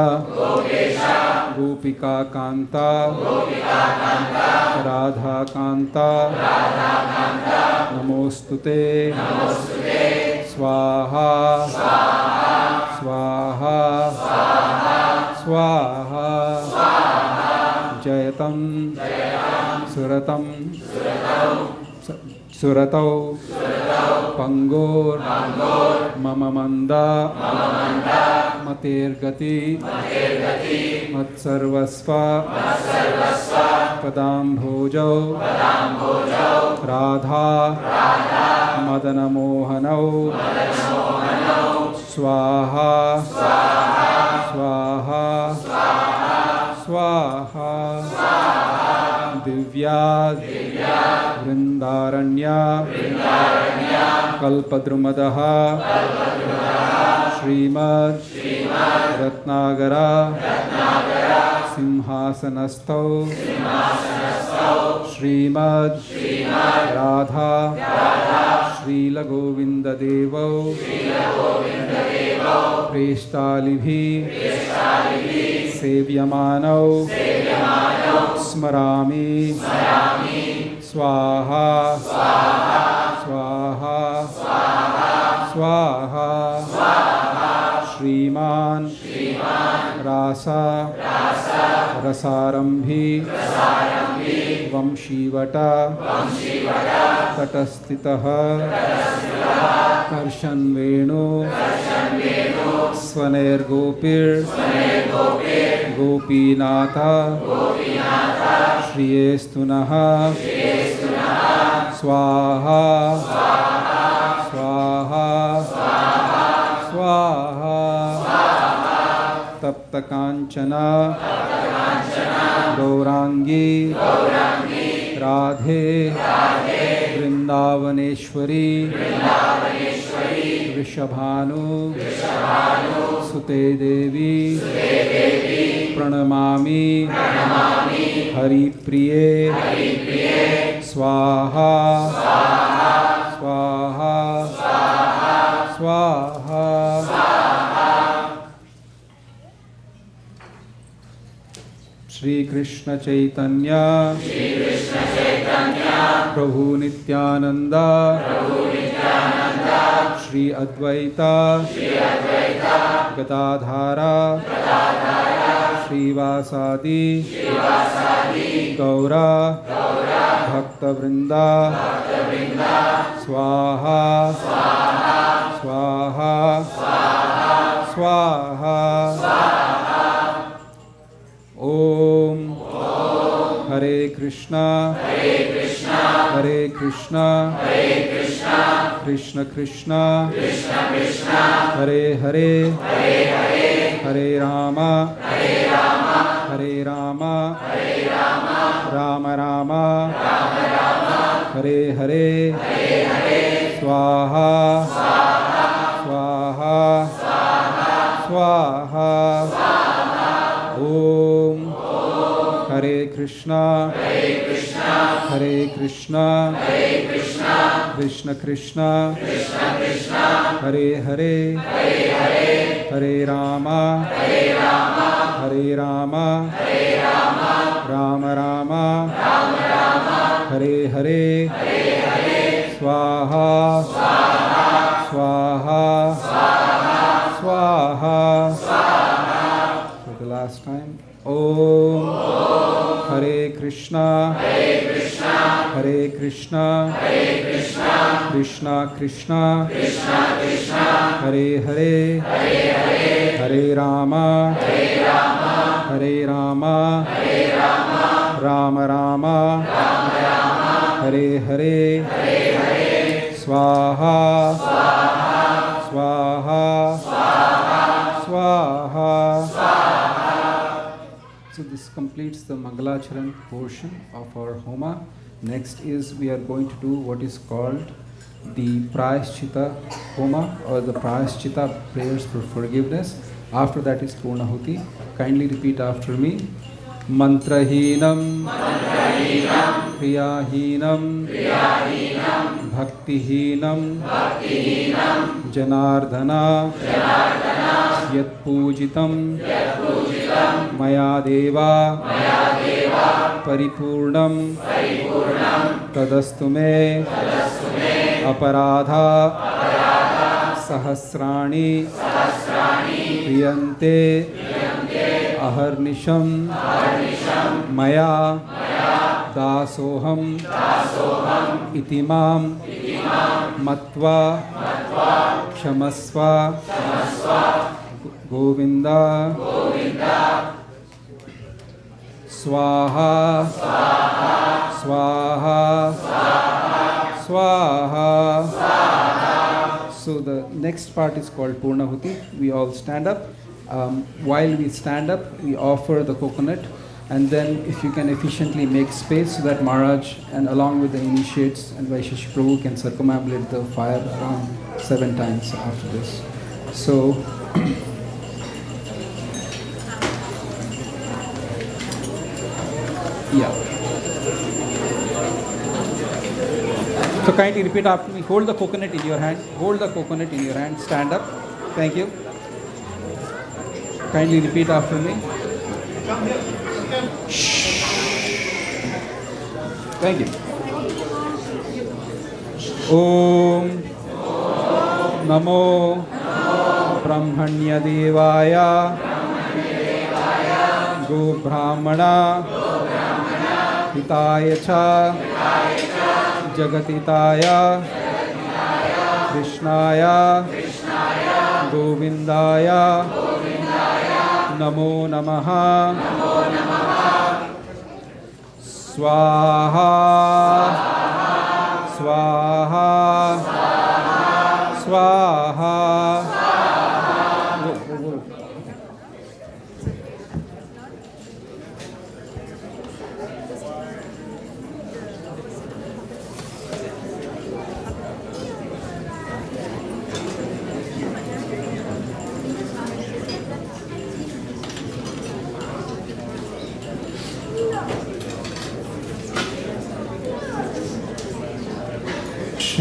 C: गोपिका कांता राधा कांता नमोस्तुते स्वाहा स्वाहा स्वाहा जयतं सुरतं सुरतौ पंगोर मम मंदा मतेर्गति मत्सर्वस्व पदाम्भोजौ राधा मदनमोहनौ स्वाहा स्वाहा स्वाहा दिव्या दिव्याद वृंदारण्य कल्पद्रुमदः श्रीमद् रत्नागरा सिंहासनस्थौ श्रीमद् राधा श्रीलगोविन्ददेवौ प्रेष्टालिभिः सेव्यमानौ स्मरामि स्वाहा स्वाहा स्वाहा श्रीमान रासा रसारंभी वंशीवटा तटस्थितः कर्षन् वेणु स्वनैर्गोपीर् गोपीनाथ श्रियेस्तु नः स्वाहा स्वाहा स्वाहा तप्त कांचना गौरांगी राधे वृंदावनेश्वरी वृषभानु सुते देवी प्रणमामि हरिप्रिये स्वाहा स्वाहा स्वाहा श्री कृष्ण चैतन्य प्रभु नित्यानंद श्री अद्वैता गदाधारा श्रीवासादि गौरा भक्तवृंदा स्वाहा स्वाहा स्वाहा ओम हरे कृष्णा हरे कृष्णा कृष्ण कृष्णा हरे हरे हरे रामा राम राम हरे हरे स्वाहा स्वाहा स्वाहा ओम हरे कृष्णा कृष्ण कृष्णा हरे हरे हरे राम राम राम हरे हरे स्वाहा स्वाहा स्वाहा. For the last time. Om Hare Krishna Hare Krishna Krishna Krishna Hare Hare Hare Rama Rama Rama Hare Hare Swaha Swaha Swaha. So this completes the Mangalacharan portion of our Homa. Next is we are going to do what is called the Prayashchita Homa or the Prayashchita prayers for forgiveness. After that is Purnahuti. Kindly repeat after me. Mantrahinam Kriyahinam Bhaktihinam Janardhana Yat Pujitam Maya Deva Paripurnam Tadastu me Aparadha Sahasrani Priyante Aharnisham Maya Dasoham Itimam Matva Kshamasva Govinda Swaha Swaha Swaha. So the next part is called Purnahuti. We all stand up. While we stand up, we offer the coconut And then if you can efficiently make space so that Maharaj and along with the initiates and Vaishish Prabhu can circumambulate the fire around 7 times after this. So yeah. So kindly repeat after me. Hold the coconut in your hand. Hold the coconut in your hand. Stand up. Thank you. Kindly repeat after me. Thank you. Om Namo Brahmanya Devaya Go Brahmana Hitaya Cha Jagatitaya Krishnaya Govindaya Namo Namaha Swaha Swaha Swaha.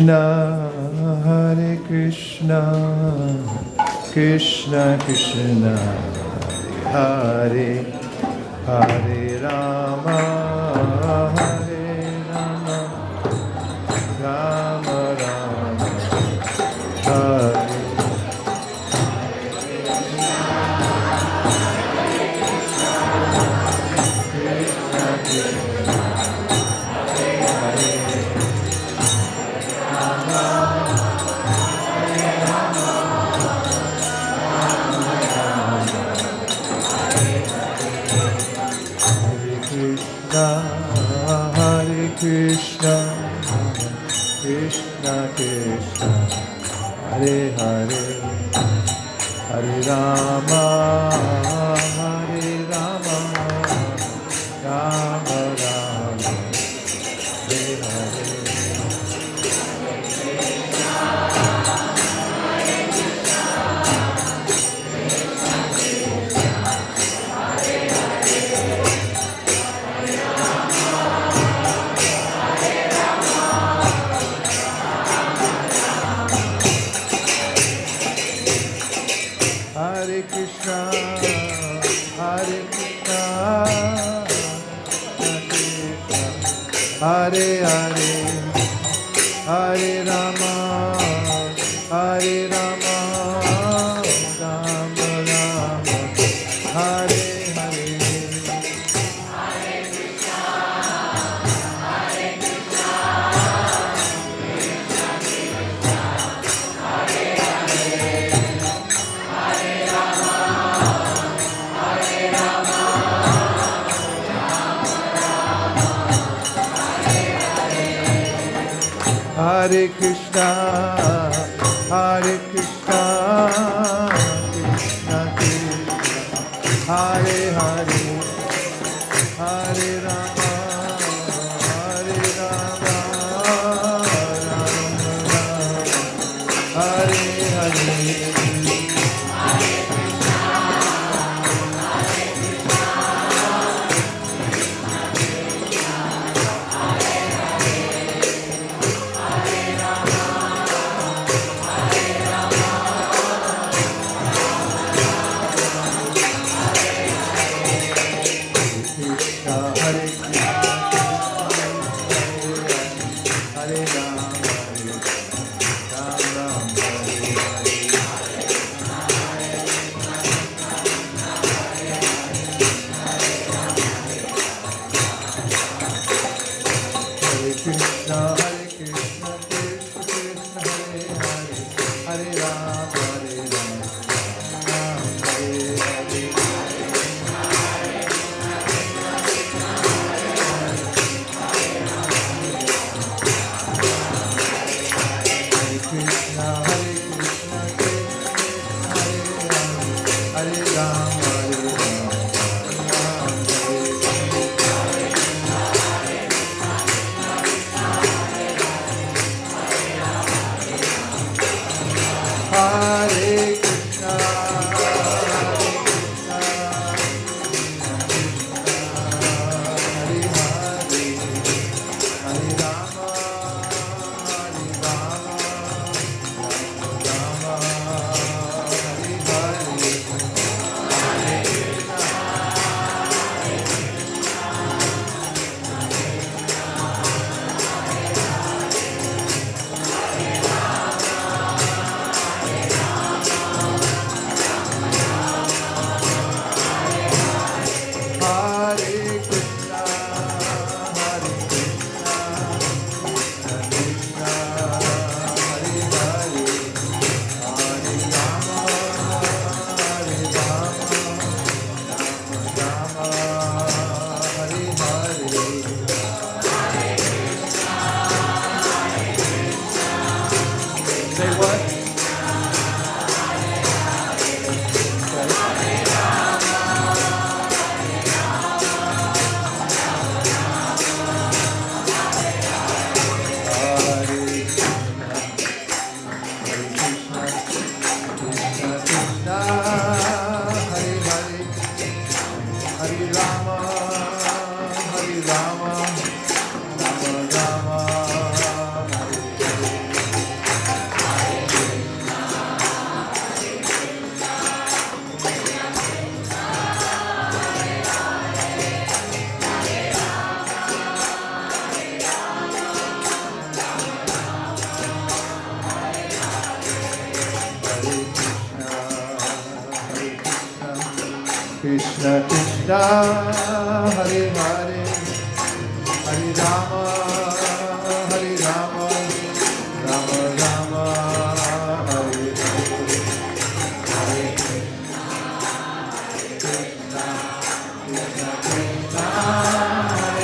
B: Krishna, Hare Krishna, Krishna Krishna, Hare Hare Rama, Hare Rama, Rama Rama, Hare. Hare Krishna, Krishna Krishna, Hare Hare, Hare Rama, Hare Rama, Rama Rama, Hare Hare. Hare Krishna, Hare Krishna, Hare Hare, Hare Rama, Hare Rama, Rama Rama, Hare Hare. Hare Krishna, Hare Krishna, Krishna Krishna, Hare Hare. Hare Krishna, Hare Krishna, Krishna Krishna, Hare Hare, Hare Rama, Hare Rama, Rama Rama, Hare Hare. Krishna Krishna Hare Hare Hare Rama Hare Rama Rama Rama Hare Hare Hare Krishna Krishna Krishna Krishna Hare Hare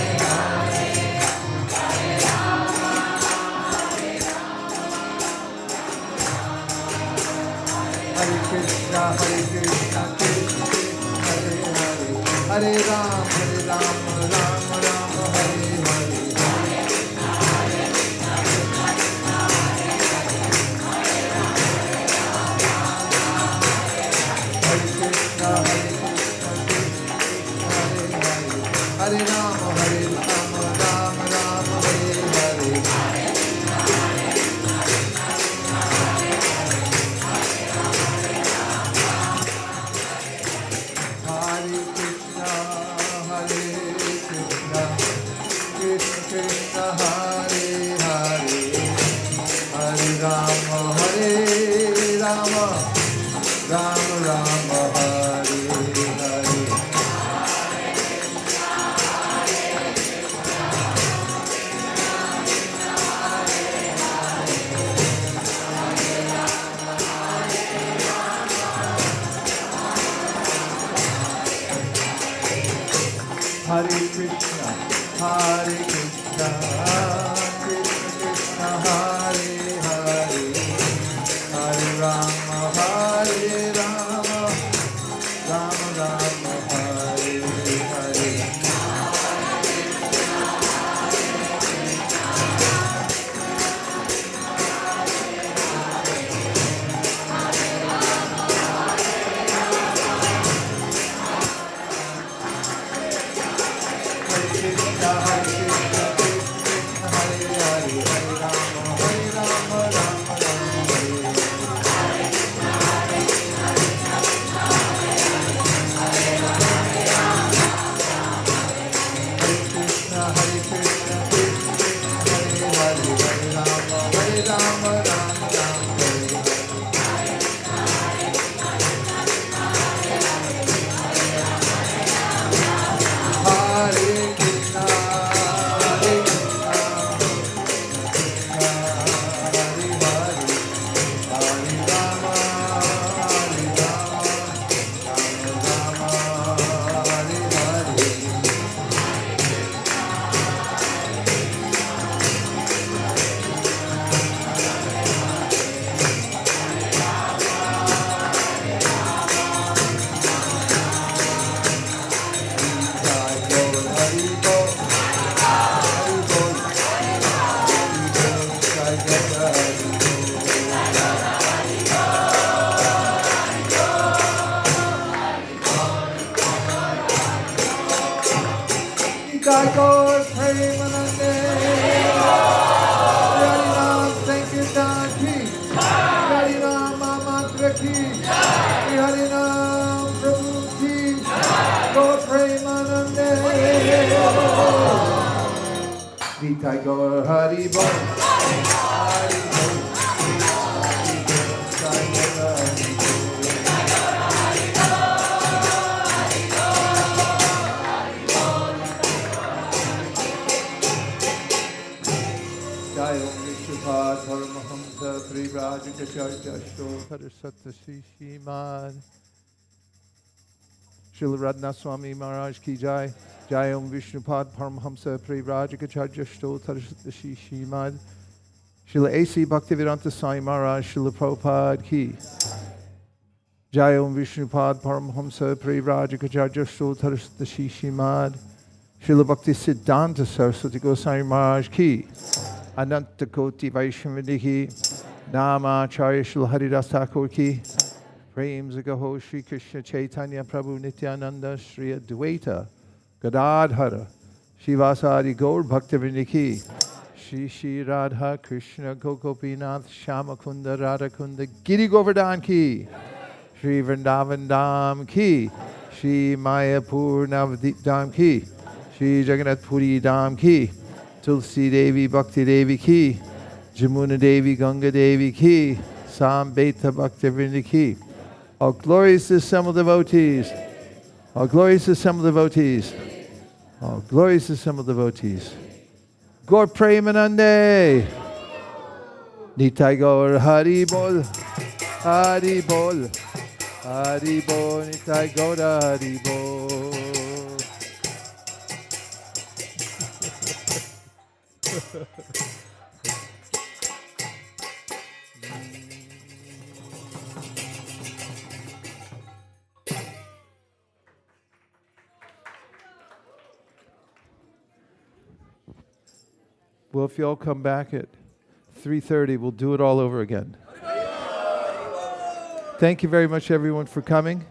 B: Hare Rama Hare Rama Hare Krishna Krishna Hare Hare Hare Ram Ram Ram Hare Hare Hare Krishna Hare Ram Ram Ram Hare Hare Hare Krishna Hare Krishna Krishna Krishna Hare Hare Hare Rama Hare Rama Rama Rama Hare Hare Hare Krishna Krishna Krishna Hare Hare Hare Rama Hare Rama Rama Rama Hare Hare Gaur Premanande Harinam Sankirtan Ki Harinam Mantra Ki Harinam Prabhu Ki Gaur Premanande Gita Gaur Hari Bol Hari Bol Paramahamsa Trivrajikacharya Shtohara Sattasi Shimad Srila Radhanath Swami Maharaj Ki Jai Jai Om Vishnupad Paramahamsa Trivrajikacharya Shtohara Sattasi Shimad Srila A.C. Bhaktivedanta Swami Maharaj Srila Prabhupada Ki Jai Om Vishnupad Paramahamsa Trivrajikacharya Shtohara Sattasi Shimad Srila Bhakti Siddhanta Saraswati Goswami Maharaj Ki Ananta Koti Vaishnavinihi Nama Acharya Shri Haridas Thakur Ki Prem Zagaho Shri Krishna Chaitanya Prabhu Nityananda Shri Advaita Gadadhara Shivasari Gaur Bhaktivinoda Ki Shri Shri Radha Krishna Gopinath Shamakunda Radhakunda Giri Govardhan Ki Shri Vrindavan Dham Ki Shri Mayapur Navadip Dham Ki Shri Jagannath Puri Dham Ki Tulsi Devi Bhakti Devi Ki, Jamuna Devi Ganga Devi Ki, Sambeta Bhaktivinoda Ki. All glories to assembled devotees. All glories to assembled devotees. All glories to assembled devotees. Gaur Premanande. Nitai Gaur Hari Bol. Hari Bol. Hari Bol. Nitai Gaur Hari Bol. Well, if you all come back at 3:30, we'll do it all over again. Thank you very much, everyone, for coming.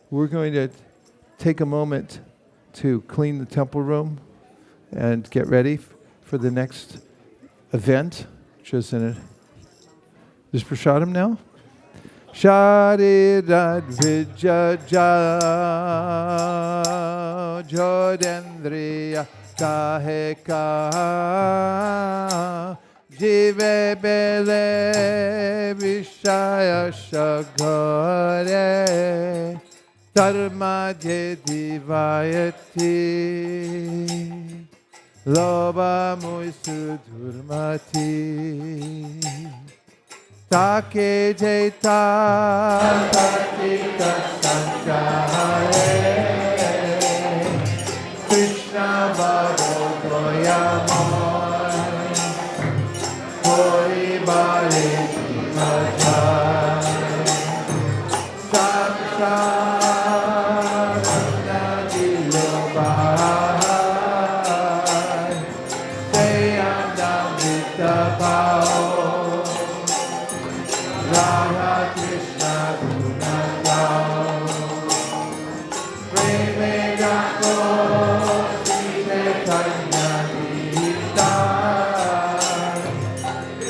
B: We're going to take a moment to clean the temple room and get ready for the next event, which is in it. Is Prasadam now? Sharirat Vijaja Jodendriya Kaheka Jive Bele Vishaya Shagare Dharma Jedivayati Loba Muisu Durmati Take Jeta Tatika Sanchare Krishna Bhagavatoyamoy Kori Bale Kimachai Samsara Nadilobai Sayam Damvita Bhao Radha Krishna Gunatao Premedako Chaitanya Gita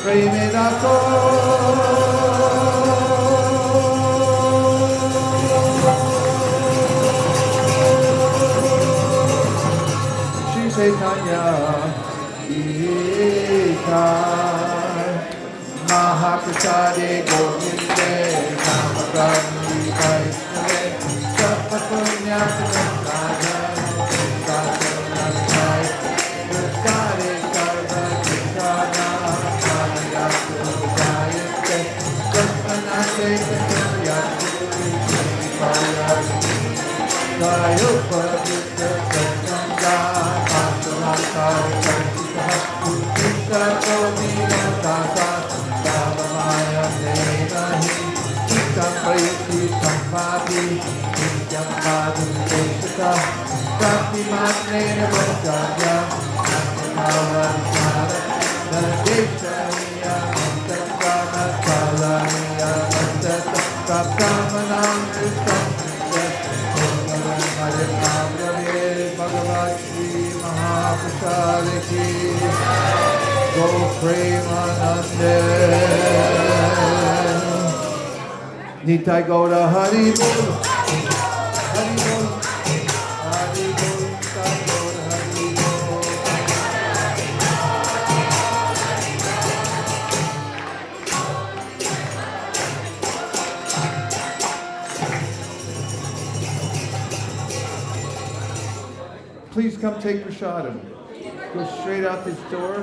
B: Premedako Shri Chaitanya Gita Mahaprasade Govinde Namaprabhu Vaishnave Sapapunya Prasada Sapapunya Prasade Sarva Krishana Adiyatu Jayate Prasmanate Yatu Vipayati Sayupadita Prasanga Pasamakari Karsita Krishna Kovina Tata Maya Devahi Itam Prayati Sampati Nityam Padu Deshita Prati Matre Vajaya Namahavan Sara Nadeshariya Mantasana Kalaniya Mantasa Praptamanam Kristam Bhagavan Hare Navrave Bhagavat Shri Mahaprasade Ki Go Premanande Nitai Gaura Hari Bol Hari Bol Hari Bol Nitai Gaura Hari Bol Please come take prasadam. Go straight out this door.